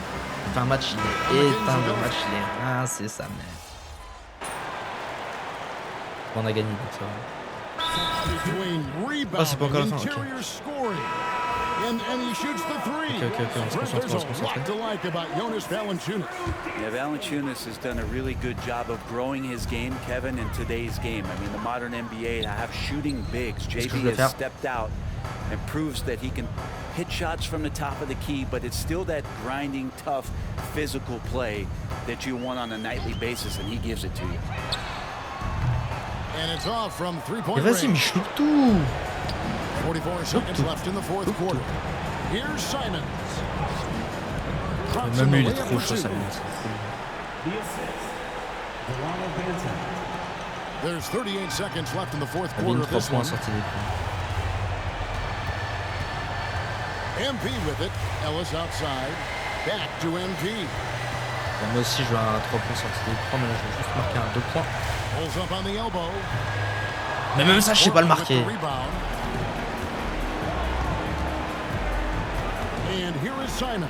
Enfin, un match, il est éteint. Le match, il est rincé, sa mère. On a gagné, donc ça va. Ah, c'est pas encore la fin, ok. And he shoots the three. Ok, on se concentre, on se concentre. Yeah, Valanciunas has done a really good job of growing his game, Kevin, in today's game. I mean, the modern NBA have shooting bigs. JB has stepped out and proves that he can hit shots from the top of the key, but it's still that grinding, tough, physical play that you want on a nightly basis, and he gives it to you. And it's off from three-point range. Vas-y, mais shoot tout. 44 seconds left in the fourth quarter. Here's Simons. Même lui, il est trop chaud, Simons. There's 38 seconds left in the fourth quarter of this one. MP with it. Ellis outside. Back to MP. Moi aussi, je veux un 3 points sorti d'écran, mais là, je vais juste marquer un 2 points. Pulls up on the elbow. Mais même ça, je sais pas le marquer. And here is Simon.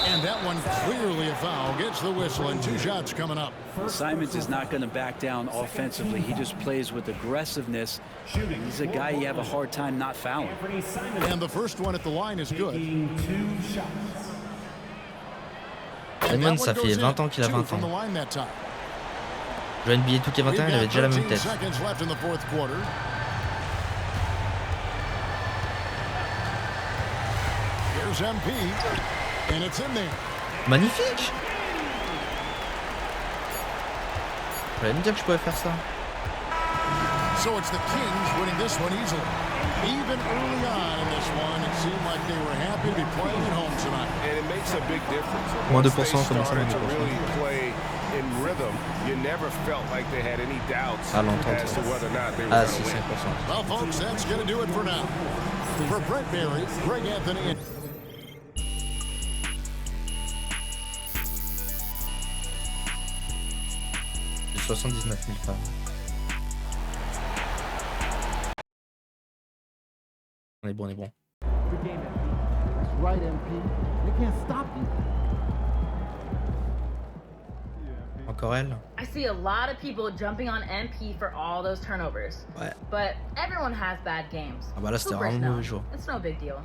And that one clearly a foul. Gets the whistle and 2 shots coming up. Simons is not going to back down offensively. He just plays with aggressiveness. He's a guy you have a hard time not fouling. And the first one at the line is good. Simon, ça fait 20 ans qu'il a 20 ans. Je vais NBA tout 20 ans, il avait déjà la même tête. Magnifique! J'allais me dire que je pouvais faire ça. So it's the Kings winning this one easily. Even early on in this one, it seemed like they were happy to be playing at home tonight. And it makes a big difference. Moins 2%, comment ça, moins 2%? Really play in rhythm. You never felt like they had any doubts as to whether or not they were going to win. Well, folks, that's going to do it for now. For Brent Berry, Greg Anthony. J'ai 79 000 femmes. On est bon, on est bon. Encore elle. I see a lot of people jumping on MP for all those turnovers. Ouais. But everyone has bad games. Ah bah là c'était vraiment mauvais jour. It's no big deal.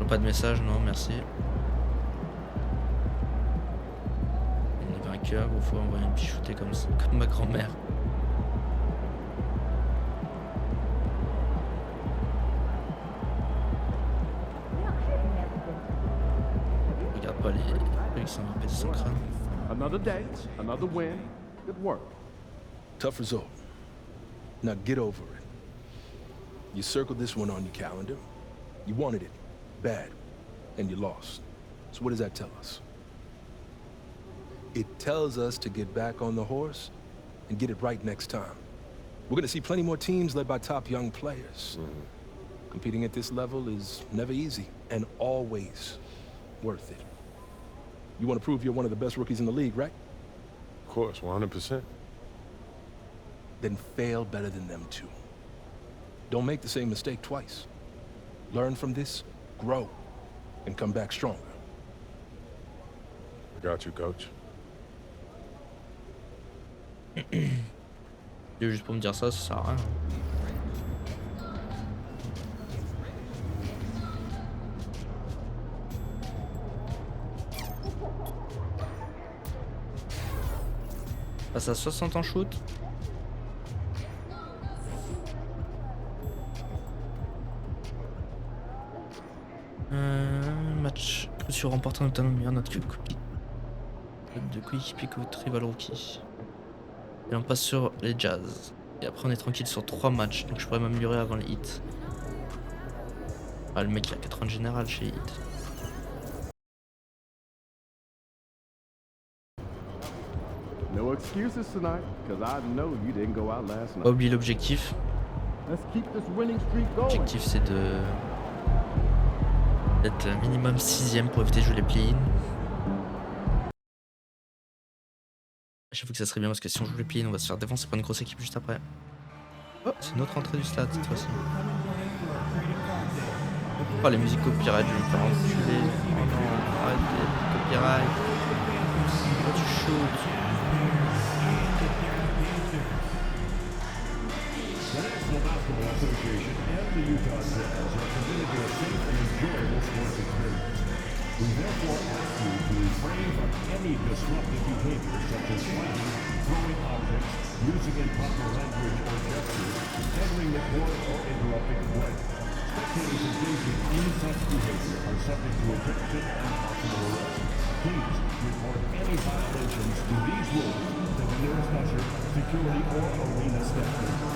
Pas de message, non, merci. On est vainqueur, il faut envoyer un pichouté comme ma grand-mère. Regarde pas les trucs, ça m'a pété son crâne. Another day, another win. Good work. Tough result. Now get over it. You circled this one on your calendar. You wanted it bad, and you lost. So what does that tell us? It tells us to get back on the horse and get it right next time. We're going to see plenty more teams led by top young players. Competing at this level is never easy and always worth it. You want to prove you're one of the best rookies in the league, right? Of course, 100%. Then fail better than them too. Don't make the same mistake twice. Learn from this, grow, and come back stronger. I got you, coach. Juste pour me dire ça, ça sert à rien. Passe à 60 en shoot. Match crucial remportant notamment meilleur notre copie de coéquipier que rival rookie. Et on passe sur les Jazz. Et après on est tranquille sur 3 matchs, donc je pourrais m'améliorer avant les hits. Ah, le mec il a 80 général chez hit. No excuses tonight, because I know you didn't go out last night. Pas oublier l'objectif. L'objectif c'est d'être minimum 6ème pour éviter de jouer les play-in. J'avoue que ça serait bien parce que si on joue les play-in on va se faire défoncer par une grosse équipe juste après. Oh, c'est une autre entrée du stade cette fois-ci. Oh, les musiques copyright, je vais me faire enculer. Oh non, arrête les copyright. Oh, tu shoot. Utah Jazz are committed to a safe and enjoyable sports experience. We therefore ask you to refrain from any disruptive behavior such as fighting, throwing objects, using improper language or gestures, entering the court, or interrupting play. Spectators engaging in such behavior are subject to ejection and possible arrest. Please report any violations to these rules to the nearest usher, security, or arena staff member.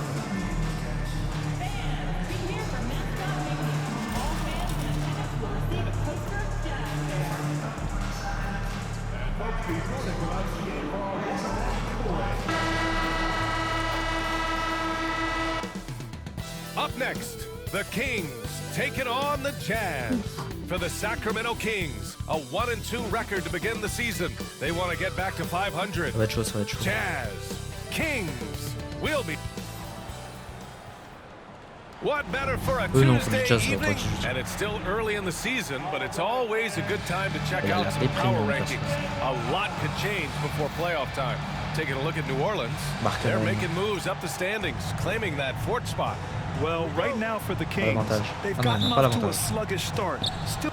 Up next, the Kings taking on the Jazz. For the Sacramento Kings, a 1-2 record to begin the season. They want to get back to 500. Ça va être chaud, ça va être chaud. Jazz, Kings, will be. What better for a Tuesday evening? And it's still early in the season, but it's always a good time to check out some power rankings. A lot could change before playoff time. Taking a look at New Orleans, they're making moves up the standings, claiming that fourth spot. Well, right now for the Kings, they've gotten off to a sluggish start. Still.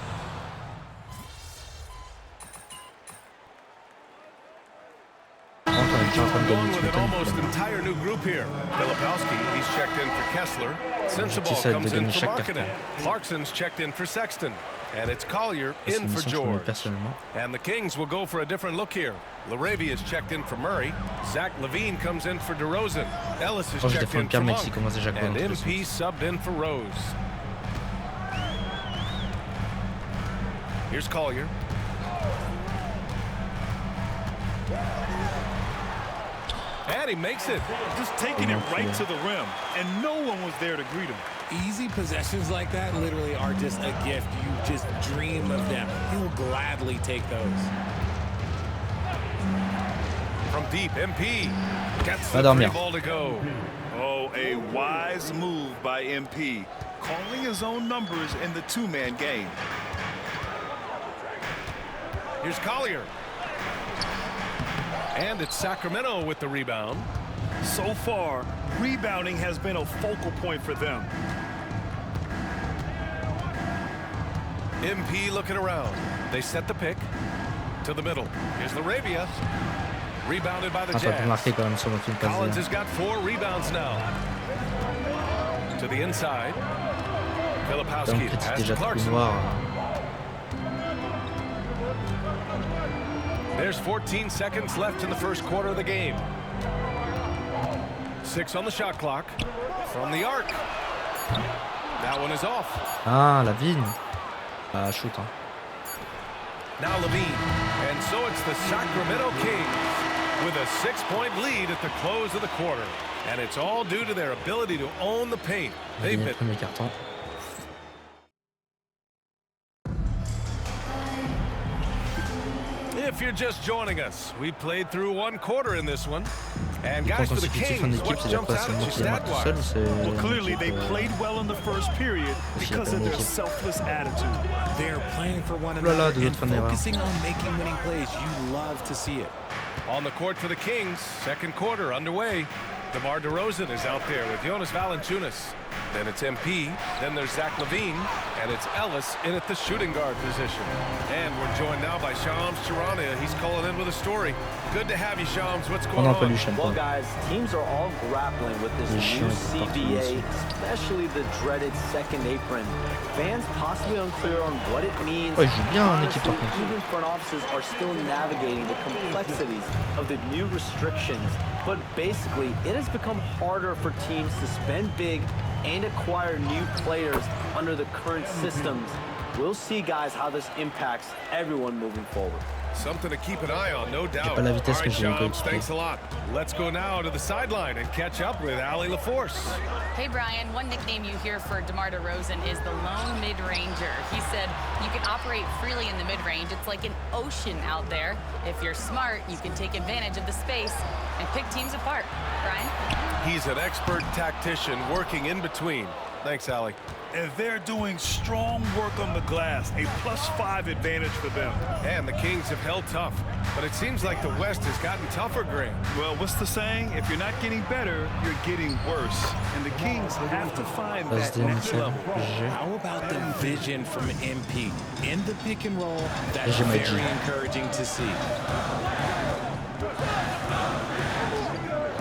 Going with an almost entire new group here. Filipowski, he's checked in for Kessler. Sensabaugh comes in for Markkanen. Clarkson's checked in for Sexton. And it's Collier in for George. And the Kings will go for a different look here. Laravia is checked in for Murray. Zach LaVine comes in for DeRozan. Ellis is checked in for Monk. And MP subbed in for Rose. Here's Collier. And he makes it. Just taking it right to the rim. And no one was there to greet him. Easy possessions like that literally are just a gift. You just dream of them. He'll gladly take those. From deep, MP gets the free ball to go. Oh, a wise move by MP, calling his own numbers in the two-man game. Here's Collier. And it's Sacramento with the rebound. So far, rebounding has been a focal point for them. MP looking around. They set the pick to the middle. Here's Laravia. Rebounded by the Jazz. Collins has got 4 rebounds now. To the inside. Filipowski has to Clarkson. There's 14 seconds left in the first quarter of the game. 6 on the shot clock. From the arc. That one is off. Ah, LaVine. Shoot. Hein. Now LaVine. And so it's the Sacramento Kings with a 6-point lead at the close of the quarter. And it's all due to their ability to own the paint. They've been... If you're just joining us, we played through 1 quarter in this one. And guys, for the Kings, what jumps out at you stat-wise? Well, clearly they played well in the first period because of their selfless attitude. They're playing for one another and focusing on making winning plays. You love to see it. On the court for the Kings, second quarter underway. DeMar DeRozan is out there with Jonas Valanciunas. Then it's MP, then there's Zach LaVine, and it's Ellis in at the shooting guard position. And we're joined now by Shams Charania. He's calling in with a story. Good to have you, Shams. What's going on? Well, guys, teams are all grappling with this new CBA, especially the dreaded second apron. Fans possibly unclear on what it means. Even front offices are still navigating the complexities of the new restrictions. But basically, it has become harder for teams to spend big and acquire new players under the current systems. We'll see, guys, how this impacts everyone moving forward. Something to keep an eye on, no doubt. All right, Shams, thanks a lot. Let's go now to the sideline and catch up with Allie LaForce. Hey, Brian, one nickname you hear for DeMar DeRozan is the lone mid-ranger. He said you can operate freely in the mid-range. It's like an ocean out there. If you're smart, you can take advantage of the space and pick teams apart. Brian? He's an expert tactician working in between. Thanks, Allie. And they're doing strong work on the glass, a +5 advantage for them. And the Kings have held tough, but it seems like the West has gotten tougher, Grant. Well, what's the saying? If you're not getting better, you're getting worse. And the Kings have to find that next level. How about the vision from MP? In the pick and roll, that's very encouraging to see.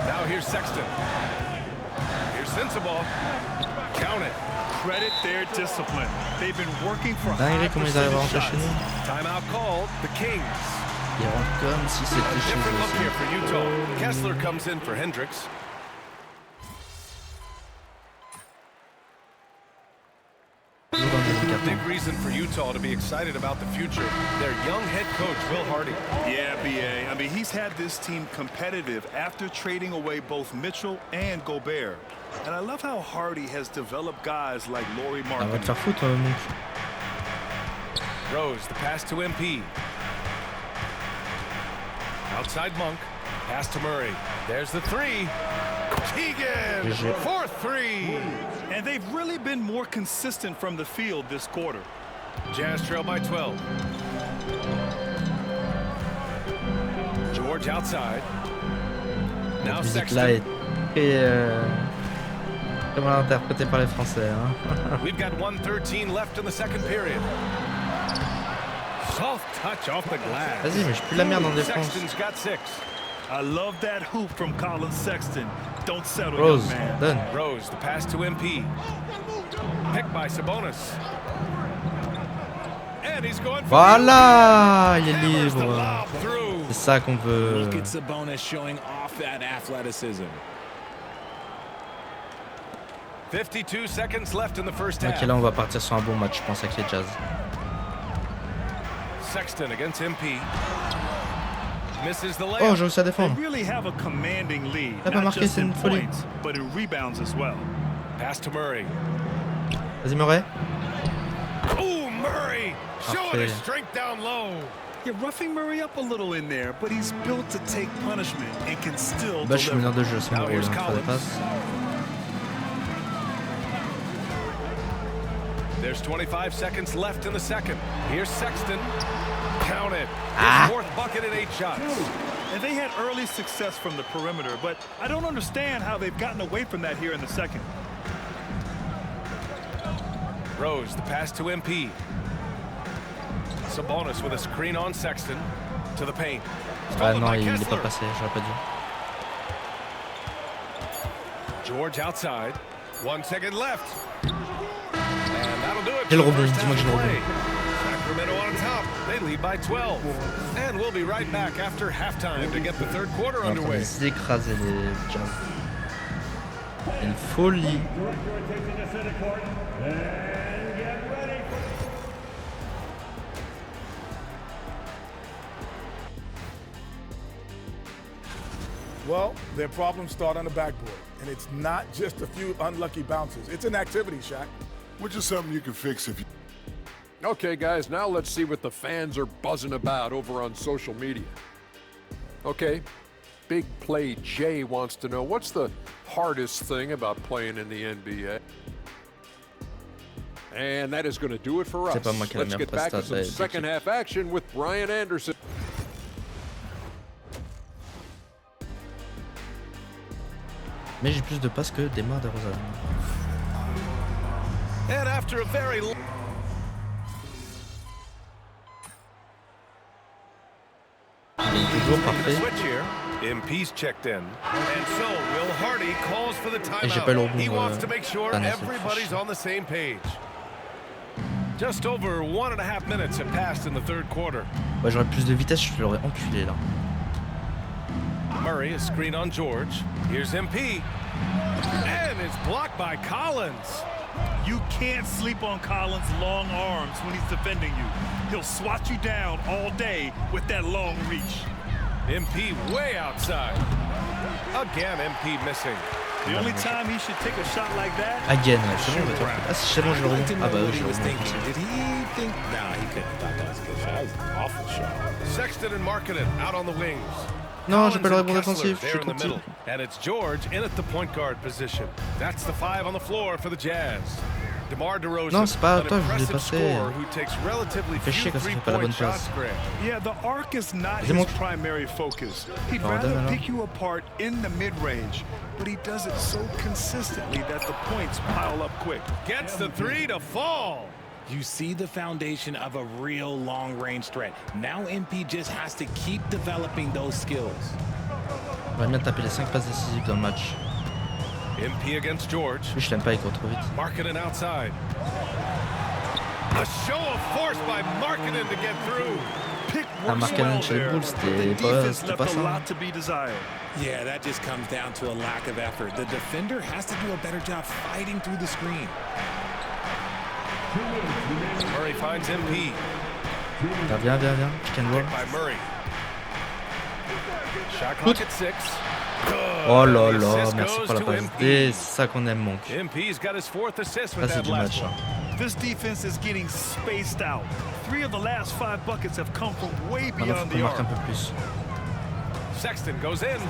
Now here's Sexton. Here's Sensible. Count it. Credit their discipline. They've been working for high percentage shots. Timeout called. The Kings. Comme si c'était chez Different look here for eux. Utah. Kessler comes in for Hendricks. Big reason for Utah to be excited about the future. Their young head coach, Will Hardy. Yeah, BA. I mean, he's had this team competitive after trading away both Mitchell and Gobert. And I love how Hardy has developed guys like Lauri Markkanen. Va te faire foutre, Monk. Rose, the pass to MP. Outside Monk. Pass to Murray. There's the three. Keegan, 4-3. And they've really been more consistent from the field this quarter. Jazz trail by 12. George outside. Now Sexton. Comment interprété par les Français, hein? We've got 1:13 left in the second period. Soft touch off the glass. Vas-y, mais je pue la merde en défense. Sexton's got 6. I love that hoop from Colin Sexton. Don't settle, Rose, young man. done. Rose, the pass to MP. Picked by Sabonis. And he's going for Voilà, il est libre. C'est ça qu'on veut. Look at Sabonis showing off that athleticism. 52 seconds left in the first half. Ok, là on va partir sur un bon match, je pense, avec les Jazz. Sexton against MP. Misses the layup. Oh, j'ai réussi à défendre. They really have a commanding lead. T'as pas marqué, c'est une folie. But in rebounds as well. Pass to Murray. Vas-y, Murray. Oh, Murray showing his strength down low. You're roughing Murray up a little in there, but he's built to take punishment and can still Bah, je suis meneur de jeu, c'est mon rôle, here's hein, faire des passes. There's 25 seconds left in the second. Here's Sexton. Count it. Ah. His fourth bucket in 8 shots. And they had early success from the perimeter, but I don't understand how they've gotten away from that here in the second. Rose, the pass to MP. Sabonis with a screen on Sexton. To the paint. Ah non, il n'est pas passé, j'aurais pas dû. George outside. 1 second left. And that'll do it. J'ai le rebond, dis-moi que j'ai le rebond. Sacramento on top. They lead by 12. And we'll be right back after halftime to get the third quarter underway. Ils écraser les Jazz. Une folie. Well, their problems start on the backboard, and it's not just a few unlucky bounces. It's an activity, Shaq. Which is something you can fix if you... Okay, guys, now let's see what the fans are buzzing about over on social media. Okay, Big Play Jay wants to know, what's the hardest thing about playing in the NBA? And that is going to do it for us. Let's get back to some second half action with Brian Anderson. Mais j'ai plus de passes que des mains de Rosa. And after a very toujours parfait. MP's checked in. And so Will Hardy calls for the timeout. He wants to make sure everybody's on the same page. Just over 1.5 minutes have passed in the third quarter. Ouais, j'aurais plus de vitesse, je l'aurais enculé là. Murray, a screen on George. Here's MP. And it's blocked by Collins. You can't sleep on Collins' long arms when he's defending you. He'll swat you down all day with that long reach. MP way outside. Again, MP missing. The only time he should take a shot like that. Again, c'est bon, ah, c'est bon, je le rebond. Ah bah oui, je le rebond. Did he think? No, he couldn't have thought that was a good shot. That was an awful shot. Sexton and Markkanen out on the wings. Non, j'ai pas le rebond défensif, je suis trop petit. And it's George in at the point guard position. That's the 5 on the floor for the Jazz. Non, c'est pas à toi que je voulais passer. Fais chier quand ça fait pas la bonne passe. Yeah, the arc is not his primary focus. He'd rather pick you apart in the mid-range, but he does it so consistently that the points pile up quick. Gets the 3 to fall. You see the foundation of a real long-range threat. Now MP just has to keep developing those skills. On va bien taper les 5 passes décisives dans le match. MP against George. Je l'aime pas, il court trop vite. Markkanen outside. A show of force by Markkanen to get through. Ah, Markkanen chez les Bulls, c'était pas ça. Yeah, that just comes down to a lack of effort. The defender has to do a better job fighting through the screen. Murray finds MP. Viens. Pick and roll. By Murray. Shot clock at 6. Oh là là, merci pour la passe D, c'est ça qu'on aime, Monk. Ça c'est du match. This defense is getting spaced out. 3 of the last 5 buckets have come from way beyond the arc. Un peu plus. Sexton goes in.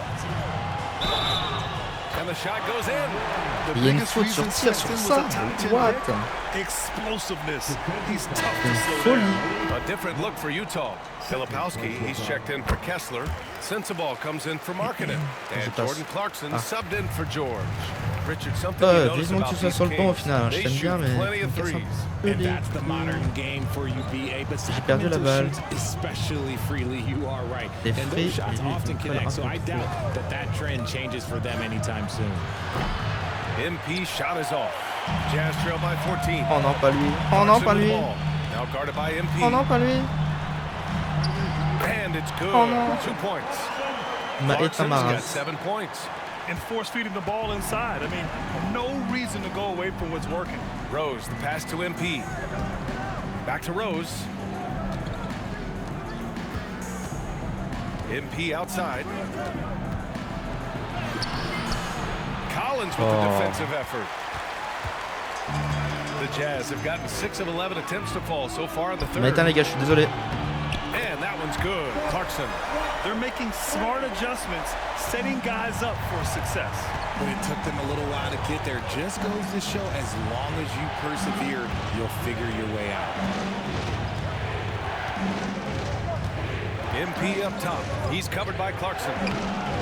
And the shot goes in. Il y a une faute sur tir sur ça. What? Explosiveness. He's tough to slow down. A different look for Utah. Filipowski, he's checked in for Kessler. Sensabaugh comes in for Markkanen. And Jordan Clarkson subbed in for George. Richard, something you notice vivement about que tu sois sur le banc au final. Je t'aime bien, mais and that's the modern game for UBA, but Sacramento shoots especially freely. You are right. And those shots often connect, so I doubt that trend changes for them anytime soon. MP shot is off. Jazz trail by 14. Oh non, pas lui. Oh non, pas lui. Now guarded by MP. Oh non, pas lui. And it's good. Oh non. 2 points. Clarkson's got 7 points. And force feeding the ball inside. I mean, no reason to go away from what's working. Rose, the pass to MP. Back to Rose. MP outside. Collins with the defensive effort. The Jazz have gotten 6 of 11 attempts to fall so far in the third. Les gars, je suis désolé. And that one's good. Clarkson. They're making smart adjustments, setting guys up for success. But it took them a little while to get there. Just goes to show, as long as you persevere, you'll figure your way out. MP up top. He's covered by Clarkson.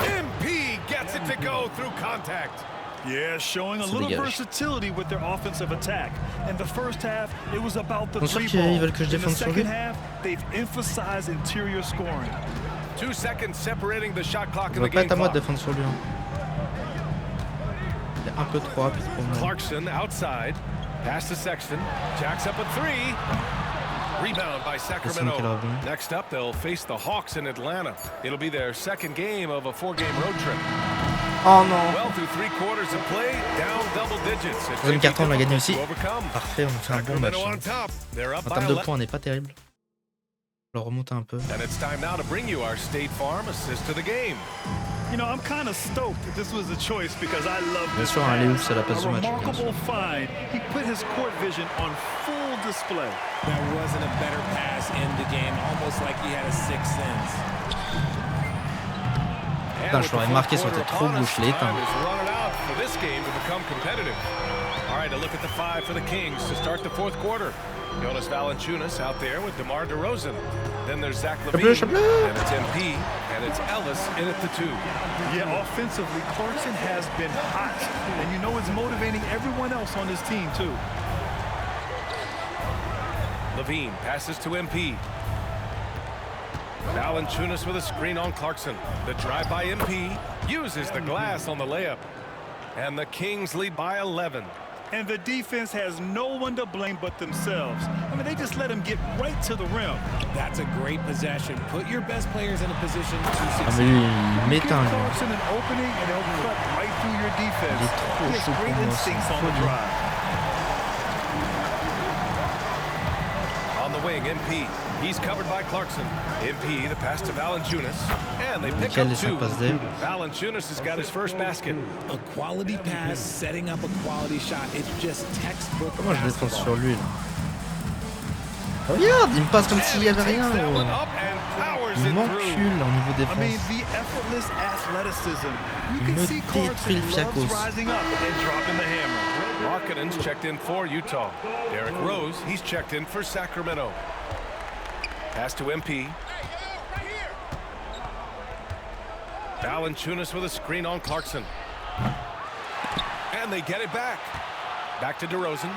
MP gets it to go through contact. Yeah, showing a little versatility with their offensive attack. In the first half, it was about the 3 ball. In the second half, they've emphasized interior scoring. 2 seconds separating the shot clock in the game clock. Un peu trop rapide pour moi. Clarkson outside. Pass to Sexton. Jacks up a 3. Rebound by Sacramento. Next up, they'll face the Hawks in Atlanta. It'll be their second game of a 4-game road trip. Oh non. Well through 3 quarters of play, down double digits. Deuxième carton, on l'a gagné aussi. Parfait, on fait un bon match. En termes de points, on n'est pas terrible. On le remonte un peu. And it's time now to bring you our State Farm assist to the game. You know, I'm kind of stoked that this was a choice because I love this. Bien sûr, un Léo, c'est la passe du match. Remarkable find. He put his court vision on full display. There wasn't a better pass in the game, almost like he had a sixth sense. Putain, je l'aurais marqué sur tes trop bouches, je l'ai éteint. All right, a look at the 5 for the Kings to start the 4th quarter. Jonas Valanciunas out there with DeMar DeRozan. Then there's Zach LaVine, and it's MP, and it's Ellis in at the 2. Yeah, offensively, Clarkson has been hot, and you know it's motivating everyone else on his team, too. LaVine passes to MP. Valanciunas with a screen on Clarkson. The drive by MP uses the glass on the layup. And the Kings lead by 11. And the defense has no one to blame but themselves. I mean, they just let him get right to the rim. That's a great possession. Put your best players in a position to succeed. Give Clarkson an opening and he'll cut right through your defense. He has great instincts on the drive. On the wing, MP. He's covered by Clarkson. MP, the pass to Valanciunas. And they pick up 2. Valanciunas has got his first basket. A quality pass, setting up a quality shot. It's just textbook. Comment je défense sur lui là? Regarde, il me passe comme s'il y avait rien. Il m'encule au niveau défense. Il me détruit le fiacos. Markkanen's checked in for Utah. Derrick Rose, he's checked in for Sacramento. Pass to MP. Valanciunas with a screen on Clarkson. And they get it back. Back to DeRozan.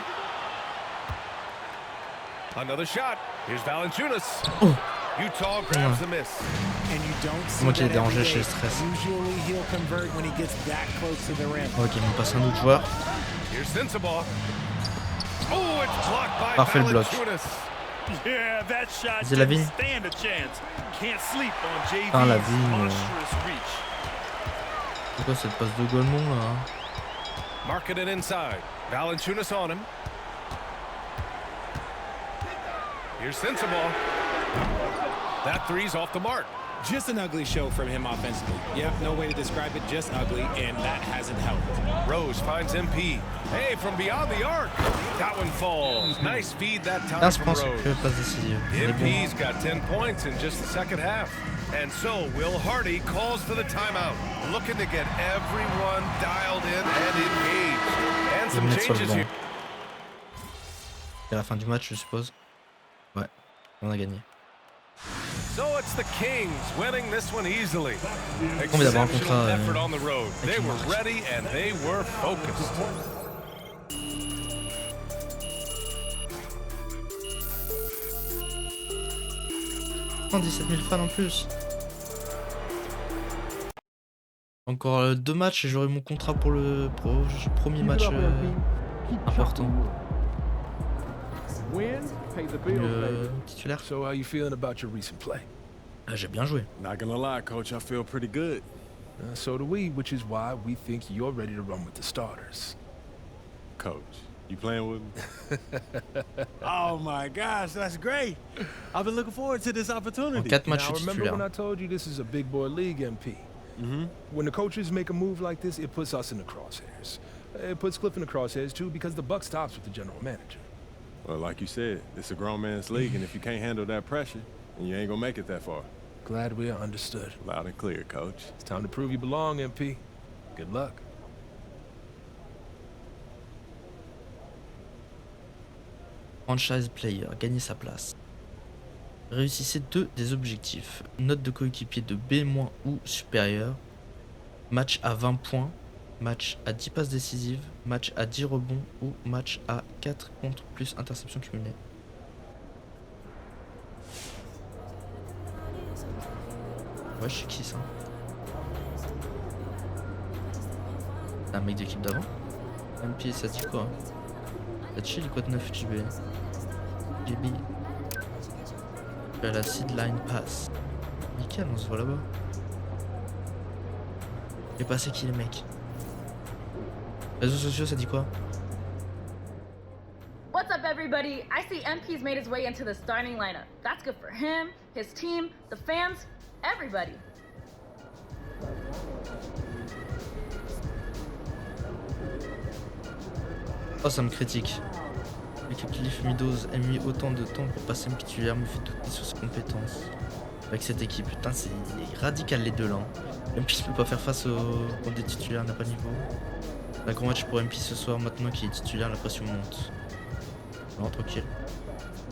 Another shot. Here's Valanciunas. Oh. Utah grabs the miss. And you don't see moi qui l'ai that dérangé every chez day. Stress. Usually he'll convert when he gets that close to the rim. Ok, il me passe un autre joueur. Here's Sensabaugh. Oh, it's blocked by Parfait le bloc. Yeah, that shot C'est la didn't vie. stand a chance. Can't sleep on JV's Ah, la vie, monstrous reach. C'est quoi cette passe de Golemont là? Markkanen inside. Valanciunas on him. Here's Sensabaugh. That three's off the mark. Just an ugly show from him offensively. Yep, no way to describe it, just ugly, and that hasn't helped. Rose finds MP. Hey, from beyond the arc. That one falls. Nice feed that time Là, je from pense Rose. que passe décisive. MP's got 10 points in just the second half. And so Will Hardy calls for the timeout, looking to get everyone dialed in and engaged. And some changes here. C'est la fin du match, je suppose. Ouais, on a gagné. So it's the Kings winning this one easily. Combien d'avoir un Exceptional contrat effort on the road. They were ready and they were focused. Oh, 17 000 fans en plus. Encore 2 matchs et j'aurai mon contrat pour le premier match important. Titulaire. So how you feeling about your recent play? J'ai bien joué. Not gonna lie, coach, I feel pretty good. So do we, which is why we think you're ready to run with the starters. Coach, you playing with me? Oh my gosh, that's great. I've been looking forward to this opportunity. En 4 matchs, Now, je suis remember when I titulaire. told you this is a big boy league, MP? When the coaches make a move like this, it puts us in the crosshairs. It puts Cliff in the crosshairs too, because the buck stops with the general manager. Well, like you said, it's a grown man's league, and if you can't handle that pressure, then you ain't gonna make it that far. Glad we are understood. Loud and clear, coach. It's time to prove you belong, MP. Good luck. Franchise player, gagner sa place. Réussissez 2 des objectifs. Note de coéquipier de B- ou supérieur. Match à 20 points. Match à 10 passes décisives. Match à 10 rebonds. Ou match à 4 contre plus interception cumulée. Ouais, je sais qui ça. C'est un mec d'équipe d'avant. MP, ça dit quoi? La chill quoi de 9 JB. JB. La sideline pass. Nickel, on se voit là-bas. Il est passé qui les mecs? Réseaux sociaux, ça dit quoi? What's up, everybody? I see MP's made his way into the starting lineup. That's good for him, his team, the fans, everybody. Oh, ça me critique. L'équipe Cliff Meadows a mis autant de temps pour passer un titulaire, me fait douter sur ses compétences. Avec cette équipe, putain, c'est radical les deux là. MP peut pas faire face aux des titulaires, n'a pas niveau. Un grand match pour MP ce soir, maintenant qu'il est titulaire, la pression monte. Non, tranquille.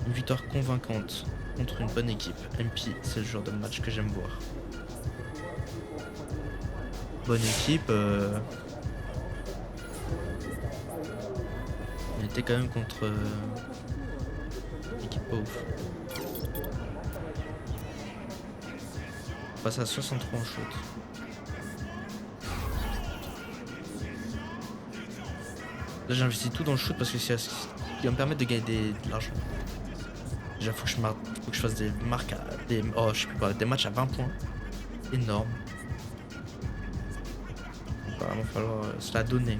Une victoire convaincante contre une bonne équipe. MP, c'est le genre de match que j'aime voir. Bonne équipe. Il était quand même contre l'équipe pas ouf. On passe à 63 en shoot. Là j'ai investi tout dans le shoot parce que c'est ce qui va me permettre de gagner de l'argent. Déjà faut que je fasse des marques à des des matchs à 20 points. Énorme. Il va vraiment falloir se la donner.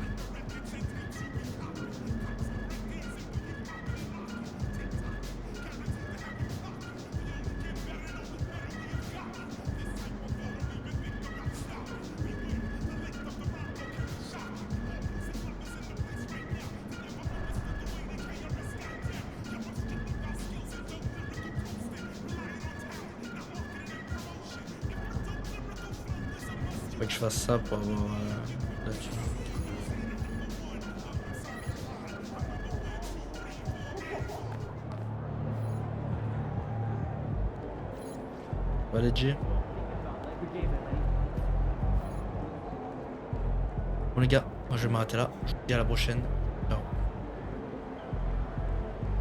Faut que je fasse ça pour avoir là-dessus. Allez, G. Bon les gars, moi je vais m'arrêter là. Je vous dis à la prochaine.